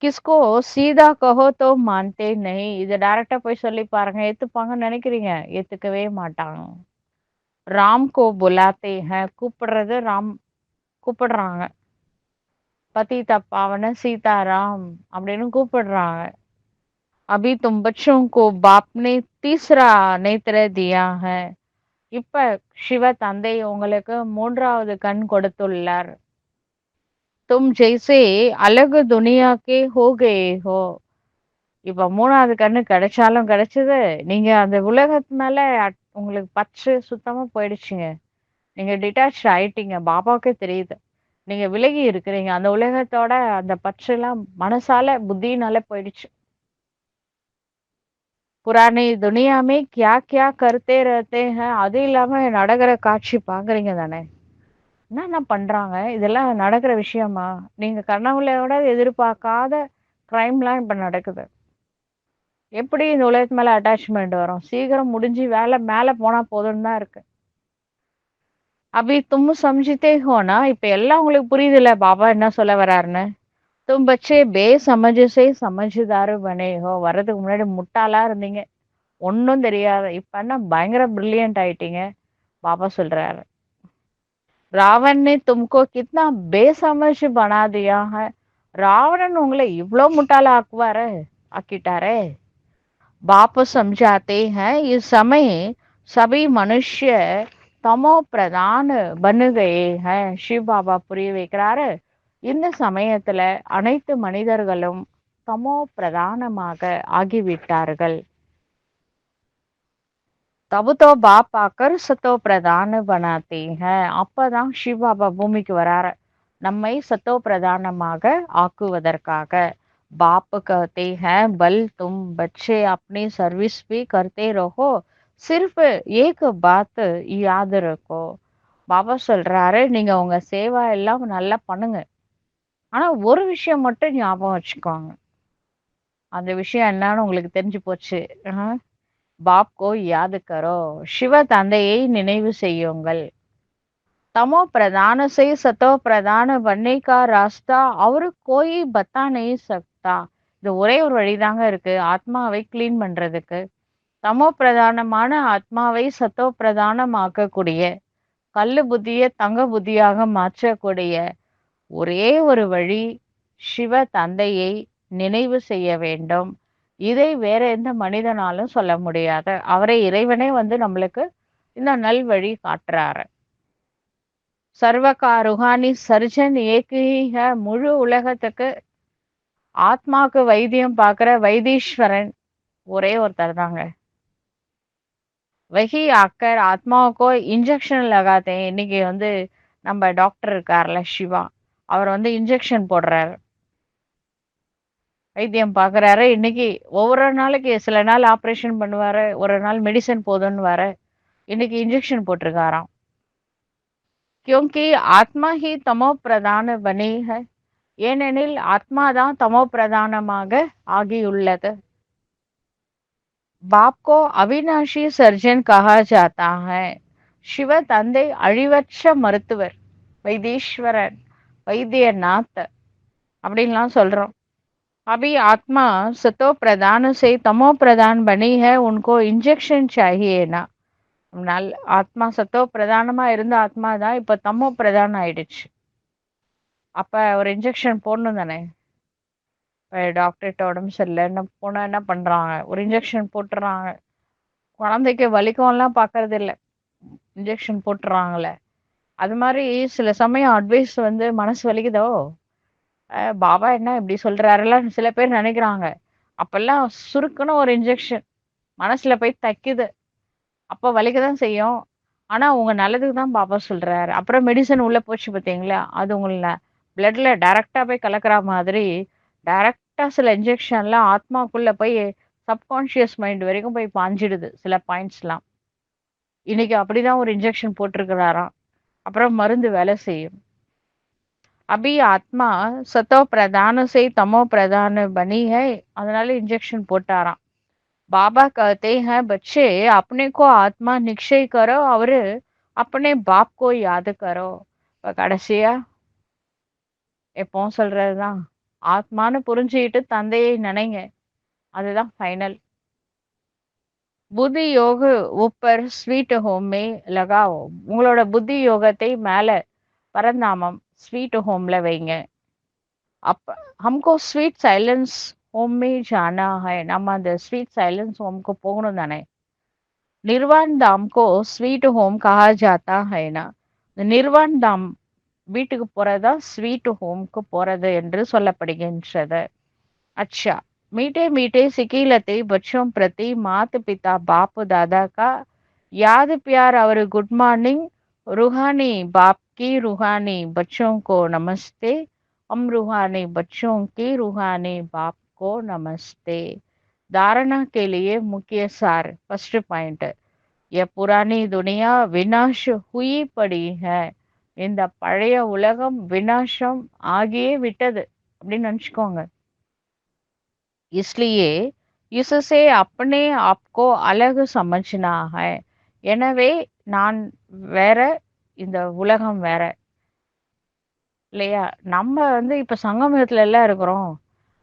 किसको सीधा कहो तो मानते नहीं இது டைரக்டா போய் சொல்லி பாருங்க ஏத்துப்பாங்கன்னு நினைக்கிறீங்க ஏத்துக்கவே மாட்டாங்க राम को बुलाते हैं கூப்பிடுறது ராம் கூப்பிடுறாங்க पतित पावन सीताराम அப்படின்னு கூப்பிடுறாங்க अभी तुम बच्चों को बाप ने तीसरा नेत्र दिया है இப்ப சிவ தந்தை உங்களுக்கு மூன்றாவது கண் கொடுத்துள்ளார் தும் ஜெய்சே அழகு துனியாக்கே ஹோ கயே ஹோ இப்ப மூணாவது கண்ணு கிடைச்சாலும் கிடைச்சது நீங்க அந்த உலகத்து மேல உங்களுக்கு பற்று சுத்தமா போயிடுச்சுங்க நீங்க டிட்டாச் ஆயிட்டீங்க பாபாவுக்கே தெரியுது நீங்க விலகி இருக்கிறீங்க அந்த உலகத்தோட அந்த பற்று எல்லாம் மனசால புத்தினால போயிடுச்சு புராணி துனியாமே கியா கியா கருத்தே ரஹते हैं அது இல்லாம நடக்கிற காட்சி பாக்குறீங்க தானே என்னென்ன பண்றாங்க இதெல்லாம் நடக்கிற விஷயமா நீங்க கனவுலயோட எதிர்பார்க்காத கிரைம்லாம் இப்ப நடக்குது எப்படி இந்த உலகத்து மேல அட்டாச்மெண்ட் வரும் சீக்கிரம் முடிஞ்சு வேலை மேல போனா போதும்னு தான் இருக்கு அபி தும் சம்ஜித்தே ஹோனா இப்ப எல்லாம் உங்களுக்கு புரியுதுல்ல பாபா என்ன சொல்ல வர்றாருன்னு तुम बच्चे बेसमझ से समझदार बने हो வர்றதுக்கு முன்னாடி முட்டாளா இருந்தீங்க ஒன்னும் தெரியாது இப்ப என்ன பயங்கர பிரில்லியன்ட் ஆயிட்டீங்க பாபா சொல்றாரு रावण ने तुमको कितना बेसमझ बना दिया है ராவணன் உங்களை இவ்ளோ முட்டாளா ஆக்குவாரு ஆக்கிட்டாரே बाप समझाते हैं इस समय सभी मनुष्य तमो प्रधान बन गए हैं शिव बाबा புரிய வைக்கிறாரு இந்த சமயத்துல அனைத்து மனிதர்களும் தமோ பிரதானமாக ஆகிவிட்டார்கள் तब तो बाप आकर सतो प्रधान बनाते हैं அப்பதான் சிவ பாபா பூமிக்கு வராரு நம்மை சத்தோ பிரதானமாக ஆக்குவதற்காக बाप कहते हैं बल तुम बच्चे अपनी सर्विस भी करते रहो सिर्फ एक बात याद रखो பாபா சொல்றாரு நீங்க உங்க சேவா எல்லாம் நல்லா பண்ணுங்க ஆனா ஒரு விஷயம் மட்டும் ஞாபகம் வச்சுக்கோங்க. அந்த விஷயம் என்னன்னு உங்களுக்கு தெரிஞ்சு போச்சு. ஆ. பாப் கோ யாद करो. சிவ தந்தையை நினைவு செய்யுங்கள். तमो प्रधान से सतो प्रधान बनने का रास्ता और कोई बता नहीं सकता. இது ஒரே ஒரு வழிதாங்க இருக்கு ஆத்மாவை கிளீன் பண்றதுக்கு. தமோ பிரதானமான ஆத்மாவை சத்தோ பிரதானமாக்கக்கூடிய, கல்லு புத்திய தங்க புத்தியாக மாற்றக்கூடிய ஒரே ஒரு வழி சிவ தந்தையை நினைவு செய்ய வேண்டும். இதை வேற எந்த மனிதனாலும் சொல்ல முடியாது. அவரை இறைவனே வந்து நம்மளுக்கு இந்த நல்வழி காட்டுறாரு. सर्व का रूहानी सर्जन एक ही है. முழு உலகத்துக்கு ஆத்மாக்கு வைத்தியம் பார்க்குற வைத்தீஸ்வரன் ஒரே ஒருத்தர் தாங்க. वही आकर आत्माओं को इंजेक्शन लगाते हैं. இன்னைக்கு வந்து நம்ம டாக்டர் இருக்கார்ல சிவா, அவர் வந்து இன்ஜெக்ஷன் போடுறாரு, வைத்தியம் பார்க்குறாரு. இன்னைக்கு ஒவ்வொரு நாளைக்கு சில நாள் ஆப்ரேஷன் பண்ணுவாரு, ஒரு நாள் மெடிசன் போதுன்னு இன்னைக்கு இன்ஜெக்ஷன் போட்டிருக்காராம். क्योंकि आत्मा ही तमो प्रधान बनी है. ஏனெனில் ஆத்மா தான் தமோ பிரதானமாக ஆகியுள்ளது. बाप को अविनाशी सर्जन कहा जाता है. சிவ தந்தை அழிவற்ற மருத்துவர், வைத்தீஸ்வரன், வைத்தியநாத் அப்படின்லாம் சொல்றோம். अभी आत्मा सतो प्रधान से तमो प्रधान बनी है. उनको इंजेक्शन चाहिए ना. அதனால் ஆத்மா சத்தோ பிரதானமா இருந்த ஆத்மா தான் இப்ப தமோ பிரதானம் ஆயிடுச்சு. அப்ப ஒரு இன்ஜெக்ஷன் போடணும் தானே. டாக்டர்கிட்ட உடம்பு சரியில்லைன்னு போனா என்ன பண்றாங்க, ஒரு இன்ஜெக்ஷன் போட்டுறாங்க. குழந்தைக்கு வலிக்கும்லாம் பார்க்கறது இல்ல, இன்ஜெக்ஷன் போட்டுறாங்களே. அது மாதிரி சில சமயம் அட்வைஸ் வந்து மனசு வலிக்குதோ, பாபா என்ன இப்படி சொல்றாருலாம் சில பேர் நினைக்கிறாங்க. அப்பெல்லாம் சுருக்குன்னு ஒரு இன்ஜெக்ஷன் மனசுல போய் தைக்குது. அப்ப வலிக்கதான் செய்யும். ஆனா உங்க நல்லதுக்கு தான் பாபா சொல்றாரு. அப்புறம் மெடிசன் உள்ள போச்சு பார்த்தீங்களா, அது உங்கள பிளட்ல டைரக்டா போய் கலக்கிற மாதிரி டைரக்டா சில இன்ஜெக்ஷன்லாம் ஆத்மாக்குள்ள போய் சப்கான்ஷியஸ் மைண்ட் வரைக்கும் போய் பாஞ்சிடுது சில பாயிண்ட்ஸ்லாம். இன்னைக்கு அப்படிதான் ஒரு இன்ஜெக்ஷன் போட்டிருக்கிறாராம். அப்புறம் மருந்து வேலை செய்யும். अभी आत्मा सतो प्रधान से तमो प्रधान बनी है. அதனால இன்ஜெக்ஷன் போட்டாராம். बाबा कहते हैं बच्चे अपने को आत्मा निश्चय करो और अपने बाप को याद करो. இப்ப கடைசியா எப்பவும் சொல்றதுதான், ஆத்மான்னு புரிஞ்சுக்கிட்டு தந்தையை நினைங்க. அதுதான் ஃபைனல். புத்தி யோக ஊப்பர் ஸ்வீட் ஹோம் மே லகாவோ. உங்களோட புத்தி யோகத்தை மேல பரந்தாமம் ஸ்வீட் ஹோம்ல வைங்க. அப்ப हमको स्वीट साइलेंस होम में जाना है. நம்ம அந்த ஸ்வீட் சைலன்ஸ் ஹோம்க்கு போகணும் தானே. निर्वाण धाम को स्वीट होम कहा जाता है ना. இந்த நிர்வான் தாம் வீட்டுக்கு போறதா ஸ்வீட் ஹோம்க்கு போறது என்று சொல்லப்படுகின்றது. अच्छा, मीठे मीठे सिकीलते बच्चों प्रति मात पिता बाप दादा का याद प्यार और गुड मॉर्निंग. रूहानी बाप की रूहानी बच्चों को नमस्ते. हम रूहानी बच्चों की रूहानी बाप को नमस्ते. धारणा के लिए मुख्य सार. फर्स्ट पॉइंट, यह पुरानी दुनिया विनाश हुई पड़ी है. இந்த பழைய உலகம் விநாசம் ஆகியே விட்டது அப்படின்னு நினைச்சுக்கோங்க. इसलिए इससे अपने आप को अलग समझना है. எனவே நான் வேற, இந்த உலகம் வேற இல்லையா. நம்ம வந்து இப்ப சங்கமத்துல எல்லாம் இருக்கிறோம்.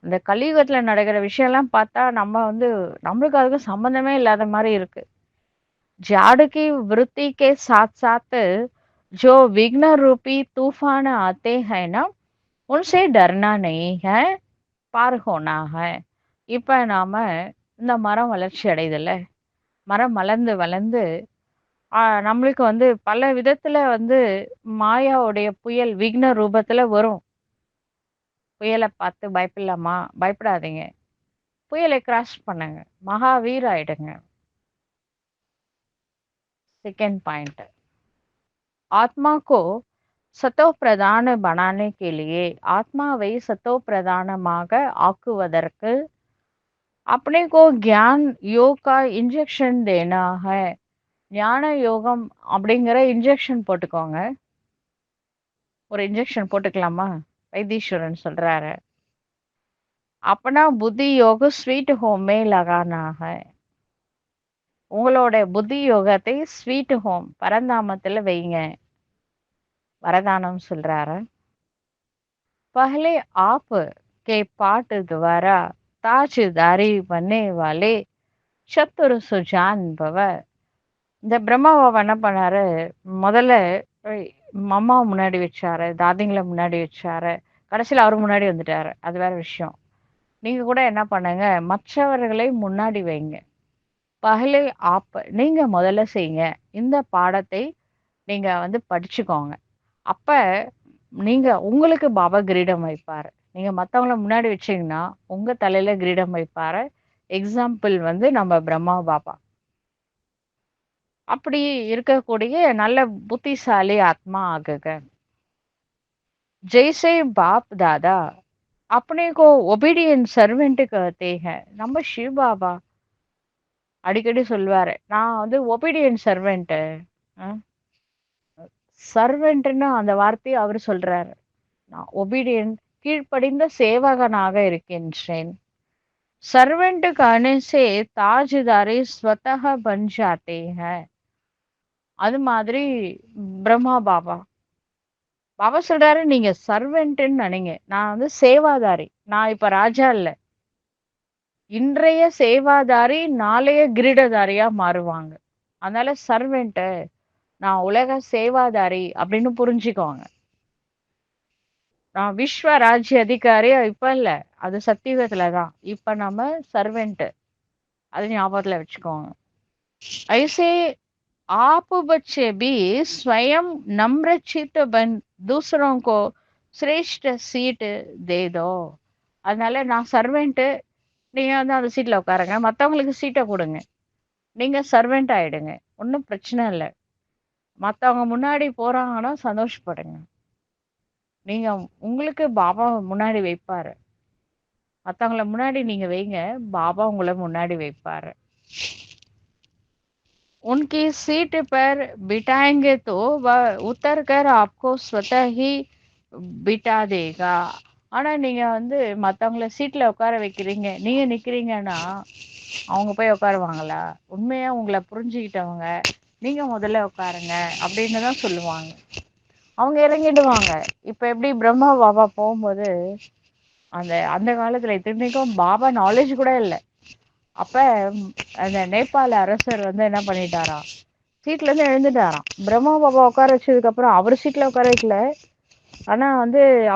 இந்த கலியுகத்துல நடக்கிற விஷயம் எல்லாம் பார்த்தா நம்ம வந்து நம்மளுக்கு அதுக்கு சம்பந்தமே இல்லாத மாதிரி இருக்கு. झाड़ की वृत्ति के साथ साथ जो विघ्न रूपी तूफान आते हैं ना, उनसे डरना नहीं है, पार होना है. இப்ப நாம இந்த மரம் வளர்ச்சி அடையுதுல்ல, மரம் மலர்ந்து வளர்ந்து நம்மளுக்கு வந்து பல விதத்துல வந்து மாயாவுடைய புயல் விக்ன ரூபத்துல வரும். புயலை பார்த்து பயப்படலாமா? பயப்படாதீங்க. புயலை கிராஸ் பண்ணுங்க, மகாவீர் ஆயிடுங்க. सेकंड पॉइंट, आत्मा को सतो प्रधान बनाने के लिए, ஆத்மாவை சத்தோ பிரதானமாக ஆக்குவதற்கு अपने को ज्ञान योग का इंजेक्शन देना है. ஞான யோகம் அப்படிங்கிற இன்ஜெக்ஷன் போட்டுக்கோங்க. ஒரு இன்ஜெக்ஷன் போட்டுக்கலாமா? வைத்தீஸ்வரன் சொல்றாரு. अपना बुद्धि योग स्वीट होम में लगाना है. உங்களோட புத்தி யோகத்தை ஸ்வீட் ஹோம் பரந்தாமத்துல வைங்க. வரதானம் சொல்றாரு. पहले आप के पाठ द्वारा ताजदारी बनने वाले चतुर सुजान भव. இந்த பிரம்மா பாபா என்ன பண்ணாரு, முதல்ல அஹ், அம்மா முன்னாடி வச்சாரு, தாதிங்களை முன்னாடி வச்சாரு, கடைசியில் அவர் முன்னாடி வந்துட்டாரு. அது வேற விஷயம். நீங்க கூட என்ன பண்ணுங்க, மற்றவர்களை முன்னாடி வைங்க. பகலே ஆப் நீங்க முதல்ல செய்யுங்க. இந்த பாடத்தை நீங்க படிச்சுக்கோங்க. அப்ப நீங்க உங்களுக்கு பாபா கிரீடம் வைப்பாரு. நீங்க மத்தவங்கள முன்னாடி வச்சீங்கன்னா உங்க தலையில கிரீடம் வைப்பாரு. எக்ஸாம்பிள் நம்ம பிரம்மா பாபா. அப்படி இருக்கக்கூடிய நல்ல புத்திசாலி ஆத்மா ஆகுக. जैसे बाप दादा अपने को ओबीडियंट सर्वेंट कहते हैं. நம்ம சிவ பாபா அடிக்கடி சொல்வாரு, நான் ஒபீடியன்ட் சர்வெண்ட். சர்வெண்ட்னு அந்த வார்த்தையை அவர் சொல்றாரு. நான் ஒபீடியன்ட் கீழ்ப்படிந்த சேவகனாக இருக்கின்றேன். सर्वेंट कहने से ताजदारी स्वतः बन जाते हैं. அது மாதிரி பிரம்மா பாபா பாபா சொல்றாரு, நீங்க சர்வெண்ட்னு நினைங்க, நான் சேவாதாரி. நான் இப்ப ராஜா இல்ல. இன்றைய சேவாதாரி நாளைய கிரீடதாரியா மாறுவாங்க. அதனால சர்வெண்ட், நான் உலக சேவாதாரி அப்படின்னு புரிஞ்சுக்கோங்க. நான் விஸ்வ ராஜ்ய அதிகாரி இப்ப இல்ல, அது சத்தியுகத்துலதான். இப்ப நம்ம சர்வெண்ட், அது ஞாபகத்துல வச்சுக்கோங்க. ऐसे आप बच्चे भी स्वयं नम्रचित बन दूसरों को श्रेष्ठ सीट दे दो. அதனால நான் சர்வெண்ட், நீங்க அந்த சீட்ல உட்காருங்க, மத்தவங்களுக்கு சீட்டை கொடுங்க. நீங்க சர்வெண்ட் ஆயிடுங்க, ஒன்றும் பிரச்சனை இல்லை. மத்தவங்க முன்னாடி போறாங்கன்னா சந்தோஷப்படுங்க. நீங்க உங்களுக்கு பாபா முன்னாடி வைப்பாரு. மத்தவங்கள முன்னாடி நீங்க வைங்க, பாபா உங்களை முன்னாடி வைப்பாரு. उनकी सीट पर बिठाएंगे तो वह उतर कर आपको स्वतः ही बिठा देगा. ஆனா நீங்க மத்தவங்கள சீட்ல உட்கார வைக்கிறீங்க, நீங்க நிக்கிறீங்கன்னா அவங்க போய் உட்காருவாங்களா? உண்மையா உங்களை புரிஞ்சுக்கிட்டவங்க நீங்க முதல்ல உட்காருங்க அப்படின்னு தான் சொல்லுவாங்க. அவங்க இறங்கிடுவாங்க. இப்ப எப்படி பிரம்மா பாபா போகும்போது அந்த அந்த காலத்துல இத்தனைக்கும் பாபா நாலேஜ் கூட இல்லை. அப்ப அந்த நேபாள அரசர் என்ன பண்ணிட்டாராம், சீட்ல இருந்து எழுந்துட்டாராம். பிரம்மா பாபா உட்கார வச்சதுக்கு அப்புறம் அவர் சீட்ல உட்கார வைக்கல. ஆனா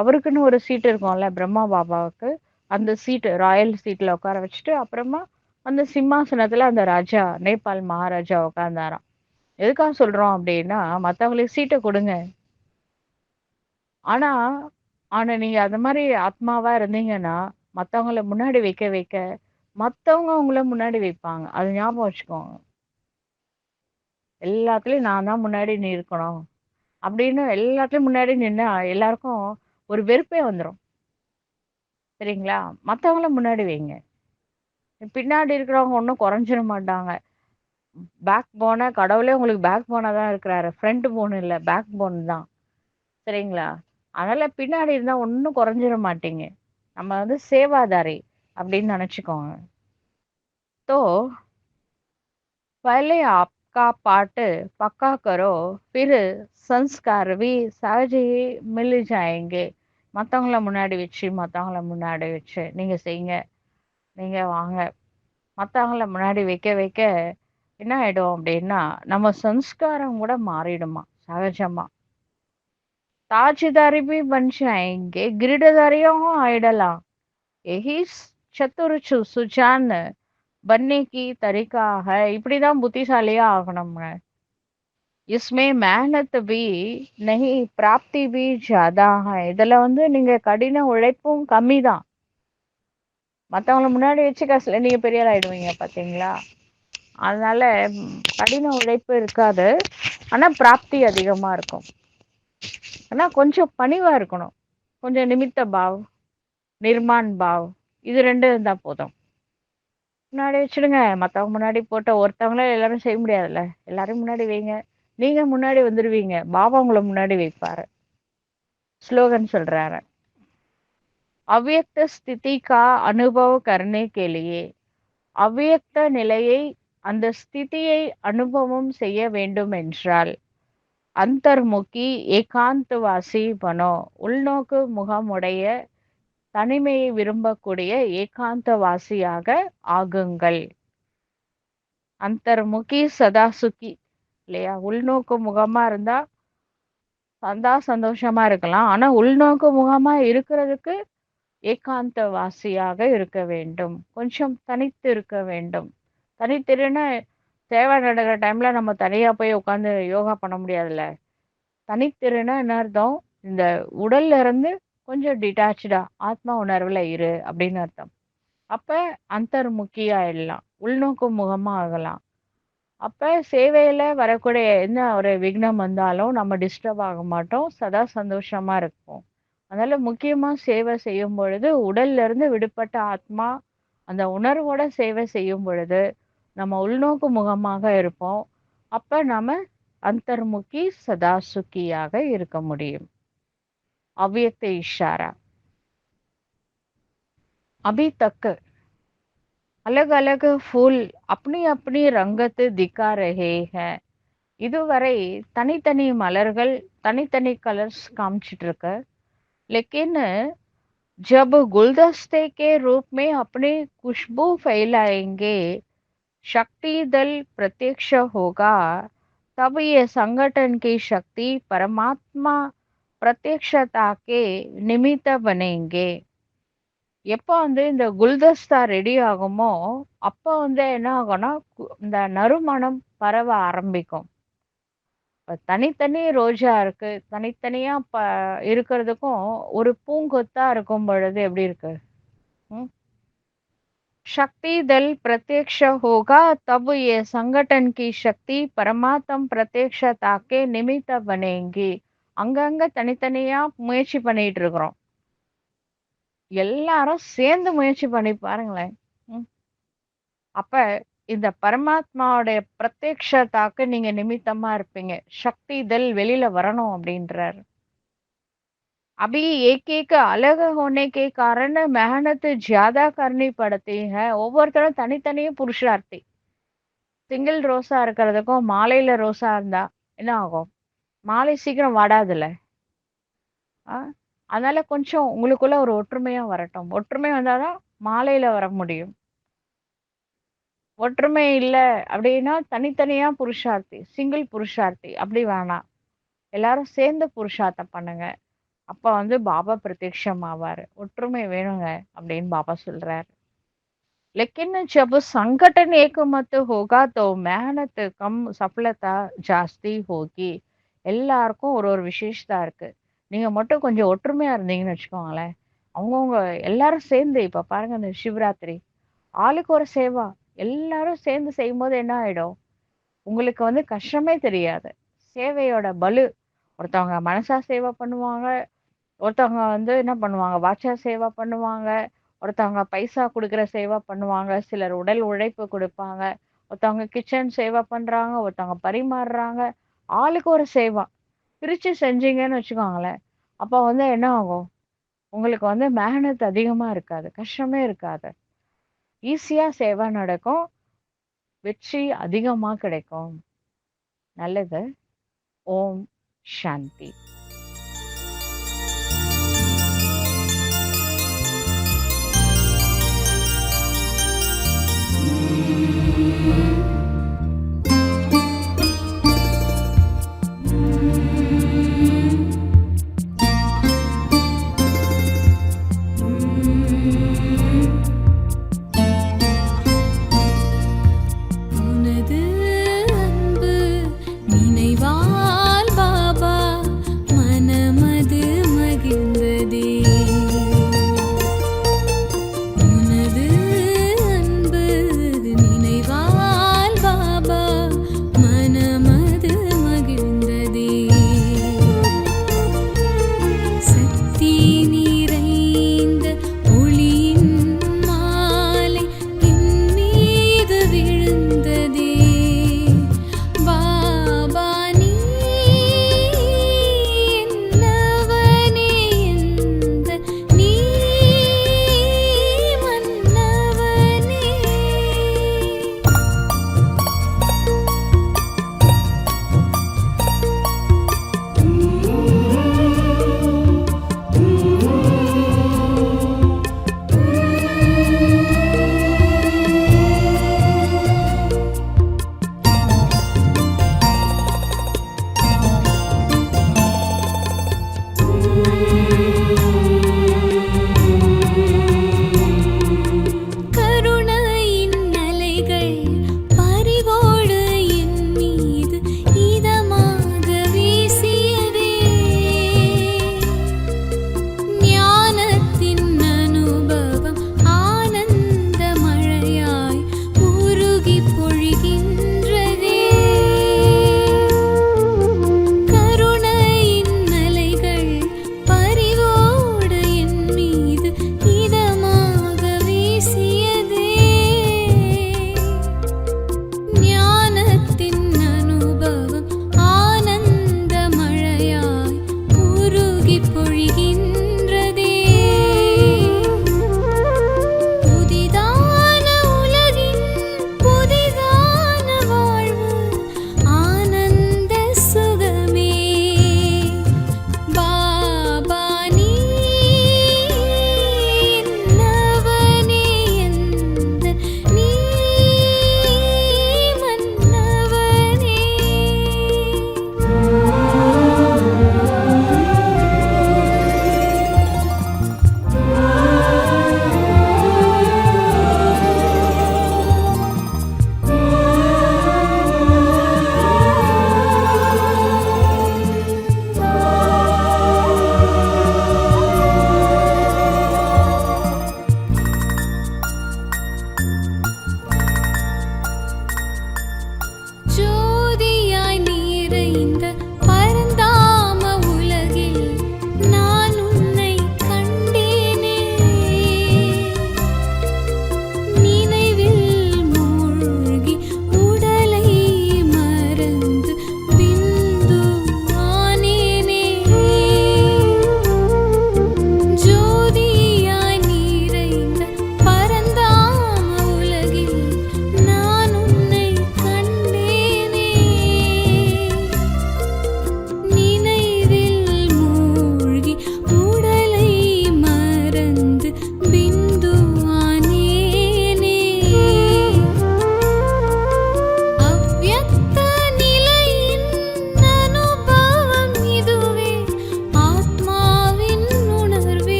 அவருக்குன்னு ஒரு சீட் இருக்கும்ல பிரம்மா பாபாவுக்கு, அந்த சீட்டு ராயல் சீட்ல உட்கார வச்சுட்டு அப்புறமா அந்த சிம்மாசனத்துல அந்த ராஜா நேபாள் மகாராஜா உட்கார்ந்தாராம். எதுக்காக சொல்றோம் அப்படின்னா, மத்தவங்களுக்கு சீட்டை கொடுங்க. ஆனா ஆனா நீங்க அந்த மாதிரி ஆத்மாவா இருந்தீங்கன்னா மத்தவங்கள முன்னாடி வைக்க வைக்க மத்தவங்க உங்களை முன்னாடி வைப்பாங்க. அது ஞாபகம் வச்சுக்கோங்க. எல்லாத்துலயும் நான் தான் முன்னாடி நீ இருக்கணும் அப்படின்னு எல்லாத்துலயும் முன்னாடி நின்னா எல்லாருக்கும் ஒரு வெறுப்பே வந்துடும். சரிங்களா? மத்தவங்கள முன்னாடி வைங்க. பின்னாடி இருக்கிறவங்க ஒன்றும் குறைஞ்சிட மாட்டாங்க. பேக் போன கடவுளே உங்களுக்கு பேக் போனா தான் இருக்கிறாரு, ஃப்ரண்ட் போன் இல்லை, பேக் போன் தான். சரிங்களா? அதனால பின்னாடி இருந்தா ஒன்றும் குறைஞ்சிட மாட்டீங்க. நம்ம சேவாதாரி அப்படின்னு நினைச்சுக்கோங்க. तो पहले आपका पाठ पक्का करो, फिर संस्कार भी सहज ही मिल जाएंगे. மத்தவங்கள முன்னாடி வச்சு மத்தவங்கள முன்னாடி வச்சு நீங்க செய்யுங்க. நீங்க வாங்க. மத்தவங்கள முன்னாடி வைக்க வைக்க என்ன ஆயிடும் அப்படின்னா நம்ம சம்ஸ்காரம் கூட மாறிடுமா சகஜமா. ताजदारी भी बन जाएंगे, गिरदारियों आइडலாம். यही चतुर सुजान बनने की तरीका है. இப்படிதான் புத்திசாலியா ஆகணுங்க. इसमें मेहनत भी नहीं, प्राप्ति भी ज्यादा है. இதுல நீங்க கடின உழைப்பும் கம்மி தான். மத்தவங்கள முன்னாடி வச்சு கடைசியில நீங்க பெரிய ஆள் ஆயிடுவீங்க பாத்தீங்களா? அதனால கடின உழைப்பு இருக்காது, ஆனா பிராப்தி அதிகமா இருக்கும். ஆனா கொஞ்சம் பணிவா இருக்கணும். கொஞ்சம் நிமித்த பாவ், நிர்மான் பாவ், இது ரெண்டு இருந்தா போதும். முன்னாடி வச்சுடுங்க. மத்தவங்க முன்னாடி போட்ட ஒருத்தவங்கள எல்லாரும் செய்ய முடியாதுல்ல. எல்லாரும் முன்னாடி வைங்க. நீங்க முன்னாடி வந்துடுவீங்க, பாபா உங்களை முன்னாடி வைப்பாரு. ஸ்லோகன் சொல்றாரு. अव्यक्त स्थिति का अनुभव करने के लिए அவ்வியக்த நிலையை அந்த ஸ்திதியை அனுபவம் செய்ய வேண்டும் என்றால் அந்தர்முகி ஏகாந்தவாசி பனோ உள்நோக்கு முகமுடைய தனிமையை விரும்பக்கூடிய ஏகாந்தவாசியாக ஆகுங்கள். அந்தர்முகி சதா சுகி இல்லையா? உள்நோக்கு முகமா இருந்தா சதா சந்தோஷமா இருக்கலாம். ஆனா உள்நோக்கு முகமா இருக்கிறதுக்கு ஏகாந்தவாசியாக இருக்க வேண்டும். கொஞ்சம் தனித்து இருக்க வேண்டும். தனித்திருன்னா சேவை நடக்கிற டைம்ல நம்ம தனியா போய் உட்காந்து யோகா பண்ண முடியாதுல்ல. தனித்திருன்னா என்ன அர்த்தம்? இந்த உடல்ல இருந்து கொஞ்சம் டிட்டாச்டா ஆத்மா உணர்வுல இரு அப்படின்னு அர்த்தம். அப்ப அந்தர்முகி ஆயிடலாம். உள்நோக்கு முகமா ஆகலாம். அப்ப சேவையில வரக்கூடிய என்ன ஒரு விக்னம் வந்தாலும் நம்ம டிஸ்டர்ப் ஆக மாட்டோம். சதா சந்தோஷமா இருப்போம். அதனால முக்கியமா சேவை செய்யும் பொழுது உடல்ல இருந்து விடுபட்ட ஆத்மா அந்த உணர்வோட சேவை செய்யும் பொழுது நம்ம உள்நோக்கு முகமாக இருப்போம். அப்ப நாம அந்தர்முகி சதா சுகியாக இருக்க முடியும். अव्यक्त इशारा अभी तक अलग अलग फूल अपनी अपनी रंगत दिखा रहे हैं. இதுவரை தனித்தனி மலர்கள் தனித்தனி கலர்ஸ் காமிச்சிட்டு இருக்கு. लेकिन जब गुलदस्ते के रूप में अपनी खुशबू फैलाएंगे शक्ति दल प्रत्यक्ष होगा तब ये संगठन की शक्ति परमात्मा प्रत्यक्षता के निमित्त बनेंगे. எப்போ வந்து இந்த குல்தஸ்தா ரெடி ஆகுமோ அப்போ வந்து என்ன ஆகும்னா இந்த நறுமணம் பரவ ஆரம்பிக்கும். இப்ப தனித்தனி ரோஜா இருக்கு, தனித்தனியா இருக்கிறதுக்கும் ஒரு பூங்கொத்தா இருக்கும் பொழுது எப்படி இருக்கு? ம்? शक्ति दल प्रत्यक्ष होगा तब ये संगठन की शक्ति परमात्म प्रत्यक्षता के निमित्त बनेंगी. அங்கங்க தனித்தனியா முயற்சி பண்ணிட்டு இருக்கிறோம். எல்லாரும் சேர்ந்து முயற்சி பண்ணி பாருங்களேன். ம். அப்ப இந்த பரமாத்மாவுடைய பிரத்யக்ஷதாக்கு நீங்க நிமித்தமா இருப்பீங்க. சக்தி இதழ் வெளியில வரணும் அப்படின்றார். अभी एक एक अलग होने के कारण मेहनत ज्यादा करनी पड़ती है. ஒவ்வொருத்தரும் தனித்தனியே புருஷார்த்தி. சிங்கிள் ரோஸா இருக்கிறதுக்கும் மாலையில ரோஸா இருந்தா என்ன ஆகும்? மாலை சீக்கிரம் வாடாதுல்ல. ஆ? அதனால கொஞ்சம் உங்களுக்குள்ள ஒரு ஒற்றுமையா வரட்டும். ஒற்றுமை வந்தாதான் மாலையில வர முடியும். ஒற்றுமை இல்ல அப்படின்னா தனித்தனியா புருஷார்த்தி, சிங்கிள் புருஷார்த்தி அப்படி வேணாம். எல்லாரும் சேர்ந்து புருஷார்த்தம் பண்ணுங்க. அப்ப வந்து பாபா பிரத்யக்ஷம் ஆவாரு. ஒற்றுமை வேணுங்க அப்படின்னு பாபா சொல்றாரு. लेकिन जब संगठन एकमत होगा तो मेहनत कम सफलता जास्ती होगी. எல்லாருக்கும் ஒரு ஒரு விசேஷதா இருக்கு. நீங்க மட்டும் கொஞ்சம் ஒற்றுமையா இருந்தீங்கன்னு வச்சுக்கோங்களேன். அவங்கவுங்க எல்லாரும் சேர்ந்து இப்ப பாருங்க இந்த சிவராத்திரி ஆளுக்கு ஒரு சேவா எல்லாரும் சேர்ந்து செய்யும்போது என்ன ஆயிடும்? உங்களுக்கு வந்து கஷ்டமே தெரியாது. சேவையோட பலு ஒருத்தவங்க மனசா சேவை பண்ணுவாங்க. ஒருத்தவங்க வந்து என்ன பண்ணுவாங்க? வாச்சா சேவா பண்ணுவாங்க. ஒருத்தவங்க பைசா குடுக்குற சேவா பண்ணுவாங்க. சிலர் உடல் உழைப்பு குடுப்பாங்க. ஒருத்தவங்க கிச்சன் சேவா பண்றாங்க. ஒருத்தவங்க பரிமாறுறாங்க. ஆளுக்கு ஒரு சேவா. பிரிச்சு செஞ்சீங்கன்னு வச்சுக்கோங்களேன். அப்ப வந்து என்ன ஆகும்? உங்களுக்கு வந்து மெஹனத் அதிகமா இருக்காது. கஷ்டமே இருக்காது. ஈஸியா சேவை நடக்கும். வெற்றி அதிகமா கிடைக்கும். நல்லது. ஓம் சாந்தி.